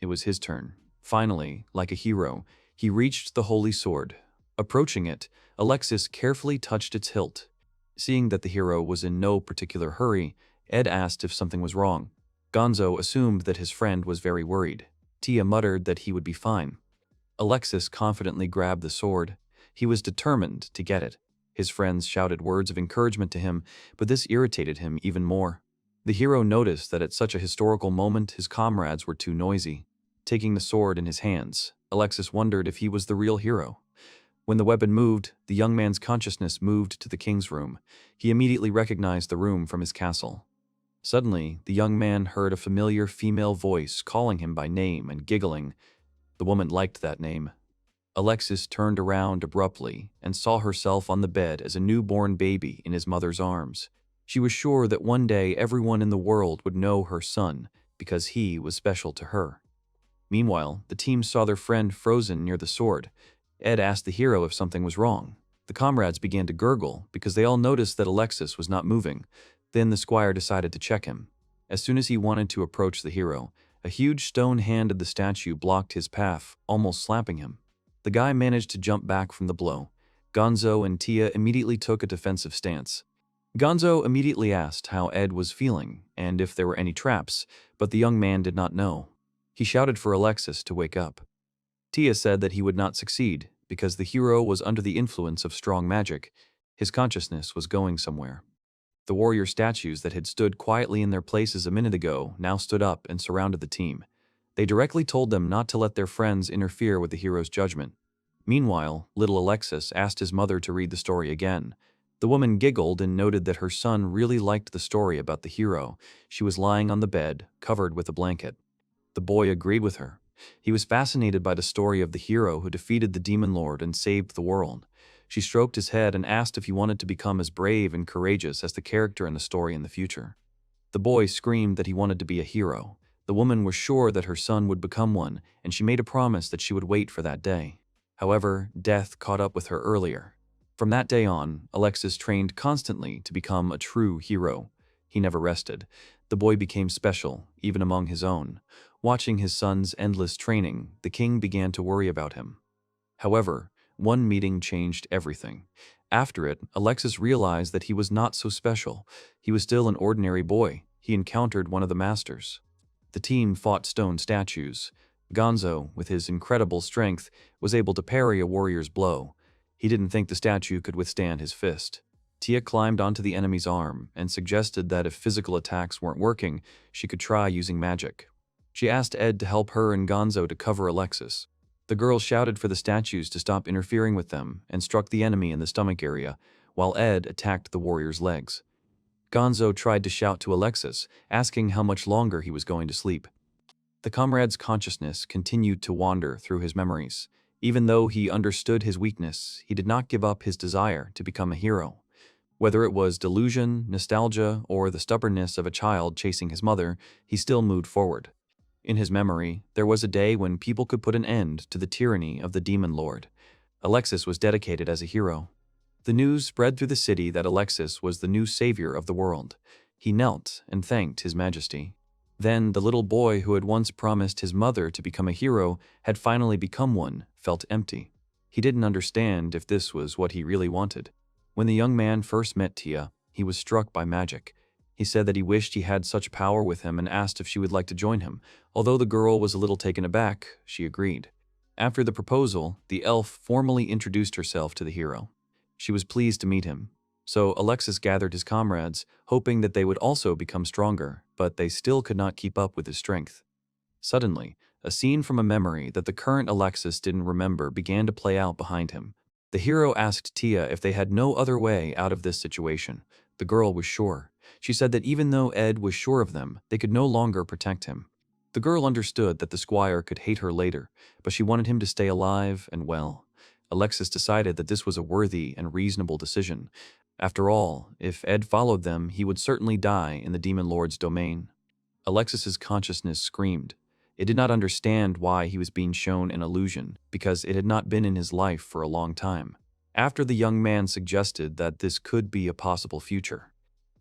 A: It was his turn. Finally, like a hero, he reached the holy sword. Approaching it, Alexis carefully touched its hilt. Seeing that the hero was in no particular hurry, Ed asked if something was wrong. Gonzo assumed that his friend was very worried. Tia muttered that he would be fine. Alexis confidently grabbed the sword. He was determined to get it. His friends shouted words of encouragement to him, but this irritated him even more. The hero noticed that at such a historical moment his comrades were too noisy. Taking the sword in his hands, Alexis wondered if he was the real hero. When the weapon moved, the young man's consciousness moved to the king's room. He immediately recognized the room from his castle. Suddenly, the young man heard a familiar female voice calling him by name and giggling. The woman liked that name. Alexis turned around abruptly and saw herself on the bed as a newborn baby in his mother's arms. She was sure that one day everyone in the world would know her son because he was special to her. Meanwhile, the team saw their friend frozen near the sword. Ed asked the hero if something was wrong. The comrades began to gurgle because they all noticed that Alexis was not moving. Then the squire decided to check him. As soon as he wanted to approach the hero, a huge stone hand of the statue blocked his path, almost slapping him. The guy managed to jump back from the blow. Gonzo and Tia immediately took a defensive stance. Gonzo immediately asked how Ed was feeling and if there were any traps, but the young man did not know. He shouted for Alexis to wake up. Tia said that he would not succeed because the hero was under the influence of strong magic. His consciousness was going somewhere. The warrior statues that had stood quietly in their places a minute ago now stood up and surrounded the team. They directly told them not to let their friends interfere with the hero's judgment. Meanwhile, little Alexis asked his mother to read the story again. The woman giggled and noted that her son really liked the story about the hero. She was lying on the bed, covered with a blanket. The boy agreed with her. He was fascinated by the story of the hero who defeated the demon lord and saved the world. She stroked his head and asked if he wanted to become as brave and courageous as the character in the story in the future. The boy screamed that he wanted to be a hero. The woman was sure that her son would become one, and she made a promise that she would wait for that day. However, death caught up with her earlier. From that day on, Alexis trained constantly to become a true hero. He never rested. The boy became special, even among his own. Watching his son's endless training, the king began to worry about him. However, one meeting changed everything. After it, Alexis realized that he was not so special. He was still an ordinary boy. He encountered one of the masters. The team fought stone statues. Gonzo, with his incredible strength, was able to parry a warrior's blow. He didn't think the statue could withstand his fist. Tia climbed onto the enemy's arm and suggested that if physical attacks weren't working, she could try using magic. She asked Ed to help her and Gonzo to cover Alexis. The girl shouted for the statues to stop interfering with them and struck the enemy in the stomach area, while Ed attacked the warrior's legs. Gonzo tried to shout to Alexis, asking how much longer he was going to sleep. The comrade's consciousness continued to wander through his memories. Even though he understood his weakness, he did not give up his desire to become a hero. Whether it was delusion, nostalgia, or the stubbornness of a child chasing his mother, he still moved forward. In his memory, there was a day when people could put an end to the tyranny of the demon lord. Alexis was dedicated as a hero. The news spread through the city that Alexis was the new savior of the world. He knelt and thanked His Majesty. Then the little boy who had once promised his mother to become a hero had finally become one, felt empty. He didn't understand if this was what he really wanted. When the young man first met Tia, he was struck by magic. He said that he wished he had such power with him and asked if she would like to join him. Although the girl was a little taken aback, she agreed. After the proposal, the elf formally introduced herself to the hero. She was pleased to meet him. So Alexis gathered his comrades, hoping that they would also become stronger, but they still could not keep up with his strength. Suddenly, a scene from a memory that the current Alexis didn't remember began to play out behind him. The hero asked Tia if they had no other way out of this situation. The girl was sure. She said that even though Ed was sure of them, they could no longer protect him. The girl understood that the squire could hate her later, but she wanted him to stay alive and well. Alexis decided that this was a worthy and reasonable decision. After all, if Ed followed them, he would certainly die in the demon lord's domain. Alexis's consciousness screamed. It did not understand why he was being shown an illusion, because it had not been in his life for a long time. After the young man suggested that this could be a possible future.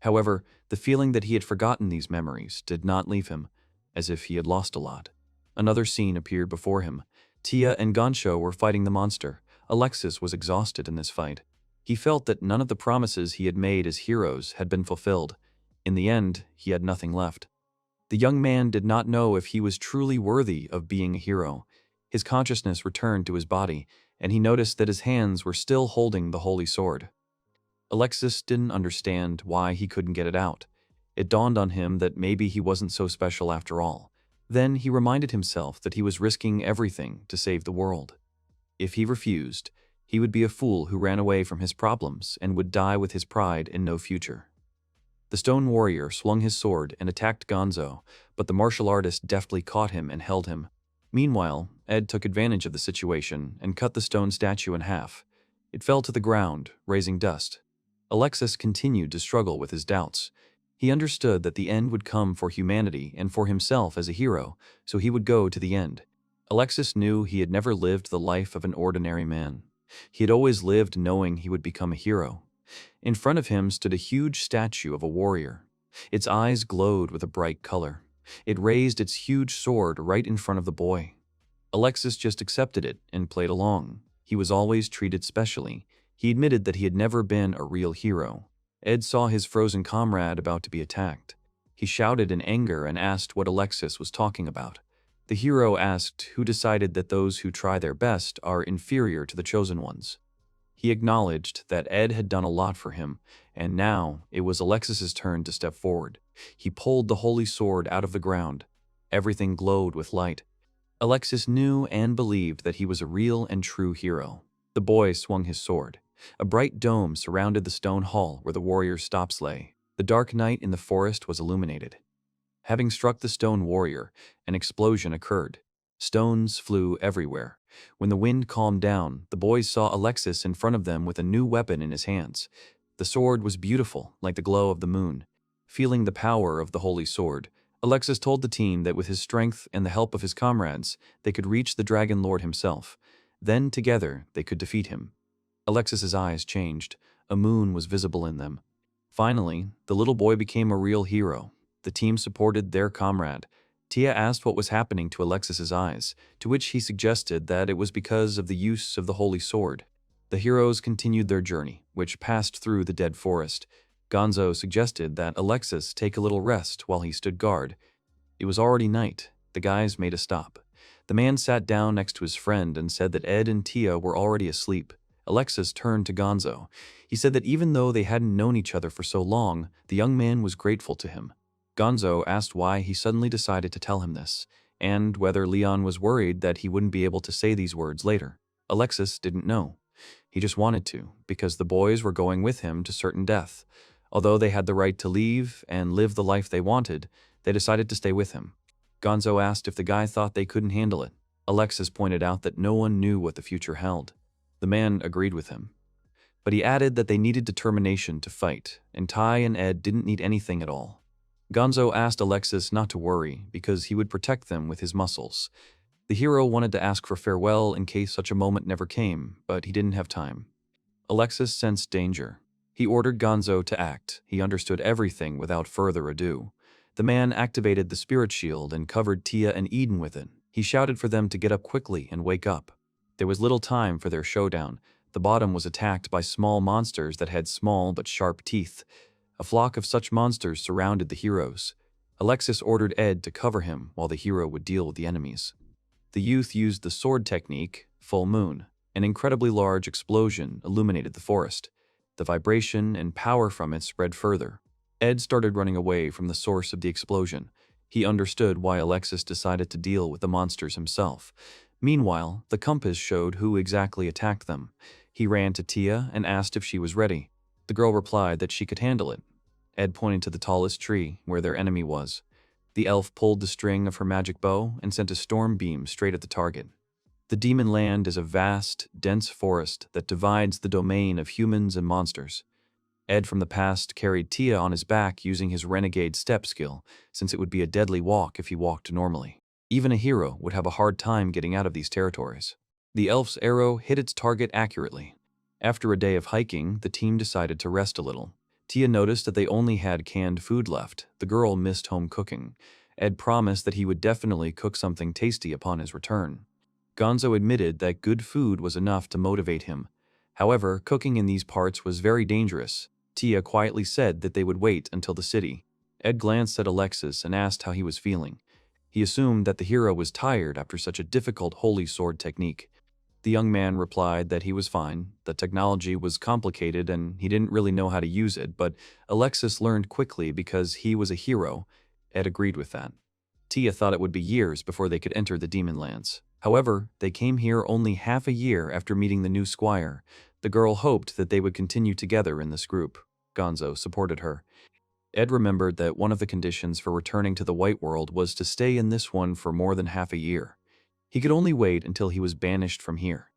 A: However, the feeling that he had forgotten these memories did not leave him, as if he had lost a lot. Another scene appeared before him. Tia and Gansho were fighting the monster. Alexis was exhausted in this fight. He felt that none of the promises he had made as heroes had been fulfilled. In the end, he had nothing left. The young man did not know if he was truly worthy of being a hero. His consciousness returned to his body, and he noticed that his hands were still holding the holy sword. Alexis didn't understand why he couldn't get it out. It dawned on him that maybe he wasn't so special after all. Then he reminded himself that he was risking everything to save the world. If he refused, he would be a fool who ran away from his problems and would die with his pride and no future. The stone warrior swung his sword and attacked Gonzo, but the martial artist deftly caught him and held him. Meanwhile, Ed took advantage of the situation and cut the stone statue in half. It fell to the ground, raising dust. Alexis continued to struggle with his doubts. He understood that the end would come for humanity and for himself as a hero, so he would go to the end. Alexis knew he had never lived the life of an ordinary man. He had always lived knowing he would become a hero. In front of him stood a huge statue of a warrior. Its eyes glowed with a bright color. It raised its huge sword right in front of the boy. Alexis just accepted it and played along. He was always treated specially. He admitted that he had never been a real hero. Ed saw his frozen comrade about to be attacked. He shouted in anger and asked what Alexis was talking about. The hero asked who decided that those who try their best are inferior to the chosen ones. He acknowledged that Ed had done a lot for him, and now it was Alexis's turn to step forward. He pulled the holy sword out of the ground. Everything glowed with light. Alexis knew and believed that he was a real and true hero. The boy swung his sword. A bright dome surrounded the stone hall where the warrior's stops lay. The dark night in the forest was illuminated. Having struck the stone warrior, an explosion occurred. Stones flew everywhere. When the wind calmed down, the boys saw Alexis in front of them with a new weapon in his hands. The sword was beautiful, like the glow of the moon. Feeling the power of the holy sword, Alexis told the team that with his strength and the help of his comrades, they could reach the Dragon Lord himself. Then, together, they could defeat him. Alexis's eyes changed. A moon was visible in them. Finally, the little boy became a real hero. The team supported their comrade. Tia asked what was happening to Alexis's eyes, to which he suggested that it was because of the use of the holy sword. The heroes continued their journey, which passed through the dead forest. Gonzo suggested that Alexis take a little rest while he stood guard. It was already night. The guys made a stop. The man sat down next to his friend and said that Ed and Tia were already asleep. Alexis turned to Gonzo. He said that even though they hadn't known each other for so long, the young man was grateful to him. Gonzo asked why he suddenly decided to tell him this, and whether Leon was worried that he wouldn't be able to say these words later. Alexis didn't know. He just wanted to, because the boys were going with him to certain death. Although they had the right to leave and live the life they wanted, they decided to stay with him. Gonzo asked if the guy thought they couldn't handle it. Alexis pointed out that no one knew what the future held. The man agreed with him. But he added that they needed determination to fight, and Tai and Ed didn't need anything at all. Gonzo asked Alexis not to worry because he would protect them with his muscles. The hero wanted to ask for farewell in case such a moment never came, but he didn't have time. Alexis sensed danger. He ordered Gonzo to act. He understood everything without further ado. The man activated the spirit shield and covered Tia and Eden with it. He shouted for them to get up quickly and wake up. There was little time for their showdown. The bottom was attacked by small monsters that had small but sharp teeth. A flock of such monsters surrounded the heroes. Alexis ordered Ed to cover him while the hero would deal with the enemies. The youth used the sword technique, full moon. An incredibly large explosion illuminated the forest. The vibration and power from it spread further. Ed started running away from the source of the explosion. He understood why Alexis decided to deal with the monsters himself. Meanwhile, the compass showed who exactly attacked them. He ran to Tia and asked if she was ready. The girl replied that she could handle it. Ed pointed to the tallest tree, where their enemy was. The elf pulled the string of her magic bow and sent a storm beam straight at the target. The demon land is a vast, dense forest that divides the domain of humans and monsters. Ed from the past carried Tia on his back using his renegade step skill, since it would be a deadly walk if he walked normally. Even a hero would have a hard time getting out of these territories. The elf's arrow hit its target accurately. After a day of hiking, the team decided to rest a little. Tia noticed that they only had canned food left. The girl missed home cooking. Ed promised that he would definitely cook something tasty upon his return. Gonzo admitted that good food was enough to motivate him. However, cooking in these parts was very dangerous. Tia quietly said that they would wait until the city. Ed glanced at Alexis and asked how he was feeling. He assumed that the hero was tired after such a difficult holy sword technique. The young man replied that he was fine. The technology was complicated and he didn't really know how to use it, but Alexis learned quickly because he was a hero. Ed agreed with that. Tia thought it would be years before they could enter the demon lands. However, they came here only half a year after meeting the new squire. The girl hoped that they would continue together in this group. Gonzo supported her. Ed remembered that one of the conditions for returning to the White World was to stay in this one for more than half a year. He could only wait until he was banished from here.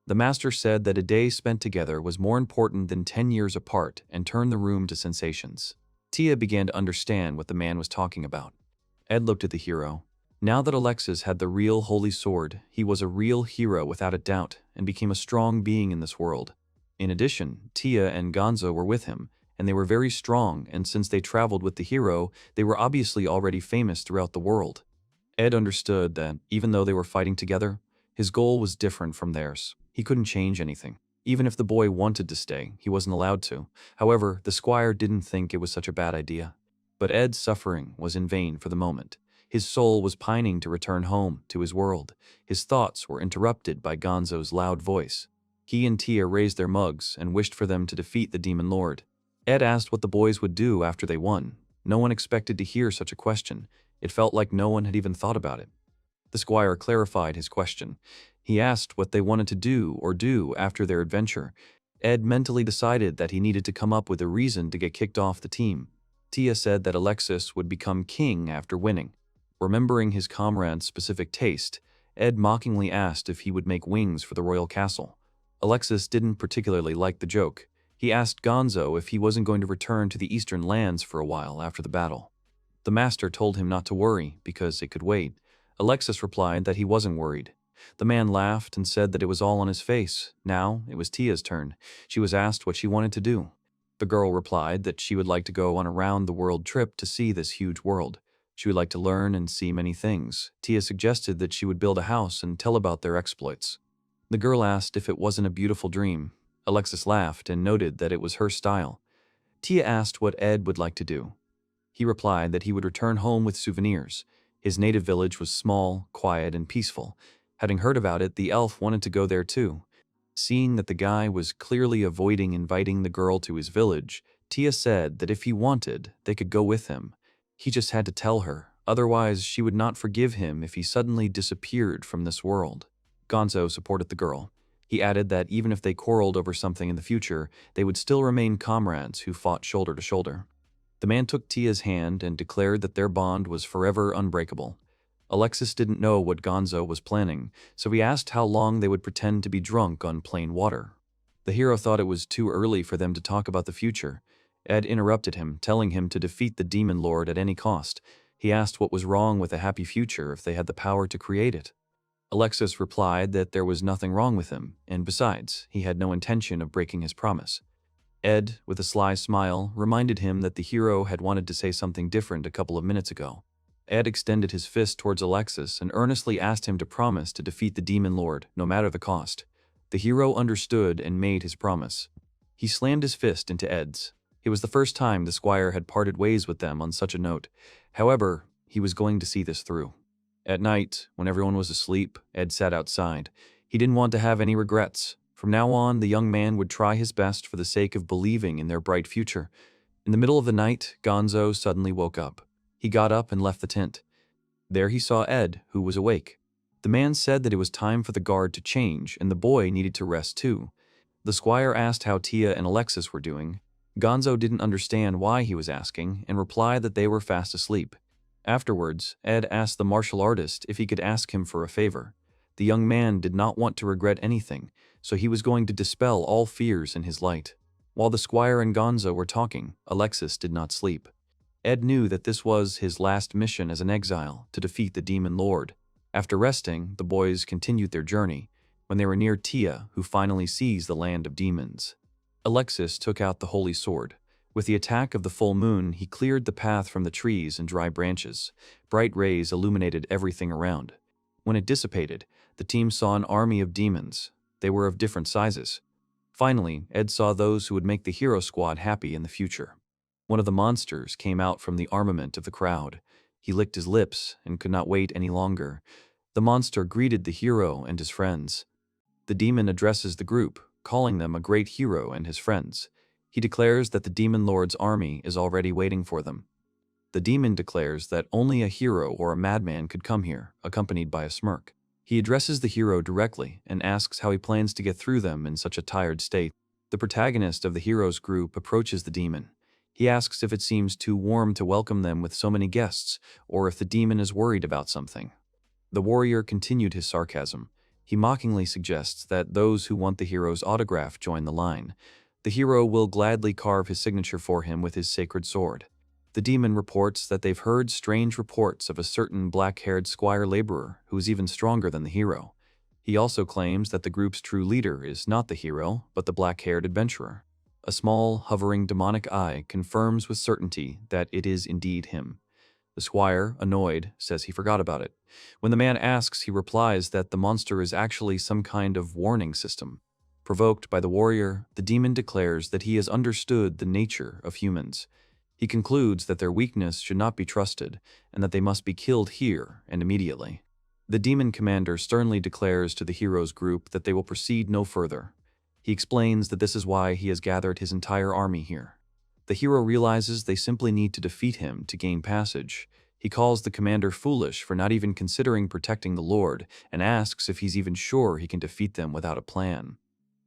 A: The master said that a day spent together was more important than 10 years apart and turned the room to sensations. Tia began to understand what the man was talking about. Ed looked at the hero. Now that Alexis had the real holy sword, he was a real hero without a doubt and became a strong being in this world. In addition, Tia and Gonzo were with him, and they were very strong, and since they traveled with the hero, they were obviously already famous throughout the world. Ed understood that, even though they were fighting together, his goal was different from theirs. He couldn't change anything. Even if the boy wanted to stay, he wasn't allowed to. However, the squire didn't think it was such a bad idea. But Ed's suffering was in vain for the moment. His soul was pining to return home, to his world. His thoughts were interrupted by Gonzo's loud voice. He and Tia raised their mugs and wished for them to defeat the demon lord. Ed asked what the boys would do after they won. No one expected to hear such a question. It felt like no one had even thought about it. The squire clarified his question. He asked what they wanted to do after their adventure. Ed mentally decided that he needed to come up with a reason to get kicked off the team. Tia said that Alexis would become king after winning. Remembering his comrade's specific taste, Ed mockingly asked if he would make wings for the royal castle. Alexis didn't particularly like the joke. He asked Gonzo if he wasn't going to return to the eastern lands for a while after the battle. The master told him not to worry because it could wait. Alexis replied that he wasn't worried. The man laughed and said that it was all on his face. Now it was Tia's turn. She was asked what she wanted to do. The girl replied that she would like to go on a round-the-world trip to see this huge world. She would like to learn and see many things. Tia suggested that she would build a house and tell about their exploits. The girl asked if it wasn't a beautiful dream. Alexis laughed and noted that it was her style. Tia asked what Ed would like to do. He replied that he would return home with souvenirs. His native village was small, quiet, and peaceful. Having heard about it, the elf wanted to go there too. Seeing that the guy was clearly avoiding inviting the girl to his village, Tia said that if he wanted, they could go with him. He just had to tell her, otherwise she would not forgive him if he suddenly disappeared from this world. Gonzo supported the girl. He added that even if they quarreled over something in the future, they would still remain comrades who fought shoulder to shoulder. The man took Tia's hand and declared that their bond was forever unbreakable. Alexis didn't know what Gonzo was planning, so he asked how long they would pretend to be drunk on plain water. The hero thought it was too early for them to talk about the future. Ed interrupted him, telling him to defeat the demon lord at any cost. He asked what was wrong with a happy future if they had the power to create it. Alexis replied that there was nothing wrong with him, and besides, he had no intention of breaking his promise. Ed, with a sly smile, reminded him that the hero had wanted to say something different a couple of minutes ago. Ed extended his fist towards Alexis and earnestly asked him to promise to defeat the demon lord, no matter the cost. The hero understood and made his promise. He slammed his fist into Ed's. It was the first time the squire had parted ways with them on such a note. However, he was going to see this through. At night, when everyone was asleep, Ed sat outside. He didn't want to have any regrets. From now on, the young man would try his best for the sake of believing in their bright future. In the middle of the night, Gonzo suddenly woke up. He got up and left the tent. There he saw Ed, who was awake. The man said that it was time for the guard to change, and the boy needed to rest too. The squire asked how Tia and Alexis were doing. Gonzo didn't understand why he was asking, and replied that they were fast asleep. Afterwards, Ed asked the martial artist if he could ask him for a favor. The young man did not want to regret anything, so he was going to dispel all fears in his light. While the squire and Gonzo were talking, Alexis did not sleep. Ed knew that this was his last mission as an exile, to defeat the demon lord. After resting, the boys continued their journey, when they were near Tia, who finally sees the land of demons. Alexis took out the holy sword. With the attack of the full moon, he cleared the path from the trees and dry branches. Bright rays illuminated everything around. When it dissipated, the team saw an army of demons. They were of different sizes. Finally, Ed saw those who would make the hero squad happy in the future. One of the monsters came out from the armament of the crowd. He licked his lips and could not wait any longer. The monster greeted the hero and his friends. The demon addresses the group, calling them a great hero and his friends. He declares that the demon lord's army is already waiting for them. The demon declares that only a hero or a madman could come here, accompanied by a smirk. He addresses the hero directly and asks how he plans to get through them in such a tired state. The protagonist of the hero's group approaches the demon. He asks if it seems too warm to welcome them with so many guests, or if the demon is worried about something. The warrior continued his sarcasm. He mockingly suggests that those who want the hero's autograph join the line. The hero will gladly carve his signature for him with his sacred sword. The demon reports that they've heard strange reports of a certain black-haired squire laborer who is even stronger than the hero. He also claims that the group's true leader is not the hero, but the black-haired adventurer. A small, hovering demonic eye confirms with certainty that it is indeed him. The squire, annoyed, says he forgot about it. When the man asks, he replies that the monster is actually some kind of warning system. Provoked by the warrior, the demon declares that he has understood the nature of humans. He concludes that their weakness should not be trusted, and that they must be killed here and immediately. The demon commander sternly declares to the hero's group that they will proceed no further. He explains that this is why he has gathered his entire army here. The hero realizes they simply need to defeat him to gain passage. He calls the commander foolish for not even considering protecting the Lord, and asks if he's even sure he can defeat them without a plan.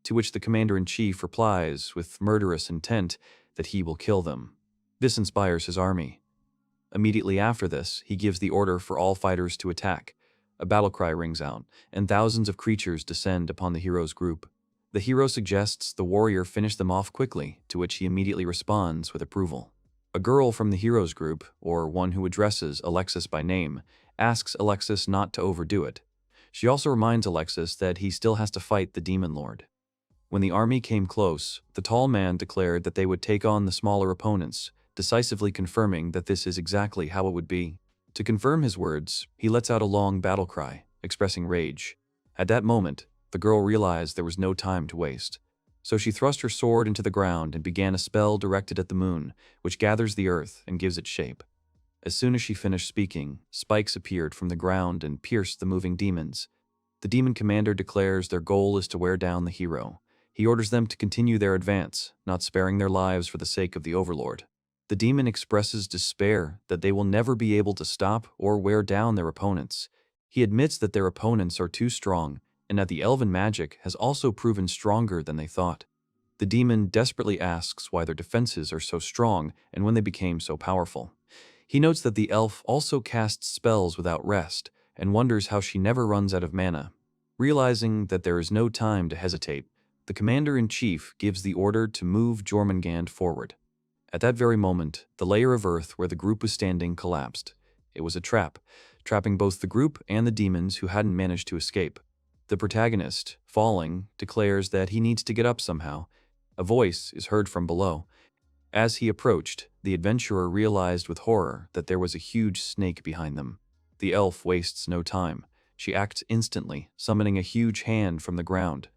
A: To which the commander-in-chief replies, with murderous intent, that he will kill them. This inspires his army. Immediately after this, he gives the order for all fighters to attack. A battle cry rings out, and thousands of creatures descend upon the hero's group. The hero suggests the warrior finish them off quickly, to which he immediately responds with approval. A girl from the hero's group, or one who addresses Alexis by name, asks Alexis not to overdo it. She also reminds Alexis that he still has to fight the demon lord. When the army came close, the tall man declared that they would take on the smaller opponents, decisively confirming that this is exactly how it would be. To confirm his words, he lets out a long battle cry, expressing rage. At that moment, the girl realized there was no time to waste. So she thrust her sword into the ground and began a spell directed at the moon, which gathers the earth and gives it shape. As soon as she finished speaking, spikes appeared from the ground and pierced the moving demons. The demon commander declares their goal is to wear down the hero. He orders them to continue their advance, not sparing their lives for the sake of the overlord. The demon expresses despair that they will never be able to stop or wear down their opponents. He admits that their opponents are too strong, and that the elven magic has also proven stronger than they thought. The demon desperately asks why their defenses are so strong and when they became so powerful. He notes that the elf also casts spells without rest, and wonders how she never runs out of mana. Realizing that there is no time to hesitate, The commander-in-chief gives the order to move Jormungand forward. At that very moment, the layer of earth where the group was standing collapsed. It was a trap, trapping both the group and the demons who hadn't managed to escape. The protagonist, falling, declares that he needs to get up somehow. A voice is heard from below. As he approached, the adventurer realized with horror that there was a huge snake behind them. The elf wastes no time. She acts instantly, summoning a huge hand from the ground.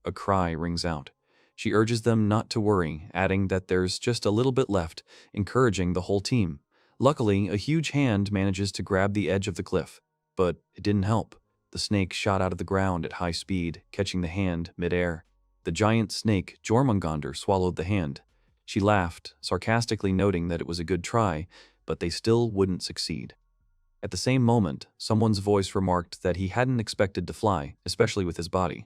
A: A cry rings out. She urges them not to worry, adding that there's just a little bit left, encouraging the whole team. Luckily, a huge hand manages to grab the edge of the cliff. But it didn't help. The snake shot out of the ground at high speed, catching the hand mid-air. The giant snake, Jormungandr, swallowed the hand. She laughed, sarcastically noting that it was a good try, but they still wouldn't succeed. At the same moment, someone's voice remarked that he hadn't expected to fly, especially with his body.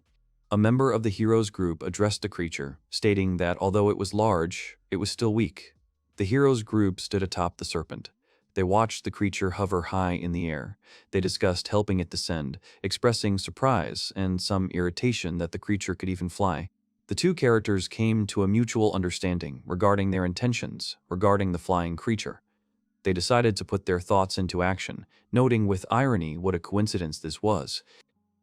A: A member of the hero's group addressed the creature, stating that although it was large, it was still weak. The hero's group stood atop the serpent. They watched the creature hover high in the air. They discussed helping it descend, expressing surprise and some irritation that the creature could even fly. The two characters came to a mutual understanding regarding their intentions regarding the flying creature. They decided to put their thoughts into action, noting with irony what a coincidence this was.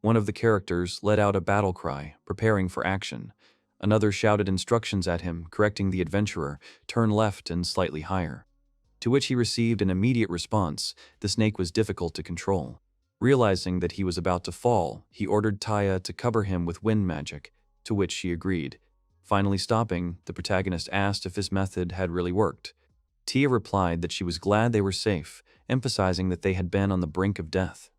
A: One of the characters let out a battle cry, preparing for action. Another shouted instructions at him, correcting the adventurer, turn left and slightly higher. To which he received an immediate response. The snake was difficult to control. Realizing that he was about to fall, he ordered Taya to cover him with wind magic, to which she agreed. Finally stopping, the protagonist asked if his method had really worked. Tia replied that she was glad they were safe, emphasizing that they had been on the brink of death.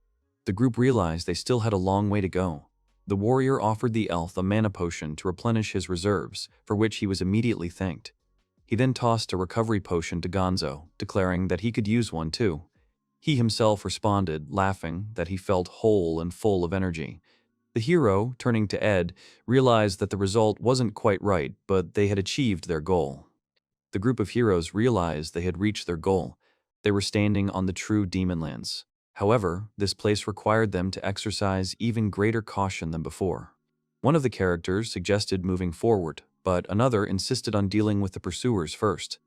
A: The group realized they still had a long way to go. The warrior offered the elf a mana potion to replenish his reserves, for which he was immediately thanked. He then tossed a recovery potion to Gonzo, declaring that he could use one too. He himself responded, laughing, that he felt whole and full of energy. The hero, turning to Ed, realized that the result wasn't quite right, but they had achieved their goal. The group of heroes realized they had reached their goal. They were standing on the true Demonlands. However, this place required them to exercise even greater caution than before. One of the characters suggested moving forward, but another insisted on dealing with the pursuers first.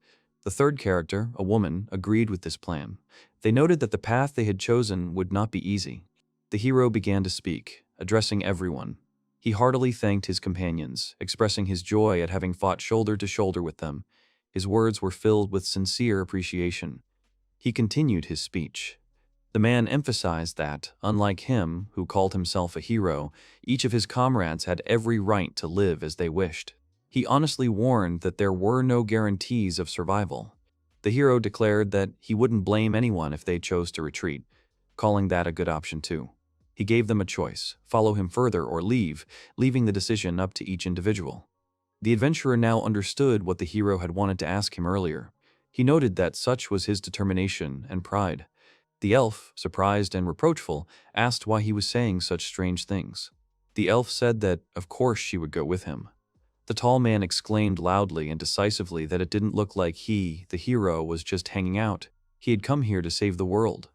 A: The third character, a woman, agreed with this plan. They noted that the path they had chosen would not be easy. The hero began to speak, addressing everyone. He heartily thanked his companions, expressing his joy at having fought shoulder to shoulder with them. His words were filled with sincere appreciation. He continued his speech. The man emphasized that, unlike him, who called himself a hero, each of his comrades had every right to live as they wished. He honestly warned that there were no guarantees of survival. The hero declared that he wouldn't blame anyone if they chose to retreat, calling that a good option too. He gave them a choice, follow him further or leave, leaving the decision up to each individual. The adventurer now understood what the hero had wanted to ask him earlier. He noted that such was his determination and pride. The elf, surprised and reproachful, asked why he was saying such strange things. The elf said that, of course, she would go with him. The tall man exclaimed loudly and decisively that it didn't look like he, the hero, was just hanging out. He had come here to save the world.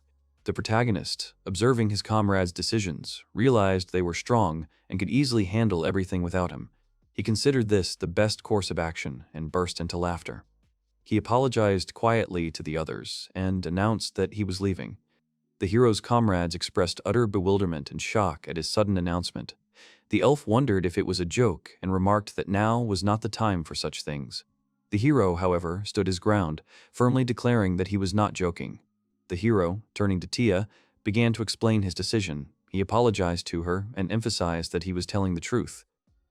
A: The protagonist, observing his comrades' decisions, realized they were strong and could easily handle everything without him. He considered this the best course of action and burst into laughter. He apologized quietly to the others and announced that he was leaving. The hero's comrades expressed utter bewilderment and shock at his sudden announcement. The elf wondered if it was a joke and remarked that now was not the time for such things. The hero, however, stood his ground, firmly declaring that he was not joking. The hero, turning to Tia, began to explain his decision. He apologized to her and emphasized that he was telling the truth.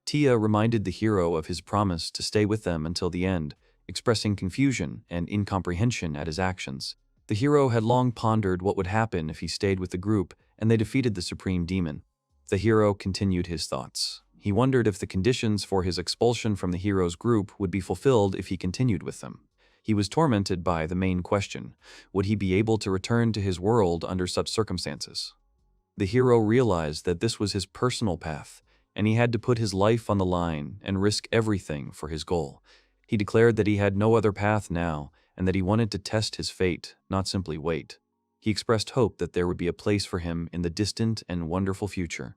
A: Tia reminded the hero of his promise to stay with them until the end, expressing confusion and incomprehension at his actions. The hero had long pondered what would happen if he stayed with the group and they defeated the supreme demon. The hero continued his thoughts. He wondered if the conditions for his expulsion from the hero's group would be fulfilled if he continued with them. He was tormented by the main question: would he be able to return to his world under such circumstances? The hero realized that this was his personal path, and he had to put his life on the line and risk everything for his goal. He declared that he had no other path now, and that he wanted to test his fate, not simply wait. He expressed hope that there would be a place for him in the distant and wonderful future.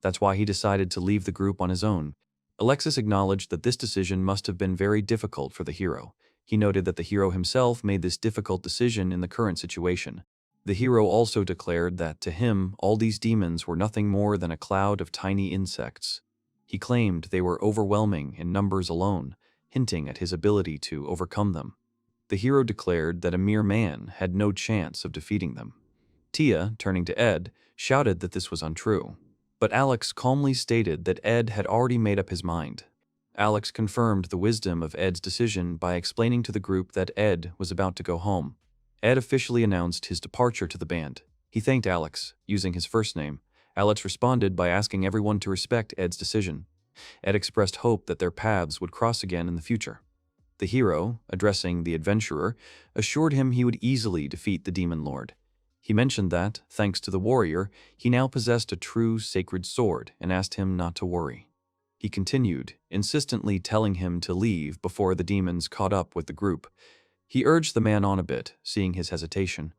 A: That's why he decided to leave the group on his own. Alexis acknowledged that this decision must have been very difficult for the hero. He noted that the hero himself made this difficult decision in the current situation. The hero also declared that, to him, all these demons were nothing more than a cloud of tiny insects. He claimed they were overwhelming in numbers alone, hinting at his ability to overcome them. The hero declared that a mere man had no chance of defeating them. Tia, turning to Ed, shouted that this was untrue. But Alex calmly stated that Ed had already made up his mind. Alex confirmed the wisdom of Ed's decision by explaining to the group that Ed was about to go home. Ed officially announced his departure to the band. He thanked Alex, using his first name. Alex responded by asking everyone to respect Ed's decision. Ed expressed hope that their paths would cross again in the future. The hero, addressing the adventurer, assured him he would easily defeat the demon lord. He mentioned that, thanks to the warrior, he now possessed a true sacred sword and asked him not to worry. He continued, insistently telling him to leave before the demons caught up with the group. He urged the man on a bit, seeing his hesitation.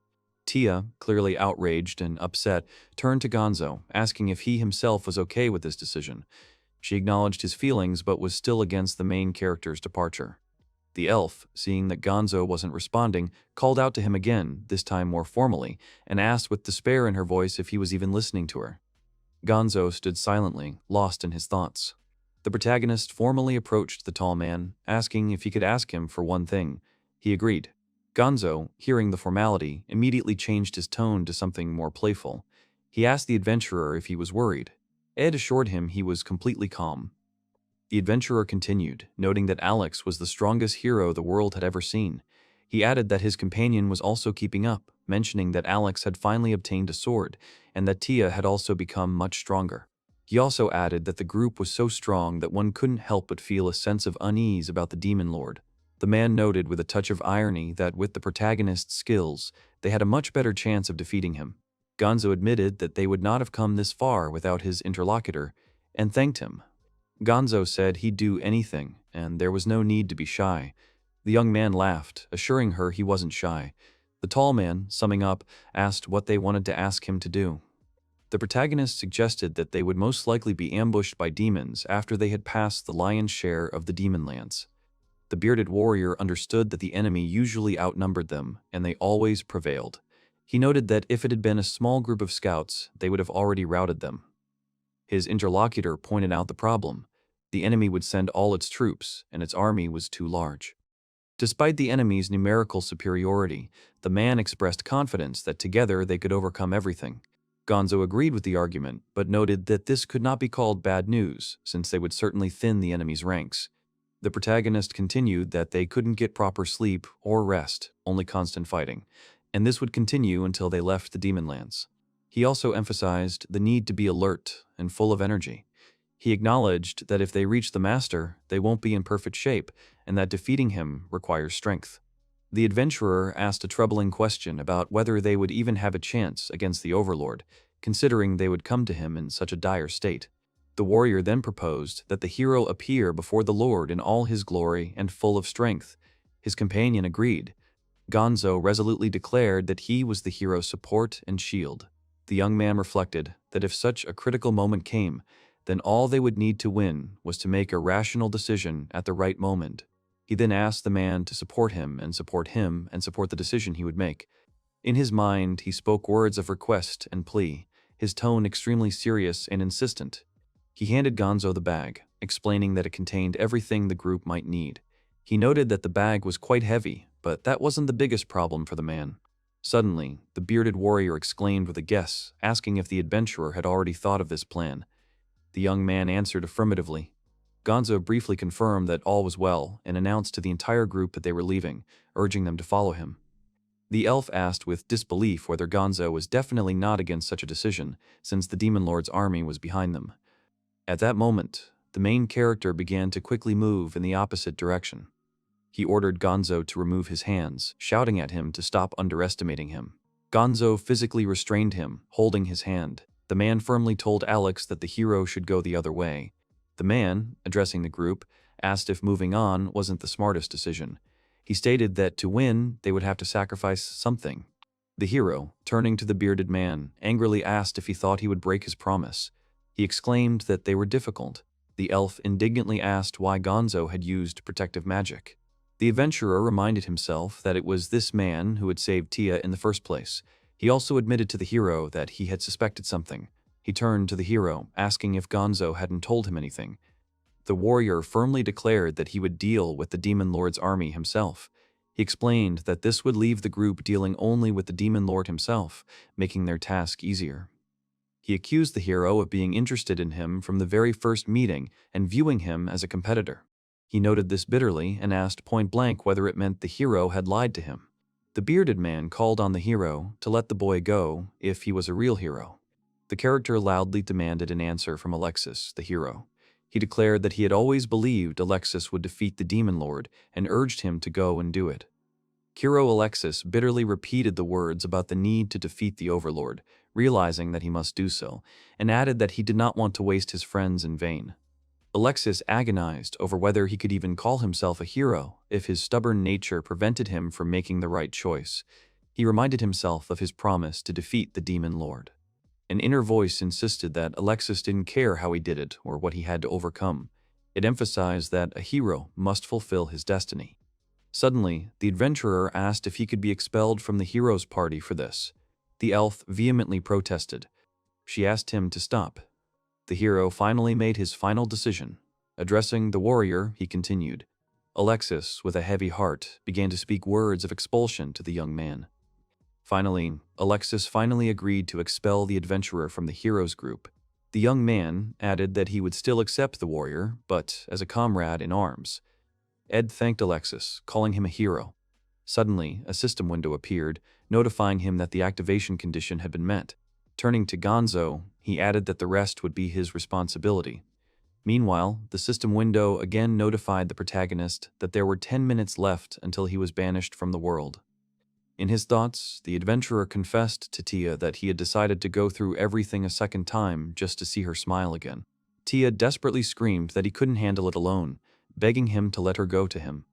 A: Tia, clearly outraged and upset, turned to Gonzo, asking if he himself was okay with this decision. She acknowledged his feelings but was still against the main character's departure. The elf, seeing that Gonzo wasn't responding, called out to him again, this time more formally, and asked with despair in her voice if he was even listening to her. Gonzo stood silently, lost in his thoughts. The protagonist formally approached the tall man, asking if he could ask him for one thing. He agreed. Gonzo, hearing the formality, immediately changed his tone to something more playful. He asked the adventurer if he was worried. Ed assured him he was completely calm. The adventurer continued, noting that Alex was the strongest hero the world had ever seen. He added that his companion was also keeping up, mentioning that Alex had finally obtained a sword, and that Tia had also become much stronger. He also added that the group was so strong that one couldn't help but feel a sense of unease about the demon lord. The man noted with a touch of irony that with the protagonist's skills, they had a much better chance of defeating him. Gonzo admitted that they would not have come this far without his interlocutor, and thanked him. Gonzo said he'd do anything, and there was no need to be shy. The young man laughed, assuring her he wasn't shy. The tall man, summing up, asked what they wanted to ask him to do. The protagonist suggested that they would most likely be ambushed by demons after they had passed the lion's share of the demon lands. The bearded warrior understood that the enemy usually outnumbered them, and they always prevailed. He noted that if it had been a small group of scouts, they would have already routed them. His interlocutor pointed out the problem. The enemy would send all its troops, and its army was too large. Despite the enemy's numerical superiority, the man expressed confidence that together they could overcome everything. Gonzo agreed with the argument, but noted that this could not be called bad news, since they would certainly thin the enemy's ranks. The protagonist continued that they couldn't get proper sleep or rest, only constant fighting, and this would continue until they left the demon lands. He also emphasized the need to be alert and full of energy. He acknowledged that if they reach the master, they won't be in perfect shape, and that defeating him requires strength. The adventurer asked a troubling question about whether they would even have a chance against the overlord, considering they would come to him in such a dire state. The warrior then proposed that the hero appear before the lord in all his glory and full of strength. His companion agreed. Gonzo resolutely declared that he was the hero's support and shield. The young man reflected that if such a critical moment came, then all they would need to win was to make a rational decision at the right moment. He then asked the man to support him and support the decision he would make. In his mind, he spoke words of request and plea, his tone extremely serious and insistent. He handed Gonzo the bag, explaining that it contained everything the group might need. He noted that the bag was quite heavy, but that wasn't the biggest problem for the man. Suddenly, the bearded warrior exclaimed with a guess, asking if the adventurer had already thought of this plan. The young man answered affirmatively. Gonzo briefly confirmed that all was well and announced to the entire group that they were leaving, urging them to follow him. The elf asked with disbelief whether Gonzo was definitely not against such a decision, since the demon lord's army was behind them. At that moment, the main character began to quickly move in the opposite direction. He ordered Gonzo to remove his hands, shouting at him to stop underestimating him. Gonzo physically restrained him, holding his hand. The man firmly told Alex that the hero should go the other way. The man, addressing the group, asked if moving on wasn't the smartest decision. He stated that to win, they would have to sacrifice something. The hero, turning to the bearded man, angrily asked if he thought he would break his promise. He exclaimed that they were difficult. The elf indignantly asked why Gonzo had used protective magic. The adventurer reminded himself that it was this man who had saved Tia in the first place. He also admitted to the hero that he had suspected something. He turned to the hero, asking if Gonzo hadn't told him anything. The warrior firmly declared that he would deal with the Demon Lord's army himself. He explained that this would leave the group dealing only with the Demon Lord himself, making their task easier. He accused the hero of being interested in him from the very first meeting and viewing him as a competitor. He noted this bitterly and asked point-blank whether it meant the hero had lied to him. The bearded man called on the hero to let the boy go if he was a real hero. The character loudly demanded an answer from Alexis, the hero. He declared that he had always believed Alexis would defeat the Demon Lord and urged him to go and do it. Hero Alexis bitterly repeated the words about the need to defeat the Overlord, realizing that he must do so, and added that he did not want to waste his friends in vain. Alexis agonized over whether he could even call himself a hero if his stubborn nature prevented him from making the right choice. He reminded himself of his promise to defeat the Demon Lord. An inner voice insisted that Alexis didn't care how he did it or what he had to overcome. It emphasized that a hero must fulfill his destiny. Suddenly, the adventurer asked if he could be expelled from the hero's party for this. The elf vehemently protested. She asked him to stop. The hero finally made his final decision. Addressing the warrior, he continued. Alexis, with a heavy heart, began to speak words of expulsion to the young man. Finally, Alexis agreed to expel the adventurer from the hero's group. The young man added that he would still accept the warrior, but as a comrade in arms. Ed thanked Alexis, calling him a hero. Suddenly, a system window appeared, notifying him that the activation condition had been met. Turning to Gonzo, he added that the rest would be his responsibility. Meanwhile, the system window again notified the protagonist that there were 10 minutes left until he was banished from the world. In his thoughts, the adventurer confessed to Tia that he had decided to go through everything a second time just to see her smile again. Tia desperately screamed that he couldn't handle it alone, begging him to let her go to him.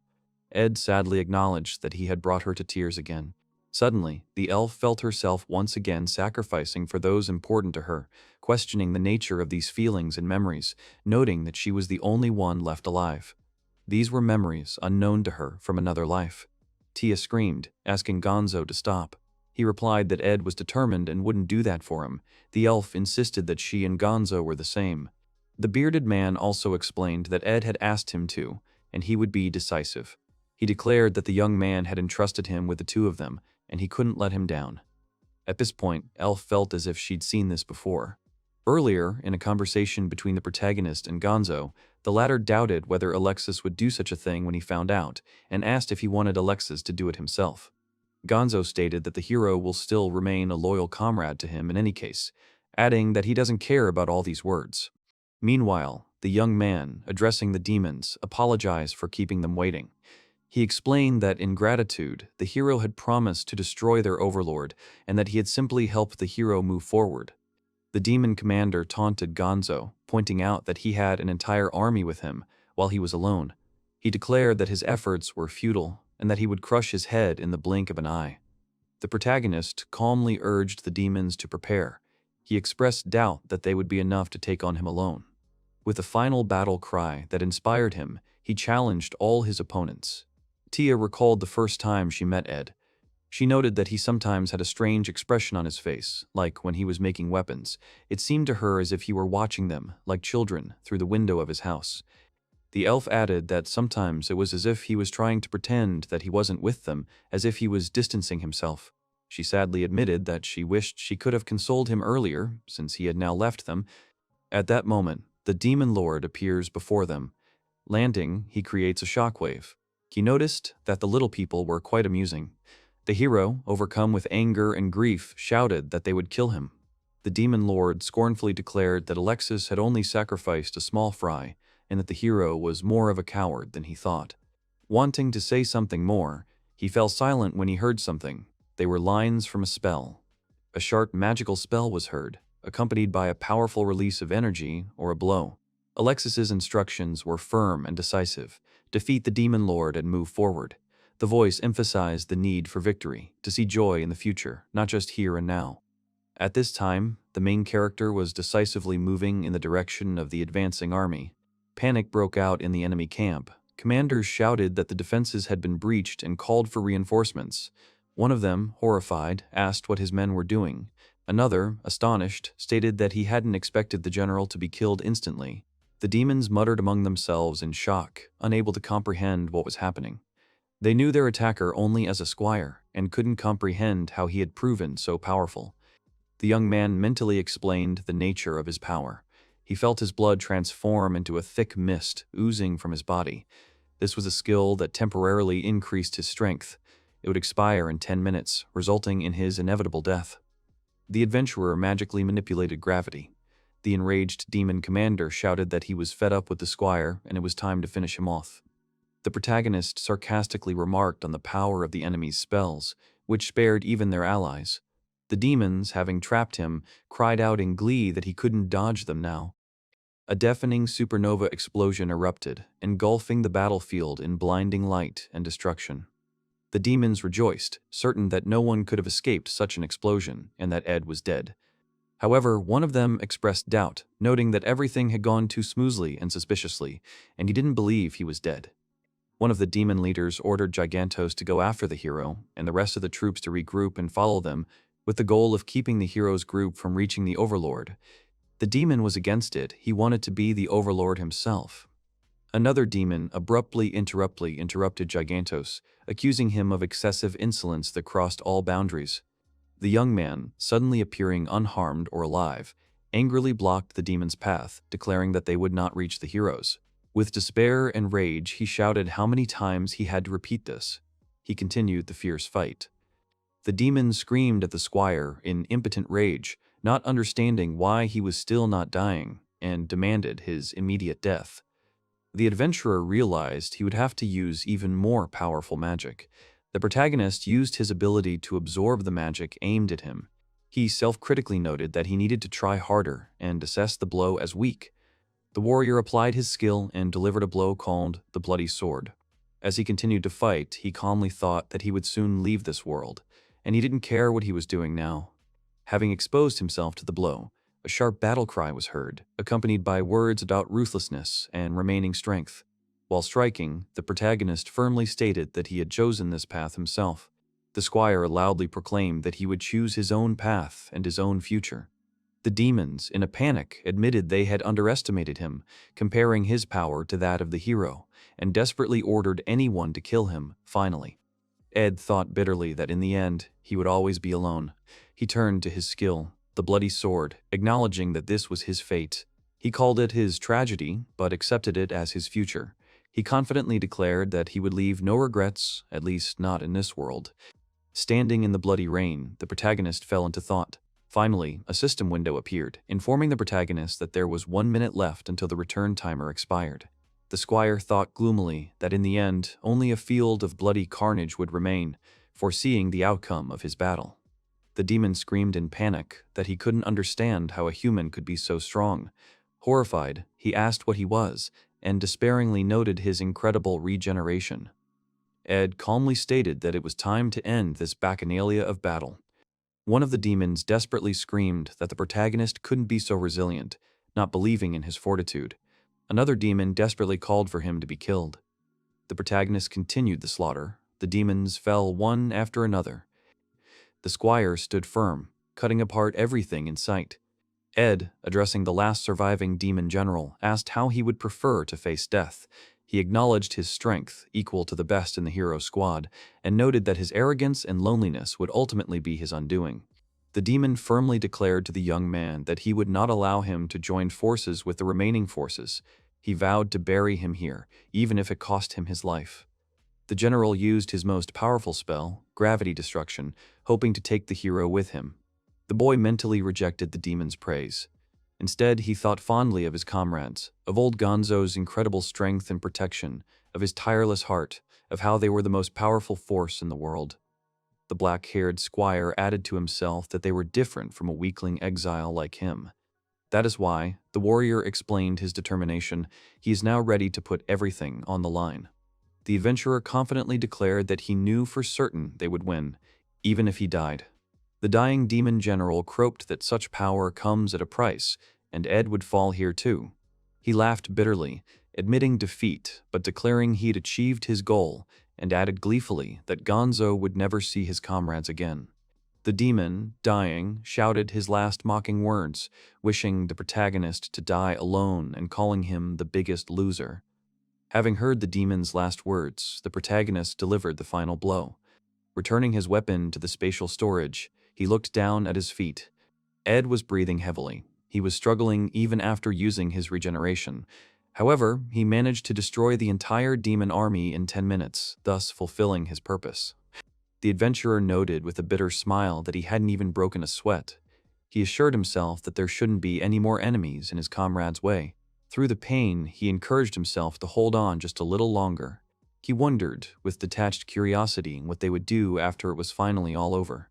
A: Ed sadly acknowledged that he had brought her to tears again. Suddenly, the elf felt herself once again sacrificing for those important to her, questioning the nature of these feelings and memories, noting that she was the only one left alive. These were memories unknown to her from another life. Tia screamed, asking Gonzo to stop. He replied that Ed was determined and wouldn't do that for him. The elf insisted that she and Gonzo were the same. The bearded man also explained that Ed had asked him to, and he would be decisive. He declared that the young man had entrusted him with the two of them, and he couldn't let him down. At this point, Elf felt as if she'd seen this before. Earlier, in a conversation between the protagonist and Gonzo, the latter doubted whether Alexis would do such a thing when he found out, and asked if he wanted Alexis to do it himself. Gonzo stated that the hero will still remain a loyal comrade to him in any case, adding that he doesn't care about all these words. Meanwhile, the young man, addressing the demons, apologized for keeping them waiting. He explained that in gratitude, the hero had promised to destroy their overlord, and that he had simply helped the hero move forward. The demon commander taunted Gonzo, pointing out that he had an entire army with him, while he was alone. He declared that his efforts were futile, and that he would crush his head in the blink of an eye. The protagonist calmly urged the demons to prepare. He expressed doubt that they would be enough to take on him alone. With a final battle cry that inspired him, he challenged all his opponents. Tia recalled the first time she met Ed. She noted that he sometimes had a strange expression on his face, like when he was making weapons. It seemed to her as if he were watching them, like children, through the window of his house. The elf added that sometimes it was as if he was trying to pretend that he wasn't with them, as if he was distancing himself. She sadly admitted that she wished she could have consoled him earlier, since he had now left them. At that moment, the Demon Lord appears before them. Landing, he creates a shockwave. He noticed that the little people were quite amusing. The hero, overcome with anger and grief, shouted that they would kill him. The Demon Lord scornfully declared that Alexis had only sacrificed a small fry, and that the hero was more of a coward than he thought. Wanting to say something more, he fell silent when he heard something. They were lines from a spell. A sharp magical spell was heard, accompanied by a powerful release of energy or a blow. Alexis's instructions were firm and decisive. Defeat the Demon Lord and move forward. The voice emphasized the need for victory, to see joy in the future, not just here and now. At this time, the main character was decisively moving in the direction of the advancing army. Panic broke out in the enemy camp. Commanders shouted that the defenses had been breached and called for reinforcements. One of them, horrified, asked what his men were doing. Another, astonished, stated that he hadn't expected the general to be killed instantly. The demons muttered among themselves in shock, unable to comprehend what was happening. They knew their attacker only as a squire, and couldn't comprehend how he had proven so powerful. The young man mentally explained the nature of his power. He felt his blood transform into a thick mist oozing from his body. This was a skill that temporarily increased his strength. It would expire in 10 minutes, resulting in his inevitable death. The adventurer magically manipulated gravity. The enraged demon commander shouted that he was fed up with the squire and it was time to finish him off. The protagonist sarcastically remarked on the power of the enemy's spells, which spared even their allies. The demons, having trapped him, cried out in glee that he couldn't dodge them now. A deafening supernova explosion erupted, engulfing the battlefield in blinding light and destruction. The demons rejoiced, certain that no one could have escaped such an explosion and that Ed was dead. However, one of them expressed doubt, noting that everything had gone too smoothly and suspiciously, and he didn't believe he was dead. One of the demon leaders ordered Gigantos to go after the hero, and the rest of the troops to regroup and follow them, with the goal of keeping the hero's group from reaching the Overlord. The demon was against it. He wanted to be the Overlord himself. Another demon abruptly interrupted Gigantos, accusing him of excessive insolence that crossed all boundaries. The young man, suddenly appearing unharmed or alive, angrily blocked the demon's path, declaring that they would not reach the heroes. With despair and rage, he shouted how many times he had to repeat this. He continued the fierce fight. The demon screamed at the squire in impotent rage, not understanding why he was still not dying, and demanded his immediate death. The adventurer realized he would have to use even more powerful magic. The protagonist used his ability to absorb the magic aimed at him. He self-critically noted that he needed to try harder and assessed the blow as weak. The warrior applied his skill and delivered a blow called the Bloody Sword. As he continued to fight, he calmly thought that he would soon leave this world, and he didn't care what he was doing now. Having exposed himself to the blow, a sharp battle cry was heard, accompanied by words about ruthlessness and remaining strength. While striking, the protagonist firmly stated that he had chosen this path himself. The squire loudly proclaimed that he would choose his own path and his own future. The demons, in a panic, admitted they had underestimated him, comparing his power to that of the hero, and desperately ordered anyone to kill him, finally. Ed thought bitterly that in the end, he would always be alone. He turned to his skill, the bloody sword, acknowledging that this was his fate. He called it his tragedy, but accepted it as his future. He confidently declared that he would leave no regrets, at least not in this world. Standing in the bloody rain, the protagonist fell into thought. Finally, a system window appeared, informing the protagonist that there was 1 minute left until the return timer expired. The squire thought gloomily that in the end, only a field of bloody carnage would remain, foreseeing the outcome of his battle. The demon screamed in panic that he couldn't understand how a human could be so strong. Horrified, he asked what he was, and despairingly noted his incredible regeneration. Ed calmly stated that it was time to end this bacchanalia of battle. One of the demons desperately screamed that the protagonist couldn't be so resilient, not believing in his fortitude. Another demon desperately called for him to be killed. The protagonist continued the slaughter. The demons fell one after another. The squire stood firm, cutting apart everything in sight. Ed, addressing the last surviving demon general, asked how he would prefer to face death. He acknowledged his strength, equal to the best in the hero squad, and noted that his arrogance and loneliness would ultimately be his undoing. The demon firmly declared to the young man that he would not allow him to join forces with the remaining forces. He vowed to bury him here, even if it cost him his life. The general used his most powerful spell, gravity destruction, hoping to take the hero with him. The boy mentally rejected the demon's praise. Instead, he thought fondly of his comrades, of old Gonzo's incredible strength and protection, of his tireless heart, of how they were the most powerful force in the world. The black-haired squire added to himself that they were different from a weakling exile like him. That is why, the warrior explained his determination, he is now ready to put everything on the line. The adventurer confidently declared that he knew for certain they would win, even if he died. The dying demon general croaked that such power comes at a price, and Ed would fall here too. He laughed bitterly, admitting defeat but declaring he'd achieved his goal, and added gleefully that Gonzo would never see his comrades again. The demon, dying, shouted his last mocking words, wishing the protagonist to die alone and calling him the biggest loser. Having heard the demon's last words, the protagonist delivered the final blow. Returning his weapon to the spatial storage, he looked down at his feet. Ed was breathing heavily. He was struggling even after using his regeneration. However, he managed to destroy the entire demon army in 10 minutes, thus fulfilling his purpose. The adventurer noted with a bitter smile that he hadn't even broken a sweat. He assured himself that there shouldn't be any more enemies in his comrade's way. Through the pain, he encouraged himself to hold on just a little longer. He wondered, with detached curiosity, what they would do after it was finally all over.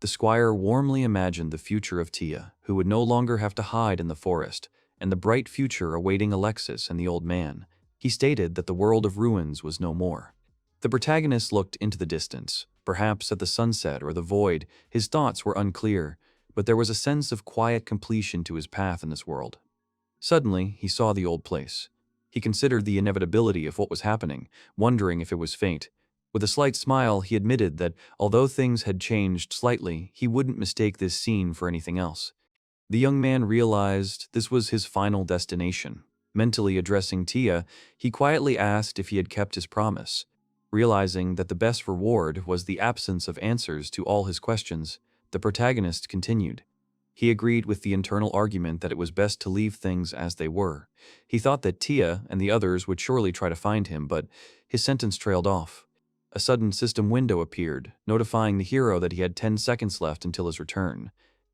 A: The squire warmly imagined the future of Tia, who would no longer have to hide in the forest, and the bright future awaiting Alexis and the old man. He stated that the world of ruins was no more. The protagonist looked into the distance, perhaps at the sunset or the void. His thoughts were unclear, but there was a sense of quiet completion to his path in this world. Suddenly, he saw the old place. He considered the inevitability of what was happening, wondering if it was fate. With a slight smile, he admitted that although things had changed slightly, he wouldn't mistake this scene for anything else. The young man realized this was his final destination. Mentally addressing Tia, he quietly asked if he had kept his promise. Realizing that the best reward was the absence of answers to all his questions, the protagonist continued. He agreed with the internal argument that it was best to leave things as they were. He thought that Tia and the others would surely try to find him, but his sentence trailed off. A sudden system window appeared, notifying the hero that he had 10 seconds left until his return.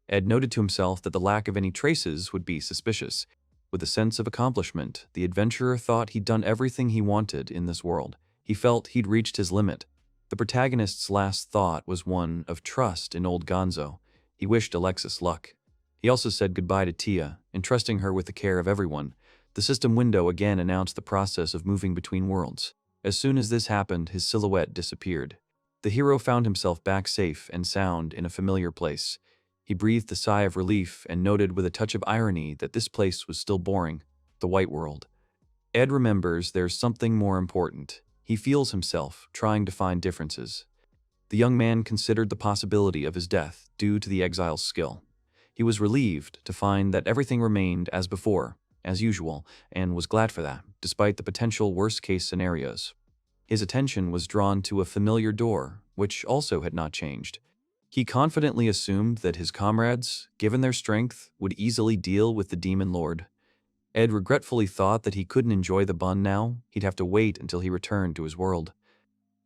A: Ed noted to himself that the lack of any traces would be suspicious. With a sense of accomplishment, the adventurer thought he'd done everything he wanted in this world. He felt he'd reached his limit. The protagonist's last thought was one of trust in old Gonzo. He wished Alexis luck. He also said goodbye to Tia, entrusting her with the care of everyone. The system window again announced the process of moving between worlds. As soon as this happened, his silhouette disappeared. The hero found himself back safe and sound in a familiar place. He breathed a sigh of relief and noted with a touch of irony that this place was still boring, the white world. Ed remembers there's something more important. He feels himself trying to find differences. The young man considered the possibility of his death due to the exile's skill. He was relieved to find that everything remained as before, as usual, and was glad for that, despite the potential worst-case scenarios. His attention was drawn to a familiar door, which also had not changed. He confidently assumed that his comrades, given their strength, would easily deal with the demon lord. Ed regretfully thought that he couldn't enjoy the bun now. He'd have to wait until he returned to his world.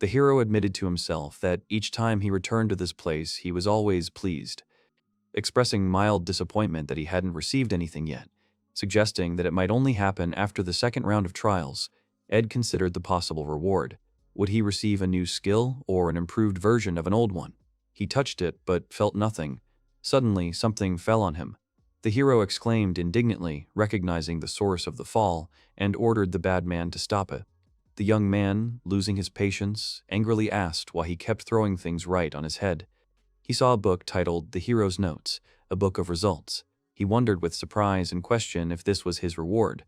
A: The hero admitted to himself that each time he returned to this place, he was always pleased, expressing mild disappointment that he hadn't received anything yet. Suggesting that it might only happen after the second round of trials, Ed considered the possible reward. Would he receive a new skill or an improved version of an old one? He touched it but felt nothing. Suddenly, something fell on him. The hero exclaimed indignantly, recognizing the source of the fall, and ordered the bad man to stop it. The young man, losing his patience, angrily asked why he kept throwing things right on his head. He saw a book titled The Hero's Notes, a book of results. He wondered with surprise and question if this was his reward.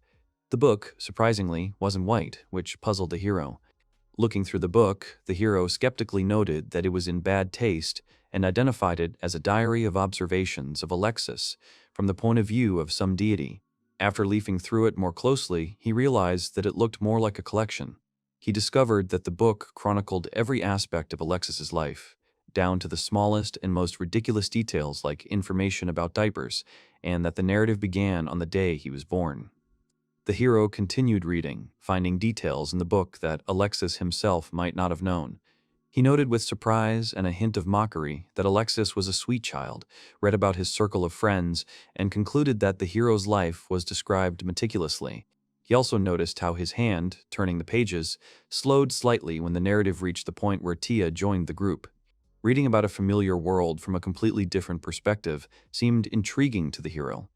A: The book, surprisingly, wasn't white, which puzzled the hero. Looking through the book, the hero skeptically noted that it was in bad taste and identified it as a diary of observations of Alexis from the point of view of some deity. After leafing through it more closely, he realized that it looked more like a collection. He discovered that the book chronicled every aspect of Alexis's life, down to the smallest and most ridiculous details like information about diapers, and that the narrative began on the day he was born. The hero continued reading, finding details in the book that Alexis himself might not have known. He noted with surprise and a hint of mockery that Alexis was a sweet child, read about his circle of friends, and concluded that the hero's life was described meticulously. He also noticed how his hand, turning the pages, slowed slightly when the narrative reached the point where Tia joined the group. Reading about a familiar world from a completely different perspective seemed intriguing to the hero.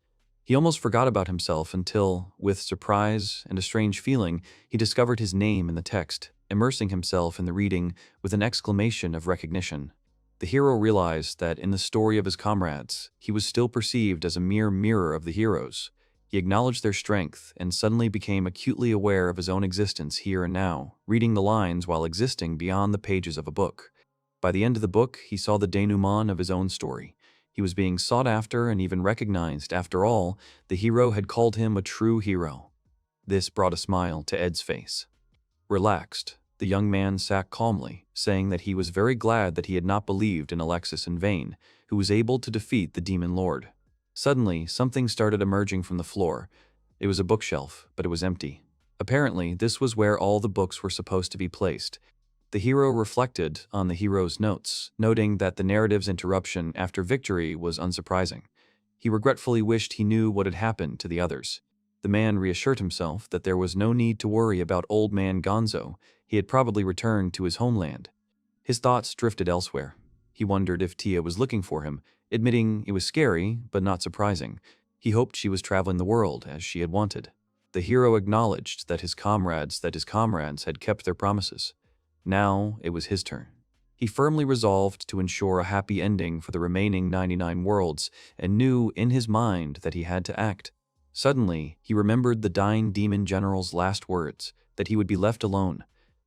A: He almost forgot about himself until, with surprise and a strange feeling, he discovered his name in the text, immersing himself in the reading with an exclamation of recognition. The hero realized that in the story of his comrades, he was still perceived as a mere mirror of the heroes. He acknowledged their strength and suddenly became acutely aware of his own existence here and now, reading the lines while existing beyond the pages of a book. By the end of the book, he saw the denouement of his own story. He was being sought after and even recognized. After all, the hero had called him a true hero. This brought a smile to Ed's face. Relaxed, the young man sat calmly, saying that he was very glad that he had not believed in Alexis in vain, who was able to defeat the demon lord. Suddenly, something started emerging from the floor. It was a bookshelf, but it was empty. Apparently, this was where all the books were supposed to be placed. The hero reflected on the hero's notes, noting that the narrative's interruption after victory was unsurprising. He regretfully wished he knew what had happened to the others. The man reassured himself that there was no need to worry about old man Gonzo. He had probably returned to his homeland. His thoughts drifted elsewhere. He wondered if Tia was looking for him, admitting it was scary, but not surprising. He hoped she was traveling the world as she had wanted. The hero acknowledged that his comrades had kept their promises. Now it was his turn. He firmly resolved to ensure a happy ending for the remaining 99 worlds and knew in his mind that he had to act. Suddenly, he remembered the dying demon general's last words, that he would be left alone.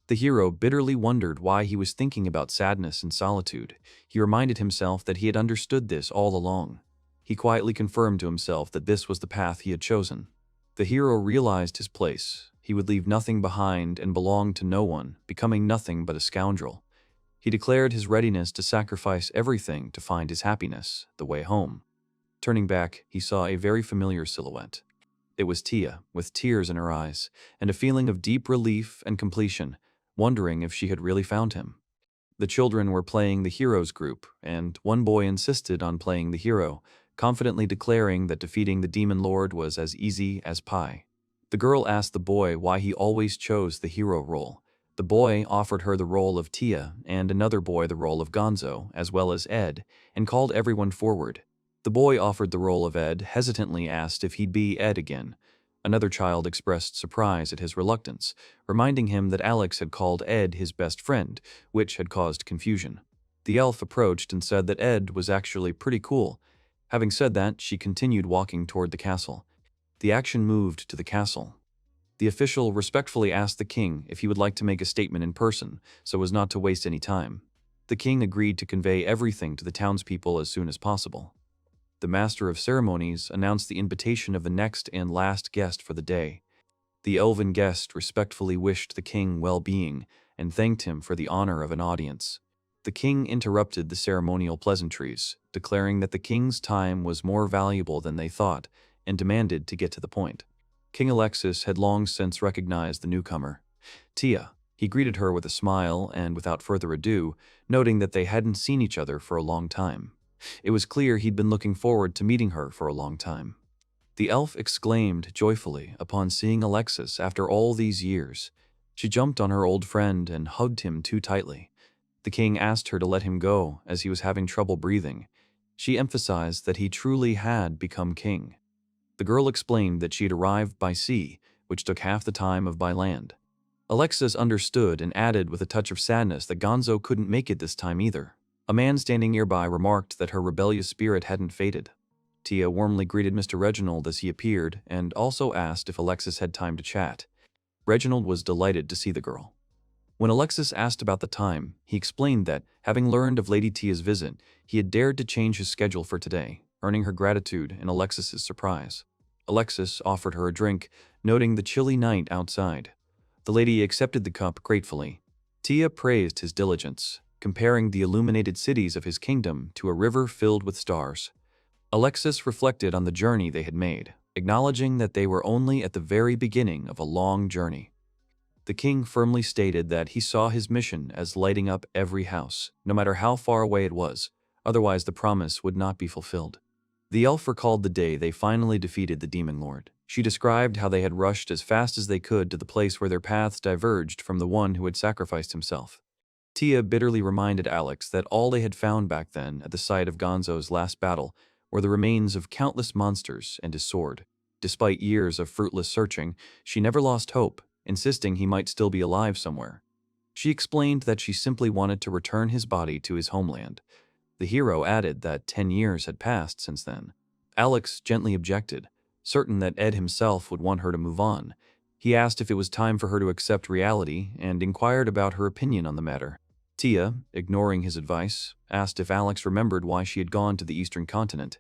A: The hero bitterly wondered why he was thinking about sadness and solitude. He reminded himself that he had understood this all along. He quietly confirmed to himself that this was the path he had chosen. The hero realized his place. He would leave nothing behind and belong to no one, becoming nothing but a scoundrel. He declared his readiness to sacrifice everything to find his happiness, the way home. Turning back, he saw a very familiar silhouette. It was Tia, with tears in her eyes, and a feeling of deep relief and completion, wondering if she had really found him. The children were playing the hero's group, and one boy insisted on playing the hero, confidently declaring that defeating the demon lord was as easy as pie. The girl asked the boy why he always chose the hero role. The boy offered her the role of Tia and another boy the role of Gonzo, as well as Ed, and called everyone forward. The boy offered the role of Ed, hesitantly asked if he'd be Ed again. Another child expressed surprise at his reluctance, reminding him that Alex had called Ed his best friend, which had caused confusion. The elf approached and said that Ed was actually pretty cool. Having said that, she continued walking toward the castle. The action moved to the castle. The official respectfully asked the king if he would like to make a statement in person, so as not to waste any time. The king agreed to convey everything to the townspeople as soon as possible. The master of ceremonies announced the invitation of the next and last guest for the day. The elven guest respectfully wished the king well-being and thanked him for the honor of an audience. The king interrupted the ceremonial pleasantries, declaring that the king's time was more valuable than they thought, and demanded to get to the point. King Alexis had long since recognized the newcomer. Tia. He greeted her with a smile and, without further ado, noting that they hadn't seen each other for a long time. It was clear he'd been looking forward to meeting her for a long time. The elf exclaimed joyfully upon seeing Alexis after all these years. She jumped on her old friend and hugged him too tightly. The king asked her to let him go as he was having trouble breathing. She emphasized that he truly had become king. The girl explained that she had arrived by sea, which took half the time of by land. Alexis understood and added with a touch of sadness that Gonzo couldn't make it this time either. A man standing nearby remarked that her rebellious spirit hadn't faded. Tia warmly greeted Mr. Reginald as he appeared and also asked if Alexis had time to chat. Reginald was delighted to see the girl. When Alexis asked about the time, he explained that, having learned of Lady Tia's visit, he had dared to change his schedule for today, earning her gratitude in Alexis's surprise. Alexis offered her a drink, noting the chilly night outside. The lady accepted the cup gratefully. Tia praised his diligence, comparing the illuminated cities of his kingdom to a river filled with stars. Alexis reflected on the journey they had made, acknowledging that they were only at the very beginning of a long journey. The king firmly stated that he saw his mission as lighting up every house, no matter how far away it was, otherwise the promise would not be fulfilled. The elf recalled the day they finally defeated the demon lord. She described how they had rushed as fast as they could to the place where their paths diverged from the one who had sacrificed himself. Tia bitterly reminded Alex that all they had found back then at the site of Gonzo's last battle were the remains of countless monsters and his sword. Despite years of fruitless searching, she never lost hope, insisting he might still be alive somewhere. She explained that she simply wanted to return his body to his homeland. The hero added that 10 years had passed since then. Alex gently objected. Certain that Ed himself would want her to move on, he asked if it was time for her to accept reality and inquired about her opinion on the matter. Tia, ignoring his advice, asked if Alex remembered why she had gone to the Eastern continent.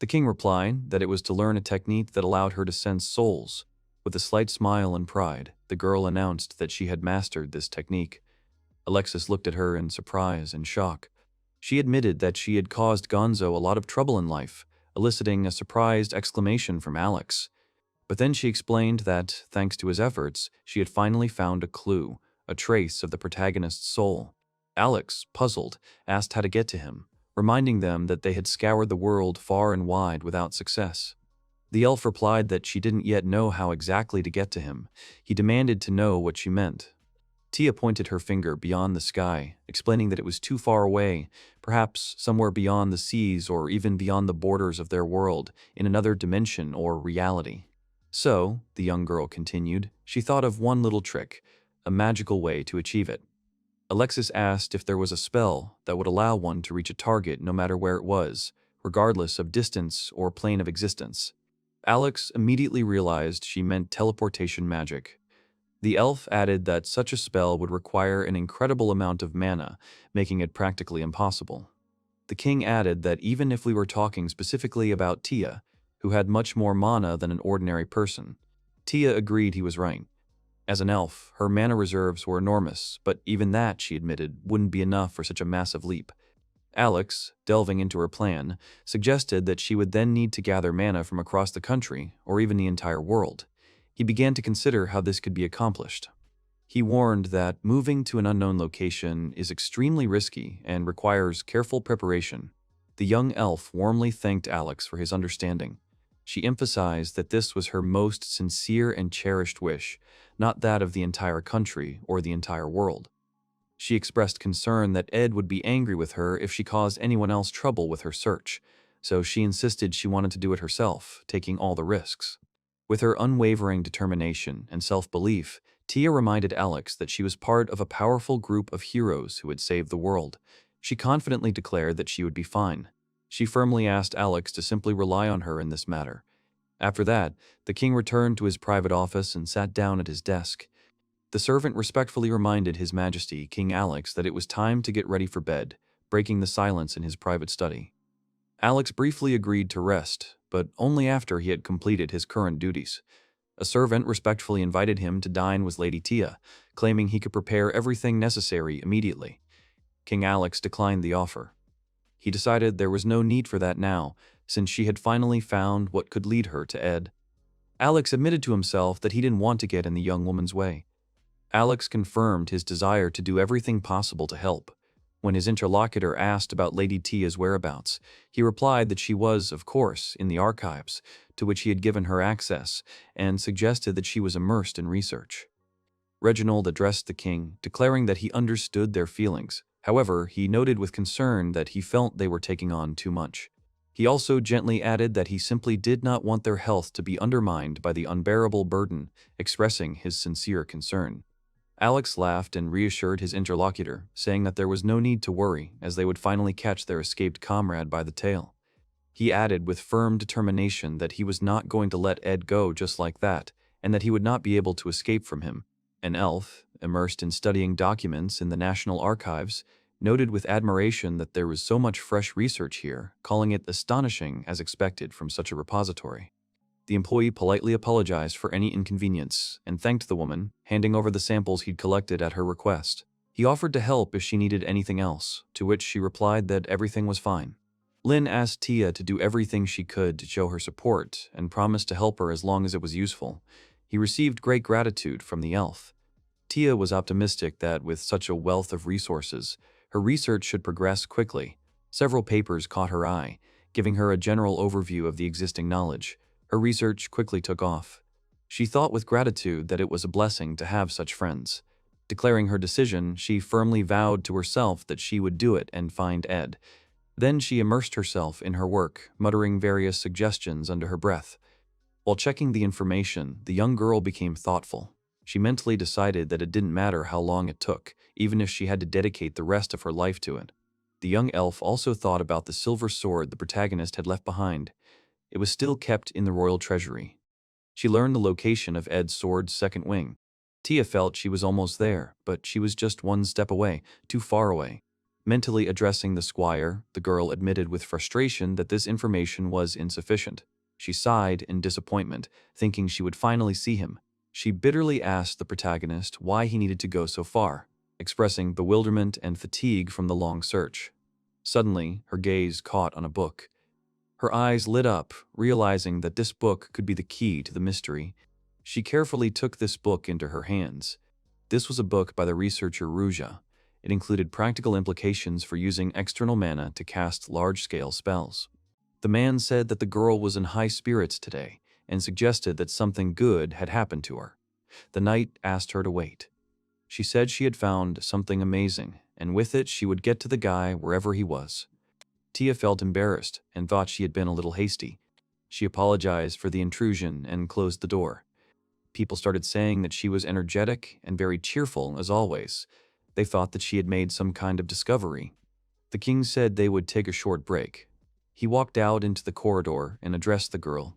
A: The king replied that it was to learn a technique that allowed her to sense souls. With a slight smile and pride, the girl announced that she had mastered this technique. Alexis looked at her in surprise and shock. She admitted that she had caused Gonzo a lot of trouble in life, eliciting a surprised exclamation from Alex. But then she explained that, thanks to his efforts, she had finally found a clue, a trace of the protagonist's soul. Alex, puzzled, asked how to get to him, reminding them that they had scoured the world far and wide without success. The elf replied that she didn't yet know how exactly to get to him. He demanded to know what she meant. Tia pointed her finger beyond the sky, explaining that it was too far away, perhaps somewhere beyond the seas or even beyond the borders of their world, in another dimension or reality. So, the young girl continued, she thought of one little trick, a magical way to achieve it. Alexis asked if there was a spell that would allow one to reach a target no matter where it was, regardless of distance or plane of existence. Alex immediately realized she meant teleportation magic. The elf added that such a spell would require an incredible amount of mana, making it practically impossible. The king added that even if we were talking specifically about Tia, who had much more mana than an ordinary person, Tia agreed he was right. As an elf, her mana reserves were enormous, but even that, she admitted, wouldn't be enough for such a massive leap. Alex, delving into her plan, suggested that she would then need to gather mana from across the country, or even the entire world. He began to consider how this could be accomplished. He warned that moving to an unknown location is extremely risky and requires careful preparation. The young elf warmly thanked Alex for his understanding. She emphasized that this was her most sincere and cherished wish, not that of the entire country or the entire world. She expressed concern that Ed would be angry with her if she caused anyone else trouble with her search, so she insisted she wanted to do it herself, taking all the risks. With her unwavering determination and self-belief, Tia reminded Alex that she was part of a powerful group of heroes who had saved the world. She confidently declared that she would be fine. She firmly asked Alex to simply rely on her in this matter. After that, the king returned to his private office and sat down at his desk. The servant respectfully reminded His Majesty, King Alex, that it was time to get ready for bed, breaking the silence in his private study. Alex briefly agreed to rest, but only after he had completed his current duties. A servant respectfully invited him to dine with Lady Tia, claiming he could prepare everything necessary immediately. King Alex declined the offer. He decided there was no need for that now, since she had finally found what could lead her to Ed. Alex admitted to himself that he didn't want to get in the young woman's way. Alex confirmed his desire to do everything possible to help. When his interlocutor asked about Lady Tia's whereabouts, he replied that she was, of course, in the archives, to which he had given her access, and suggested that she was immersed in research. Reginald addressed the king, declaring that he understood their feelings. However, he noted with concern that he felt they were taking on too much. He also gently added that he simply did not want their health to be undermined by the unbearable burden, expressing his sincere concern. Alex laughed and reassured his interlocutor, saying that there was no need to worry, as they would finally catch their escaped comrade by the tail. He added with firm determination that he was not going to let Ed go just like that, and that he would not be able to escape from him. An elf, immersed in studying documents in the National Archives, noted with admiration that there was so much fresh research here, calling it astonishing as expected from such a repository. The employee politely apologized for any inconvenience and thanked the woman, handing over the samples he'd collected at her request. He offered to help if she needed anything else, to which she replied that everything was fine. Lin asked Tia to do everything she could to show her support and promised to help her as long as it was useful. He received great gratitude from the elf. Tia was optimistic that with such a wealth of resources, her research should progress quickly. Several papers caught her eye, giving her a general overview of the existing knowledge. Her research quickly took off. She thought with gratitude that it was a blessing to have such friends. Declaring her decision, she firmly vowed to herself that she would do it and find Ed. Then she immersed herself in her work, muttering various suggestions under her breath. While checking the information, the young girl became thoughtful. She mentally decided that it didn't matter how long it took, even if she had to dedicate the rest of her life to it. The young elf also thought about the silver sword the protagonist had left behind. It was still kept in the royal treasury. She learned the location of Ed's sword's second wing. Tia felt she was almost there, but she was just one step away, too far away. Mentally addressing the squire, the girl admitted with frustration that this information was insufficient. She sighed in disappointment, thinking she would finally see him. She bitterly asked the protagonist why he needed to go so far, expressing bewilderment and fatigue from the long search. Suddenly, her gaze caught on a book. Her eyes lit up, realizing that this book could be the key to the mystery. She carefully took this book into her hands. This was a book by the researcher Ruja. It included practical implications for using external mana to cast large-scale spells. The man said that the girl was in high spirits today and suggested that something good had happened to her. The knight asked her to wait. She said she had found something amazing, and with it she would get to the guy wherever he was. Tia felt embarrassed and thought she had been a little hasty. She apologized for the intrusion and closed the door. People started saying that she was energetic and very cheerful as always. They thought that she had made some kind of discovery. The king said they would take a short break. He walked out into the corridor and addressed the girl.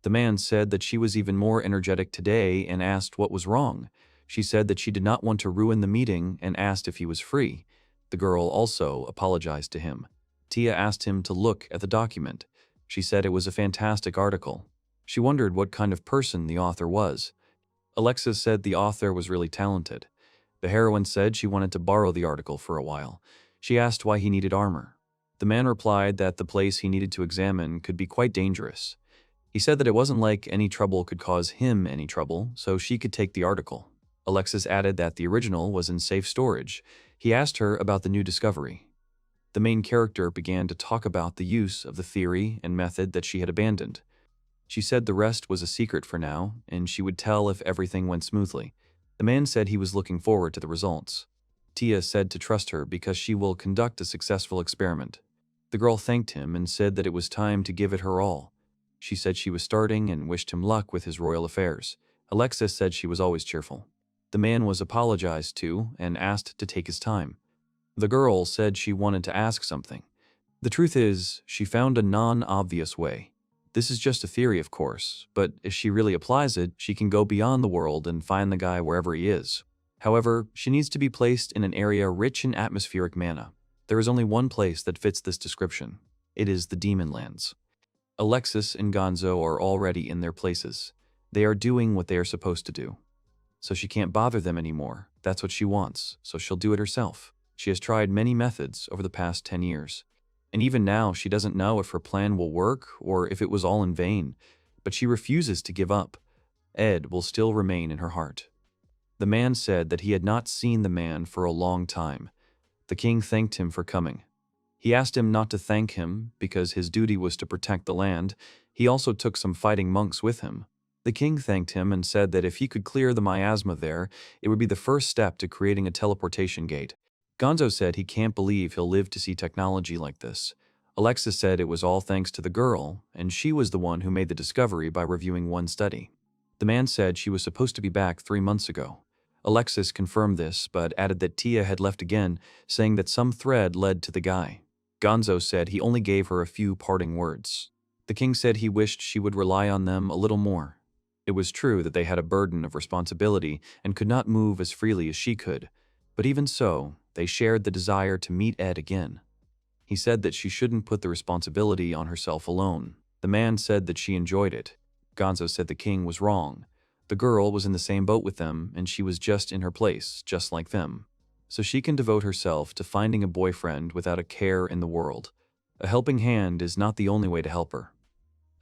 A: The man said that she was even more energetic today and asked what was wrong. She said that she did not want to ruin the meeting and asked if he was free. The girl also apologized to him. Tia asked him to look at the document. She said it was a fantastic article. She wondered what kind of person the author was. Alexis said the author was really talented. The heroine said she wanted to borrow the article for a while. She asked why he needed armor. The man replied that the place he needed to examine could be quite dangerous. He said that it wasn't like any trouble could cause him any trouble, so she could take the article. Alexis added that the original was in safe storage. He asked her about the new discovery. The main character began to talk about the use of the theory and method that she had abandoned. She said the rest was a secret for now, and she would tell if everything went smoothly. The man said he was looking forward to the results. Tia said to trust her because she will conduct a successful experiment. The girl thanked him and said that it was time to give it her all. She said she was starting and wished him luck with his royal affairs. Alexis said she was always cheerful. The man was apologized to and asked to take his time. The girl said she wanted to ask something. The truth is, she found a non-obvious way. This is just a theory, of course, but if she really applies it, she can go beyond the world and find the guy wherever he is. However, she needs to be placed in an area rich in atmospheric mana. There is only one place that fits this description. It is the Demon Lands. Alexis and Gonzo are already in their places. They are doing what they are supposed to do. So she can't bother them anymore. That's what she wants, so she'll do it herself. She has tried many methods over the past 10 years. And even now, she doesn't know if her plan will work or if it was all in vain. But she refuses to give up. Ed will still remain in her heart. The man said that he had not seen the man for a long time. The king thanked him for coming. He asked him not to thank him because his duty was to protect the land. He also took some fighting monks with him. The king thanked him and said that if he could clear the miasma there, it would be the first step to creating a teleportation gate. Gonzo said he can't believe he'll live to see technology like this. Alexis said it was all thanks to the girl, and she was the one who made the discovery by reviewing one study. The man said she was supposed to be back 3 months ago. Alexis confirmed this, but added that Tia had left again, saying that some thread led to the guy. Gonzo said he only gave her a few parting words. The king said he wished she would rely on them a little more. It was true that they had a burden of responsibility and could not move as freely as she could, but even so, they shared the desire to meet Ed again. He said that she shouldn't put the responsibility on herself alone. The man said that she enjoyed it. Gonzo said the king was wrong. The girl was in the same boat with them, and she was just in her place, just like them. So she can devote herself to finding a boyfriend without a care in the world. A helping hand is not the only way to help her.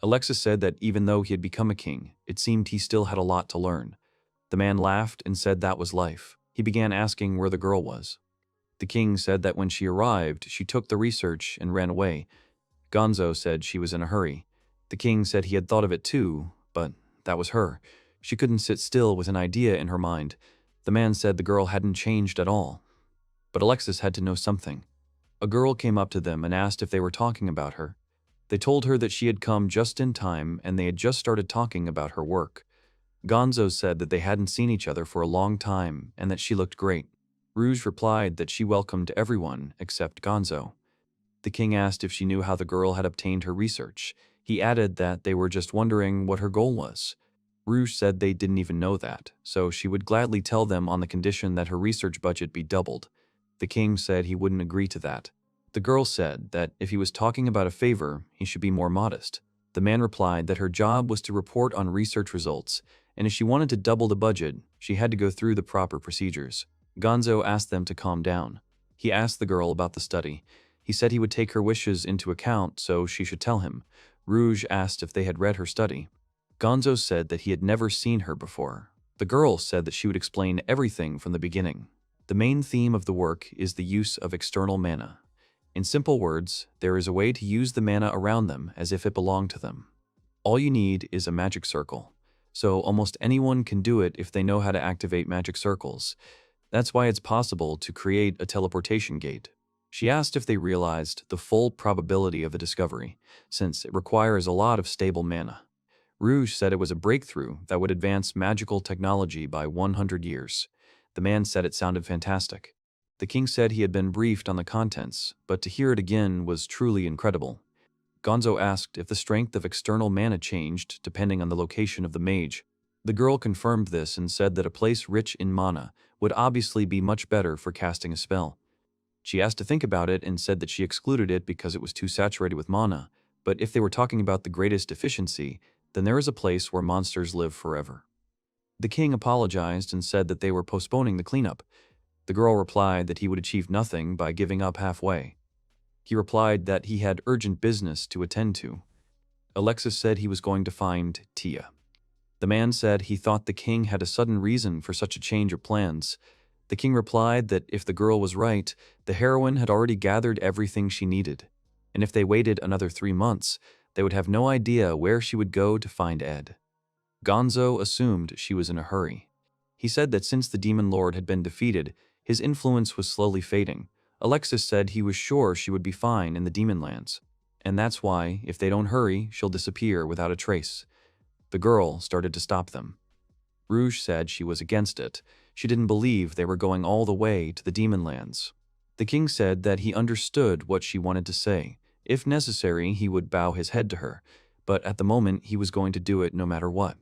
A: Alexis said that even though he had become a king, it seemed he still had a lot to learn. The man laughed and said that was life. He began asking where the girl was. The king said that when she arrived, she took the research and ran away. Gonzo said she was in a hurry. The king said he had thought of it too, but that was her. She couldn't sit still with an idea in her mind. The man said the girl hadn't changed at all. But Alexis had to know something. A girl came up to them and asked if they were talking about her. They told her that she had come just in time and they had just started talking about her work. Gonzo said that they hadn't seen each other for a long time and that she looked great. Rouge replied that she welcomed everyone except Gonzo. The king asked if she knew how the girl had obtained her research. He added that they were just wondering what her goal was. Rouge said they didn't even know that, so she would gladly tell them on the condition that her research budget be doubled. The king said he wouldn't agree to that. The girl said that if he was talking about a favor, he should be more modest. The man replied that her job was to report on research results, and if she wanted to double the budget, she had to go through the proper procedures. Gonzo asked them to calm down. He asked the girl about the study. He said he would take her wishes into account, so she should tell him. Rouge asked if they had read her study. Gonzo said that he had never seen her before. The girl said that she would explain everything from the beginning. The main theme of the work is the use of external mana. In simple words, there is a way to use the mana around them as if it belonged to them. All you need is a magic circle. So almost anyone can do it if they know how to activate magic circles. That's why it's possible to create a teleportation gate. She asked if they realized the full probability of the discovery, since it requires a lot of stable mana. Rouge said it was a breakthrough that would advance magical technology by 100 years. The man said it sounded fantastic. The king said he had been briefed on the contents, but to hear it again was truly incredible. Gonzo asked if the strength of external mana changed depending on the location of the mage. The girl confirmed this and said that a place rich in mana would obviously be much better for casting a spell. She asked to think about it and said that she excluded it because it was too saturated with mana, but if they were talking about the greatest efficiency, then there is a place where monsters live forever. The king apologized and said that they were postponing the cleanup. The girl replied that he would achieve nothing by giving up halfway. He replied that he had urgent business to attend to. Alexis said he was going to find Tia. The man said he thought the king had a sudden reason for such a change of plans. The king replied that if the girl was right, the heroine had already gathered everything she needed, and if they waited another 3 months, they would have no idea where she would go to find Ed. Gonzo assumed she was in a hurry. He said that since the demon lord had been defeated, his influence was slowly fading. Alexis said he was sure she would be fine in the demon lands, and that's why, if they don't hurry, she'll disappear without a trace. The girl started to stop them. Rouge said she was against it. She didn't believe they were going all the way to the demon lands. The king said that he understood what she wanted to say. If necessary, he would bow his head to her, but at the moment he was going to do it no matter what.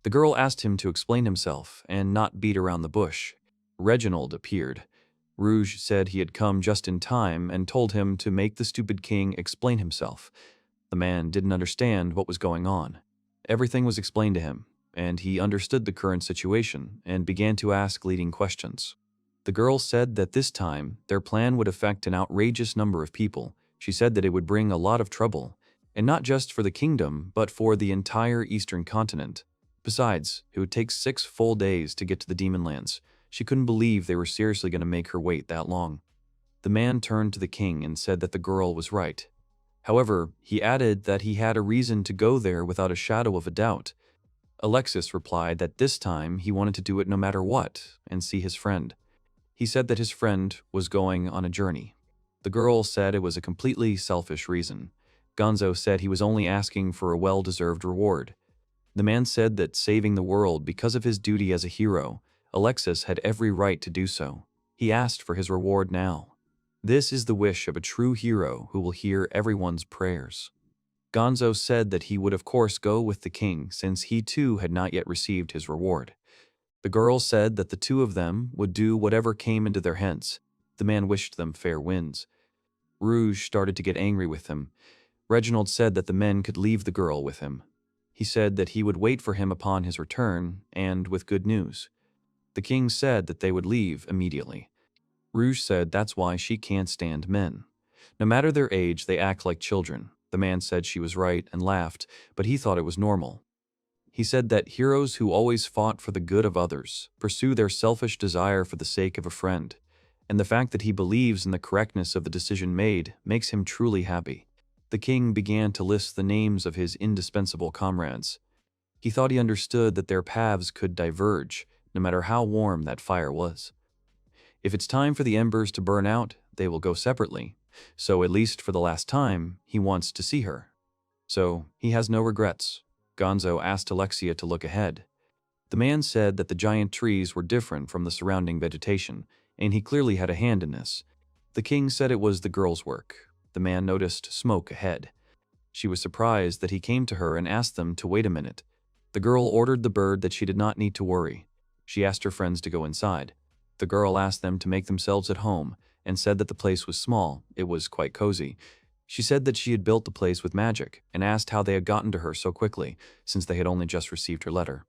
A: The girl asked him to explain himself and not beat around the bush. Reginald appeared. Rouge said he had come just in time and told him to make the stupid king explain himself. The man didn't understand what was going on. Everything was explained to him, and he understood the current situation and began to ask leading questions. The girl said that this time their plan would affect an outrageous number of people. She said that it would bring a lot of trouble, and not just for the kingdom, but for the entire eastern continent. Besides, it would take 6 full days to get to the demon lands. She couldn't believe they were seriously going to make her wait that long. The man turned to the king and said that the girl was right. However, he added that he had a reason to go there without a shadow of a doubt. Alexis replied that this time he wanted to do it no matter what and see his friend. He said that his friend was going on a journey. The girl said it was a completely selfish reason. Gonzo said he was only asking for a well-deserved reward. The man said that saving the world because of his duty as a hero, Alexis had every right to do so. He asked for his reward now. This is the wish of a true hero who will hear everyone's prayers. Gonzo said that he would of course go with the king since he too had not yet received his reward. The girl said that the two of them would do whatever came into their heads. The man wished them fair winds. Rouge started to get angry with him. Reginald said that the men could leave the girl with him. He said that he would wait for him upon his return, and with good news. The king said that they would leave immediately. Rouge said that's why she can't stand men. No matter their age, they act like children. The man said she was right and laughed, but he thought it was normal. He said that heroes who always fought for the good of others pursue their selfish desire for the sake of a friend, and the fact that he believes in the correctness of the decision made makes him truly happy. The king began to list the names of his indispensable comrades. He thought he understood that their paths could diverge, no matter how warm that fire was. If it's time for the embers to burn out, they will go separately, so at least for the last time, he wants to see her. So, he has no regrets. Gonzo asked Alexia to look ahead. The man said that the giant trees were different from the surrounding vegetation, and he clearly had a hand in this. The king said it was the girl's work. The man noticed smoke ahead. She was surprised that he came to her and asked them to wait a minute. The girl ordered the bird that she did not need to worry. She asked her friends to go inside. The girl asked them to make themselves at home and said that the place was small. It was quite cozy. She said that she had built the place with magic and asked how they had gotten to her so quickly, since they had only just received her letter.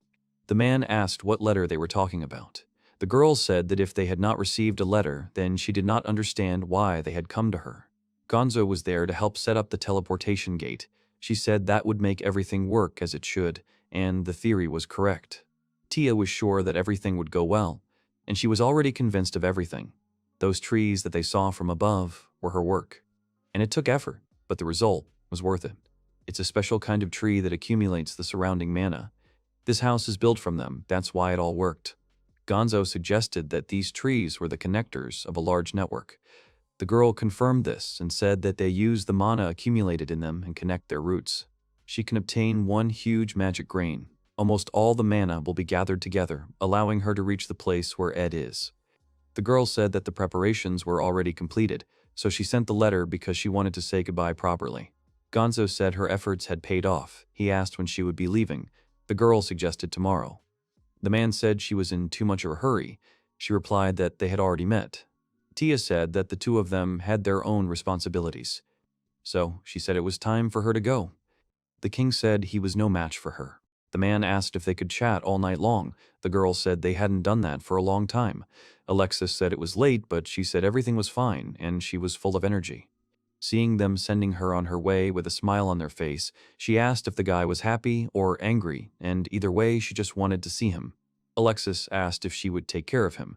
A: The man asked what letter they were talking about. The girl said that if they had not received a letter, then she did not understand why they had come to her. Gonzo was there to help set up the teleportation gate. She said that would make everything work as it should, and the theory was correct. Tia was sure that everything would go well, and she was already convinced of everything. Those trees that they saw from above were her work. And it took effort, but the result was worth it. It's a special kind of tree that accumulates the surrounding mana. This house is built from them, that's why it all worked. Gonzo suggested that these trees were the connectors of a large network. The girl confirmed this and said that they use the mana accumulated in them and connect their roots. She can obtain one huge magic grain. Almost all the mana will be gathered together, allowing her to reach the place where Ed is. The girl said that the preparations were already completed, so she sent the letter because she wanted to say goodbye properly. Gonzo said her efforts had paid off. He asked when she would be leaving. The girl suggested tomorrow. The man said she was in too much of a hurry. She replied that they had already met. Tia said that the two of them had their own responsibilities. So she said it was time for her to go. The king said he was no match for her. The man asked if they could chat all night long. The girl said they hadn't done that for a long time. Alexis said it was late, but she said everything was fine and she was full of energy. Seeing them sending her on her way with a smile on their face, she asked if the guy was happy or angry, and either way she just wanted to see him. Alexis asked if she would take care of him.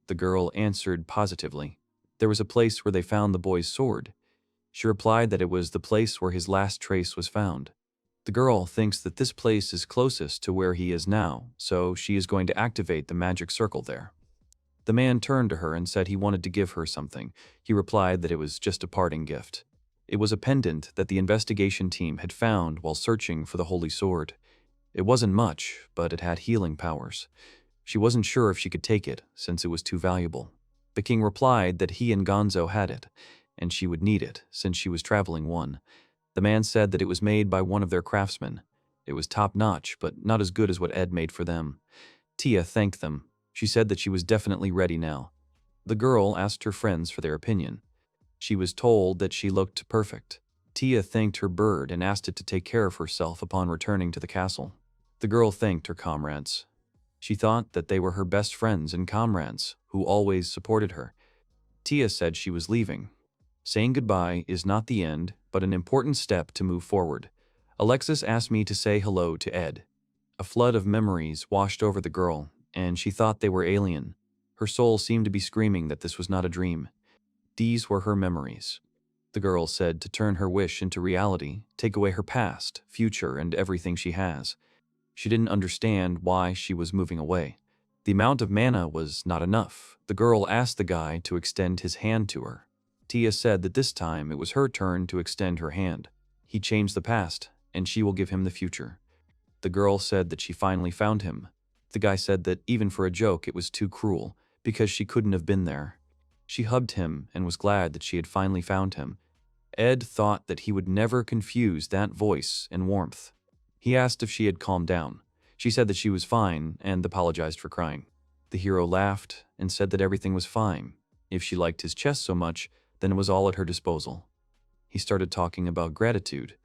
A: The girl answered positively. There was a place where they found the boy's sword. She replied that it was the place where his last trace was found. The girl thinks that this place is closest to where he is now, so she is going to activate the magic circle there. The man turned to her and said he wanted to give her something. He replied that it was just a parting gift. It was a pendant that the investigation team had found while searching for the holy sword. It wasn't much, but it had healing powers. She wasn't sure if she could take it, since it was too valuable. The king replied that he and Gonzo had it, and she would need it, since she was traveling one. The man said that it was made by one of their craftsmen. It was top-notch, but not as good as what Ed made for them. Tia thanked them. She said that she was definitely ready now. The girl asked her friends for their opinion. She was told that she looked perfect. Tia thanked her bird and asked it to take care of herself upon returning to the castle. The girl thanked her comrades. She thought that they were her best friends and comrades, who always supported her. Tia said she was leaving. Saying goodbye is not the end, but an important step to move forward. Alexis asked me to say hello to Ed. A flood of memories washed over the girl, and she thought they were alien. Her soul seemed to be screaming that this was not a dream. These were her memories. The girl said to turn her wish into reality, take away her past, future, and everything she has. She didn't understand why she was moving away. The amount of mana was not enough. The girl asked the guy to extend his hand to her. Tia said that this time it was her turn to extend her hand. He changed the past, and she will give him the future. The girl said that she finally found him. The guy said that even for a joke it was too cruel, because she couldn't have been there. She hugged him and was glad that she had finally found him. Ed thought that he would never confuse that voice and warmth. He asked if she had calmed down. She said that she was fine and apologized for crying. The hero laughed and said that everything was fine. If she liked his chest so much, then it was all at her disposal. He started talking about gratitude.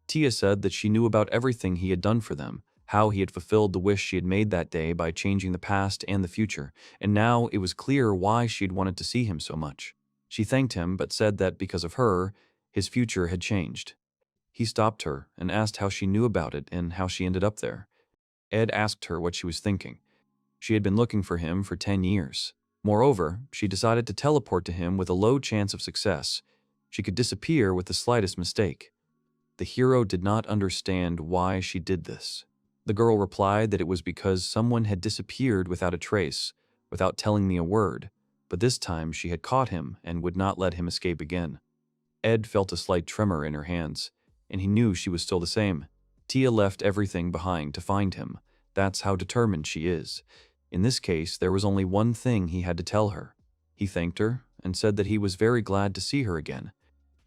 A: Tia said that she knew about everything he had done for them, how he had fulfilled the wish she had made that day by changing the past and the future, and now it was clear why she had wanted to see him so much. She thanked him, but said that because of her, his future had changed. He stopped her and asked how she knew about it and how she ended up there. Ed asked her what she was thinking. She had been looking for him for 10 years. Moreover, she decided to teleport to him with a low chance of success. She could disappear with the slightest mistake. The hero did not understand why she did this. The girl replied that it was because someone had disappeared without a trace, without telling me a word, but this time she had caught him and would not let him escape again. Ed felt a slight tremor in her hands, and he knew she was still the same. Tia left everything behind to find him. That's how determined she is. In this case, there was only one thing he had to tell her. He thanked her and said that he was very glad to see her again.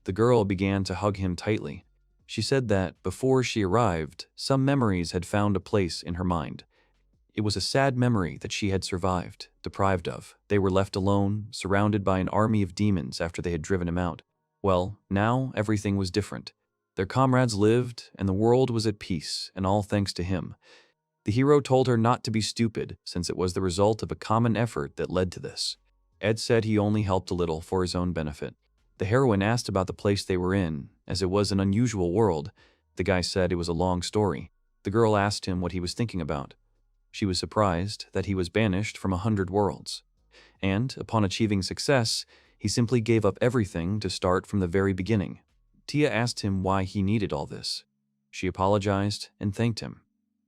A: The girl began to hug him tightly. She said that, before she arrived, some memories had found a place in her mind. It was a sad memory that she had survived, deprived of. They were left alone, surrounded by an army of demons after they had driven him out. Well, now everything was different. Their comrades lived, and the world was at peace, and all thanks to him. The hero told her not to be stupid, since it was the result of a common effort that led to this. Ed said he only helped a little for his own benefit. The heroine asked about the place they were in, as it was an unusual world. The guy said it was a long story. The girl asked him what he was thinking about. She was surprised that he was banished from 100 worlds. And, upon achieving success, he simply gave up everything to start from the very beginning. Tia asked him why he needed all this. She apologized and thanked him.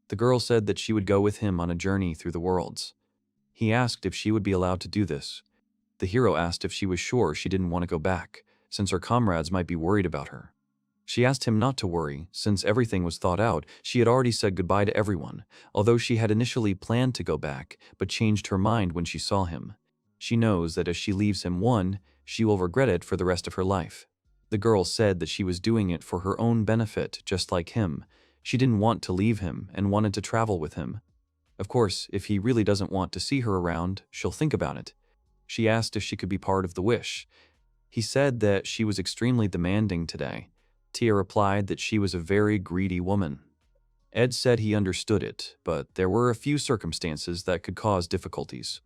A: The girl said that she would go with him on a journey through the worlds. He asked if she would be allowed to do this. The hero asked if she was sure she didn't want to go back, since her comrades might be worried about her. She asked him not to worry, since everything was thought out. She had already said goodbye to everyone, although she had initially planned to go back, but changed her mind when she saw him. She knows that if she leaves him, she will regret it for the rest of her life. The girl said that she was doing it for her own benefit, just like him. She didn't want to leave him and wanted to travel with him. Of course, if he really doesn't want to see her around, she'll think about it. She asked if she could be part of the wish. He said that she was extremely demanding today. Tia replied that she was a very greedy woman. Ed said he understood it, but there were a few circumstances that could cause difficulties.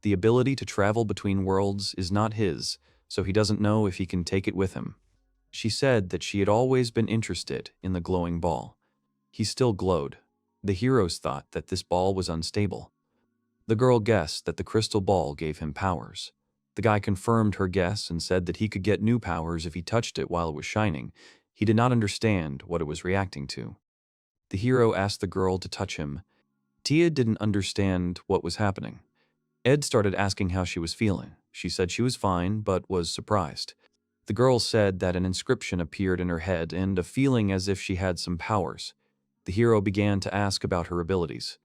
A: The ability to travel between worlds is not his, so he doesn't know if he can take it with him. She said that she had always been interested in the glowing ball. He still glowed. The heroes thought that this ball was unstable. The girl guessed that the crystal ball gave him powers. The guy confirmed her guess and said that he could get new powers if he touched it while it was shining. He did not understand what it was reacting to. The hero asked the girl to touch him. Tia didn't understand what was happening. Ed started asking how she was feeling. She said she was fine, but was surprised. The girl said that an inscription appeared in her head and a feeling as if she had some powers. The hero began to ask about her abilities.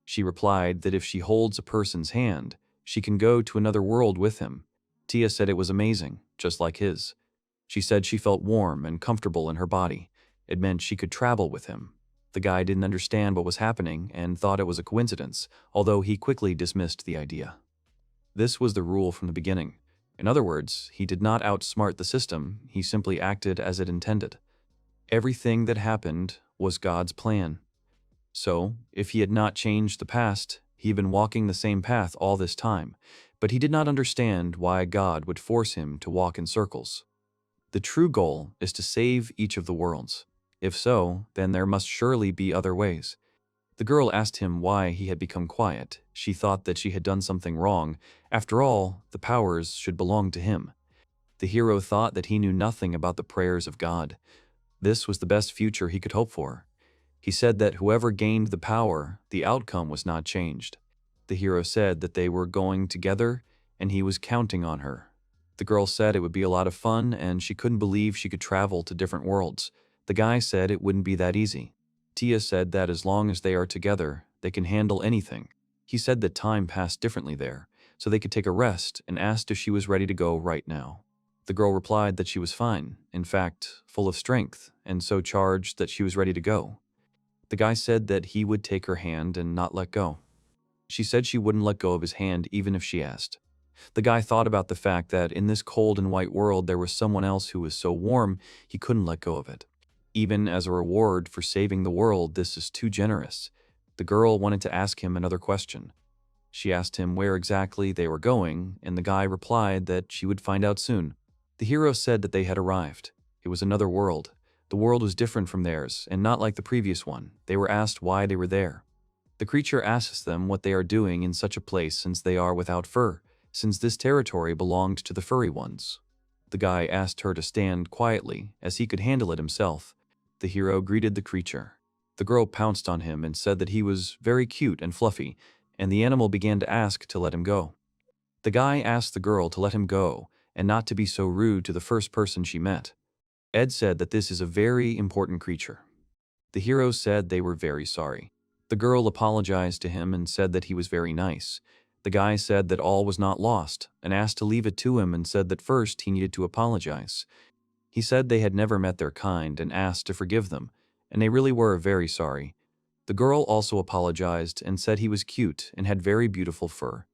A: She replied that if she holds a person's hand, she can go to another world with him. Tia said it was amazing, just like his. She said she felt warm and comfortable in her body. It meant she could travel with him. The guy didn't understand what was happening and thought it was a coincidence, although he quickly dismissed the idea. This was the rule from the beginning. In other words, he did not outsmart the system, he simply acted as it intended. Everything that happened was God's plan. So, if he had not changed the past, he had been walking the same path all this time, but he did not understand why God would force him to walk in circles. The true goal is to save each of the worlds. If so, then there must surely be other ways. The girl asked him why he had become quiet. She thought that she had done something wrong. After all, the powers should belong to him. The hero thought that he knew nothing about the prayers of God. This was the best future he could hope for. He said that whoever gained the power, the outcome was not changed. The hero said that they were going together, and he was counting on her. The girl said it would be a lot of fun, and she couldn't believe she could travel to different worlds. The guy said it wouldn't be that easy. Tia said that as long as they are together, they can handle anything. He said that time passed differently there, so they could take a rest, and asked if she was ready to go right now. The girl replied that she was fine, in fact, full of strength, and so charged that she was ready to go. The guy said that he would take her hand and not let go. She said she wouldn't let go of his hand even if she asked. The guy thought about the fact that in this cold and white world there was someone else who was so warm he couldn't let go of it. Even as a reward for saving the world, this is too generous. The girl wanted to ask him another question. She asked him where exactly they were going, and the guy replied that she would find out soon. The hero said that they had arrived. It was another world. The world was different from theirs, and not like the previous one. They were asked why they were there. The creature asks them what they are doing in such a place since they are without fur, since this territory belonged to the furry ones. The guy asked her to stand quietly, as he could handle it himself. The hero greeted the creature. The girl pounced on him and said that he was very cute and fluffy, and the animal began to ask to let him go. The guy asked the girl to let him go, and not to be so rude to the first person she met. Ed said that this is a very important creature. The hero said they were very sorry. The girl apologized to him and said that he was very nice. The guy said that all was not lost, and asked to leave it to him and said that first he needed to apologize. He said they had never met their kind and asked to forgive them, and they really were very sorry. The girl also apologized and said he was cute and had very beautiful fur.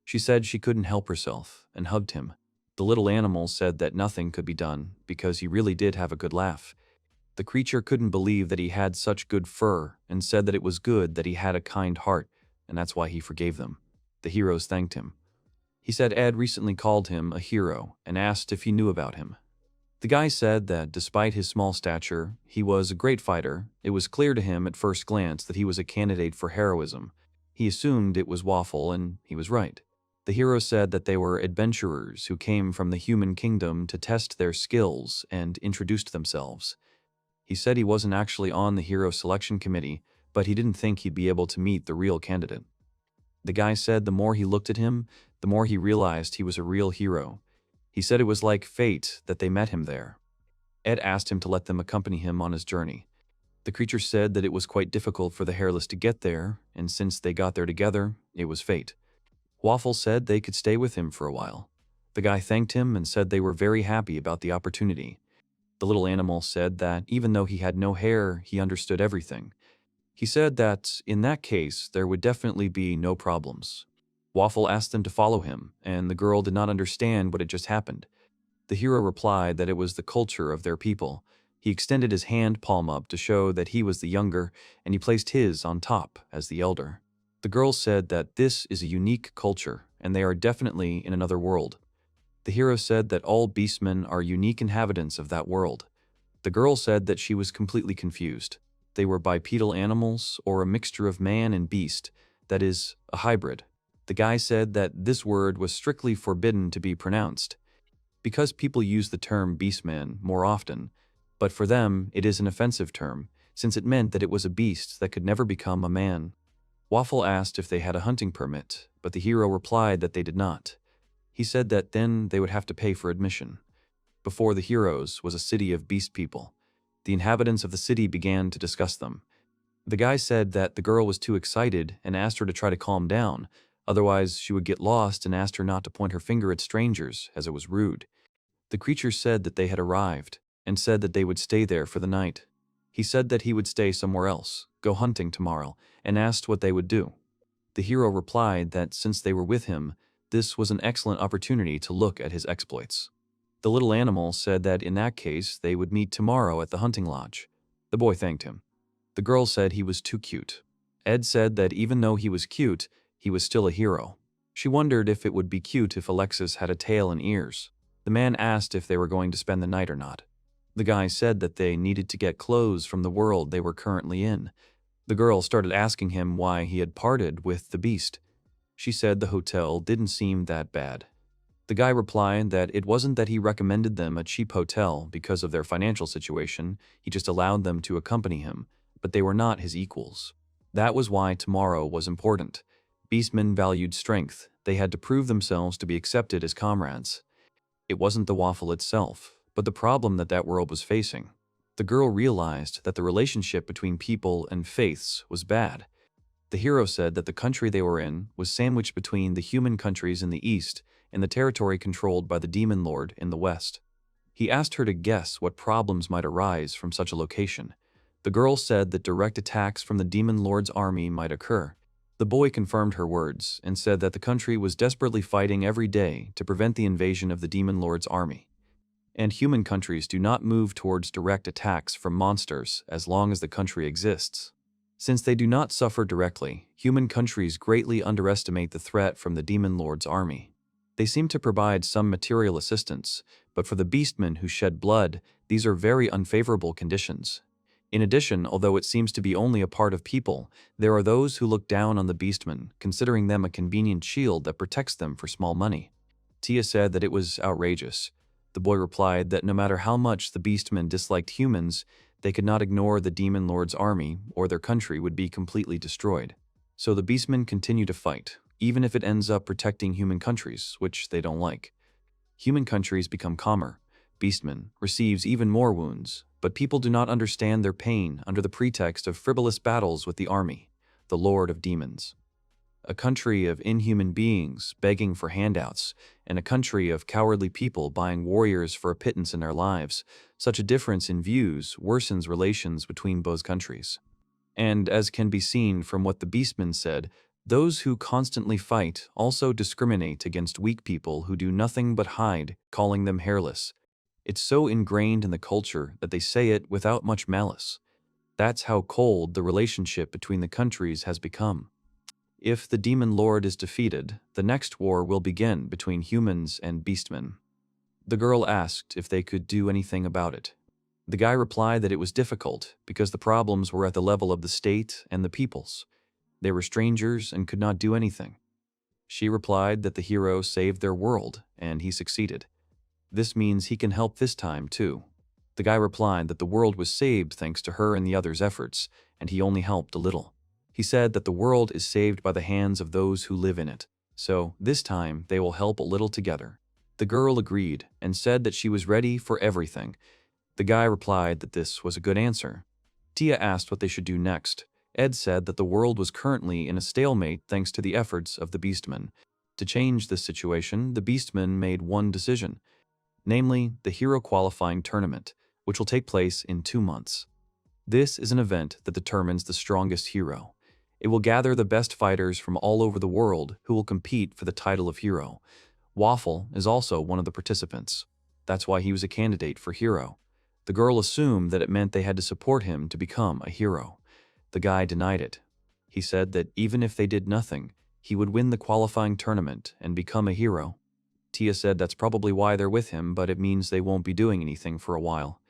A: She said she couldn't help herself and hugged him. The little animal said that nothing could be done because he really did have a good laugh. The creature couldn't believe that he had such good fur and said that it was good that he had a kind heart, and that's why he forgave them. The heroes thanked him. He said Ed recently called him a hero and asked if he knew about him. The guy said that despite his small stature, he was a great fighter. It was clear to him at first glance that he was a candidate for heroism. He assumed it was Waffle, and he was right. The hero said that they were adventurers who came from the human kingdom to test their skills and introduced themselves. He said he wasn't actually on the hero selection committee, but he didn't think he'd be able to meet the real candidate. The guy said the more he looked at him, the more he realized he was a real hero. He said it was like fate that they met him there. Ed asked him to let them accompany him on his journey. The creature said that it was quite difficult for the hairless to get there, and since they got there together, it was fate. Waffle said they could stay with him for a while. The guy thanked him and said they were very happy about the opportunity. The little animal said that even though he had no hair, he understood everything. He said that, in that case, there would definitely be no problems. Waffle asked them to follow him, and the girl did not understand what had just happened. The hero replied that it was the culture of their people. He extended his hand palm up to show that he was the younger, and he placed his on top as the elder. The girl said that this is a unique culture, and they are definitely in another world. The hero said that all beastmen are unique inhabitants of that world. The girl said that she was completely confused. They were bipedal animals, or a mixture of man and beast, that is, a hybrid. The guy said that this word was strictly forbidden to be pronounced, because people use the term beastman more often, but for them it is an offensive term, since it meant that it was a beast that could never become a man. Waffle asked if they had a hunting permit, but the hero replied that they did not. He said that then they would have to pay for admission. Before the heroes was a city of beast people. The inhabitants of the city began to discuss them. The guy said that the girl was too excited and asked her to try to calm down, otherwise she would get lost, and asked her not to point her finger at strangers, as it was rude. The creature said that they had arrived, and said that they would stay there for the night. He said that he would stay somewhere else, go hunting tomorrow, and asked what they would do. The hero replied that since they were with him, this was an excellent opportunity to look at his exploits. The little animal said that in that case they would meet tomorrow at the hunting lodge. The boy thanked him. The girl said he was too cute. Ed said that even though he was cute, he was still a hero. She wondered if it would be cute if Alexis had a tail and ears. The man asked if they were going to spend the night or not. The guy said that they needed to get clothes from the world they were currently in. The girl started asking him why he had parted with the beast. She said the hotel didn't seem that bad. The guy replied that it wasn't that he recommended them a cheap hotel because of their financial situation, he just allowed them to accompany him, but they were not his equals. That was why tomorrow was important. Beastmen valued strength. They had to prove themselves to be accepted as comrades. It wasn't the waffle itself, but the problem that world was facing. The girl realized that the relationship between people and faiths was bad. The hero said that the country they were in was sandwiched between the human countries in the east and the territory controlled by the demon lord in the west. He asked her to guess what problems might arise from such a location. The girl said that direct attacks from the demon lord's army might occur. The boy confirmed her words and said that the country was desperately fighting every day to prevent the invasion of the demon lord's army. And human countries do not move towards direct attacks from monsters as long as the country exists. Since they do not suffer directly, human countries greatly underestimate the threat from the demon lord's army. They seem to provide some material assistance, but for the beastmen who shed blood, these are very unfavorable conditions. In addition, although it seems to be only a part of people, there are those who look down on the beastmen, considering them a convenient shield that protects them for small money. Tia said that it was outrageous. The boy replied that no matter how much the beastmen disliked humans, they could not ignore the demon lord's army, or their country would be completely destroyed. So the beastmen continue to fight, even if it ends up protecting human countries, which they don't like. Human countries become calmer. Beastman receives even more wounds, but people do not understand their pain under the pretext of frivolous battles with the army, the Lord of Demons. a country of inhuman beings begging for handouts, and a country of cowardly people buying warriors for a pittance in their lives. Such a difference in views worsens relations between both countries. And as can be seen from what the Beastman said, those who constantly fight also discriminate against weak people who do nothing but hide, calling them hairless. It's so ingrained in the culture that they say it without much malice. That's how cold the relationship between the countries has become. If the demon lord is defeated, the next war will begin between humans and beastmen. The girl asked if they could do anything about it. The guy replied that it was difficult because the problems were at the level of the state and the peoples. They were strangers and could not do anything. She replied that the hero saved their world, and he succeeded. This means he can help this time, too. The guy replied that the world was saved thanks to her and the others' efforts, and he only helped a little. He said that the world is saved by the hands of those who live in it, so this time they will help a little together. The girl agreed and said that she was ready for everything. The guy replied that this was a good answer. Tia asked what they should do next. Ed said that the world was currently in a stalemate thanks to the efforts of the Beastmen. To change this situation, the Beastmen made one decision, namely the Hero Qualifying Tournament, which will take place in 2 months. This is an event that determines the strongest hero. It will gather the best fighters from all over the world who will compete for the title of hero. Waffle is also one of the participants. That's why he was a candidate for hero. The girl assumed that it meant they had to support him to become a hero. The guy denied it. He said that even if they did nothing, he would win the qualifying tournament and become a hero. Tia said that's probably why they're with him, but it means they won't be doing anything for a while.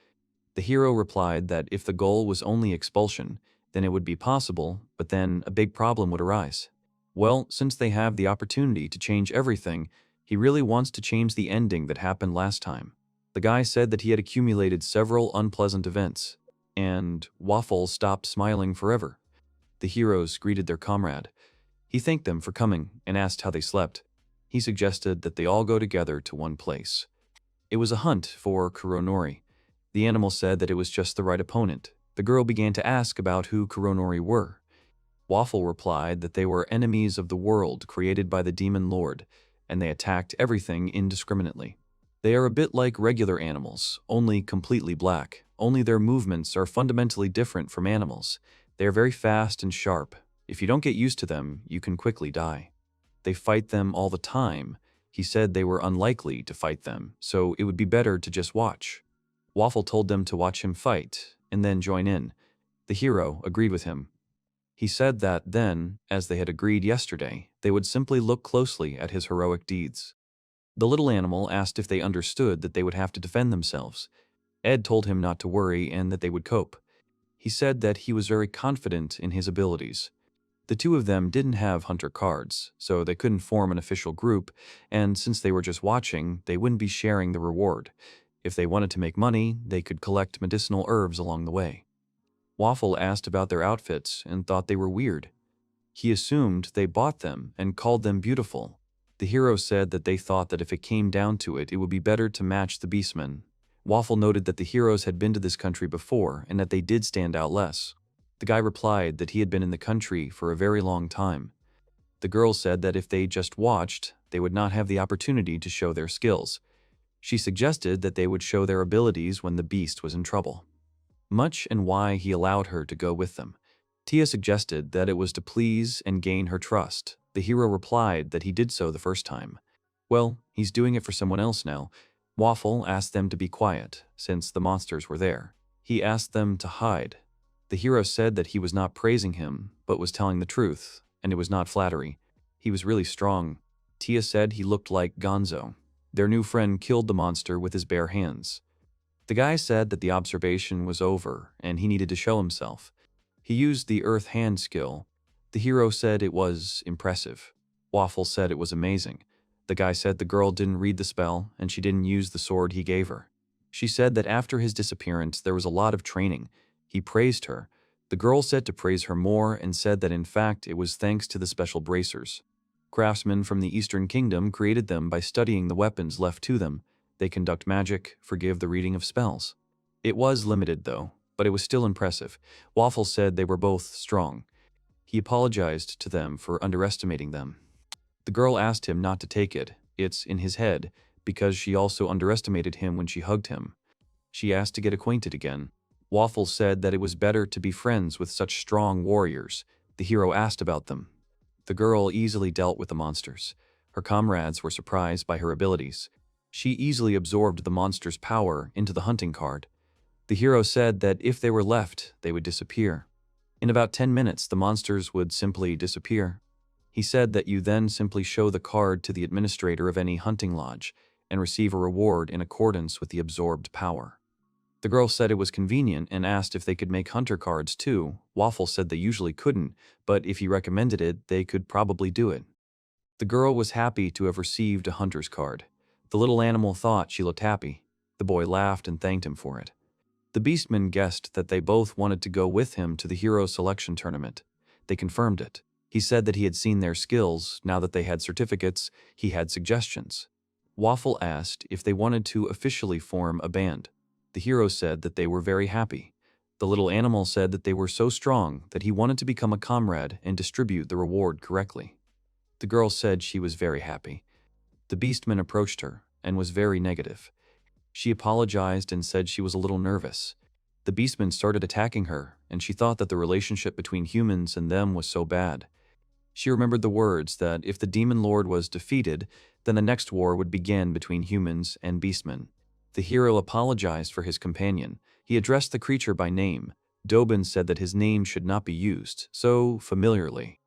A: The hero replied that if the goal was only expulsion, then it would be possible, but then a big problem would arise. Well, since they have the opportunity to change everything, he really wants to change the ending that happened last time. The guy said that he had accumulated several unpleasant events, and Waffle stopped smiling forever. The heroes greeted their comrade. He thanked them for coming and asked how they slept. He suggested that they all go together to one place. It was a hunt for Kuronori. The animal said that it was just the right opponent. The girl began to ask about who Kuronori were. Waffle replied that they were enemies of the world created by the demon lord, and they attacked everything indiscriminately. They are a bit like regular animals, only completely black. Only their movements are fundamentally different from animals. They are very fast and sharp. If you don't get used to them, you can quickly die. They fight them all the time. He said they were unlikely to fight them, so it would be better to just watch. Waffle told them to watch him fight, and then join in. The hero agreed with him. He said that then, as they had agreed yesterday, they would simply look closely at his heroic deeds. The little animal asked if they understood that they would have to defend themselves. Ed told him not to worry and that they would cope. He said that he was very confident in his abilities. The two of them didn't have hunter cards, so they couldn't form an official group, and since they were just watching, they wouldn't be sharing the reward. If they wanted to make money, they could collect medicinal herbs along the way. Waffle asked about their outfits and thought they were weird. He assumed they bought them and called them beautiful. The hero said that they thought that if it came down to it, it would be better to match the beastmen. Waffle noted that the heroes had been to this country before and that they did stand out less. The guy replied that he had been in the country for a very long time. The girl said that if they just watched, they would not have the opportunity to show their skills. She suggested that they would show their abilities when the beast was in trouble. Much and why he allowed her to go with them. Tia suggested that it was to please and gain her trust. The hero replied that he did so the first time. Well, he's doing it for someone else now. Waffle asked them to be quiet, since the monsters were there. He asked them to hide. The hero said that he was not praising him, but was telling the truth, and it was not flattery. He was really strong. Tia said he looked like Gonzo. Their new friend killed the monster with his bare hands. The guy said that the observation was over, and he needed to show himself. He used the earth hand skill. The hero said it was impressive. Waffle said it was amazing. The guy said the girl didn't read the spell, and she didn't use the sword he gave her. She said that after his disappearance, there was a lot of training. He praised her. The girl said to praise her more and said that in fact it was thanks to the special bracers. Craftsmen from the Eastern Kingdom created them by studying the weapons left to them. They conduct magic, forgive the reading of spells. It was limited though, but it was still impressive. Waffle said they were both strong. He apologized to them for underestimating them. The girl asked him not to take it, it's in his head, because she also underestimated him when she hugged him. She asked to get acquainted again. Waffle said that it was better to be friends with such strong warriors. The hero asked about them. The girl easily dealt with the monsters. Her comrades were surprised by her abilities. She easily absorbed the monster's power into the hunting card. The hero said that if they were left, they would disappear. In about 10 minutes, the monsters would simply disappear. He said that you then simply show the card to the administrator of any hunting lodge and receive a reward in accordance with the absorbed power. The girl said it was convenient and asked if they could make hunter cards too. Waffle said they usually couldn't, but if he recommended it, they could probably do it. The girl was happy to have received a hunter's card. The little animal thought she looked happy. The boy laughed and thanked him for it. The beastmen guessed that they both wanted to go with him to the hero selection tournament. They confirmed it. He said that he had seen their skills. Now that they had certificates, he had suggestions. Waffle asked if they wanted to officially form a band. The hero said that they were very happy. The little animal said that they were so strong that he wanted to become a comrade and distribute the reward correctly. The girl said she was very happy. The beastman approached her and was very negative. She apologized and said she was a little nervous. The beastman started attacking her, and she thought that the relationship between humans and them was so bad. She remembered the words that if the demon lord was defeated, then the next war would begin between humans and beastmen. The hero apologized for his companion. He addressed the creature by name. Dobin said that his name should not be used so familiarly.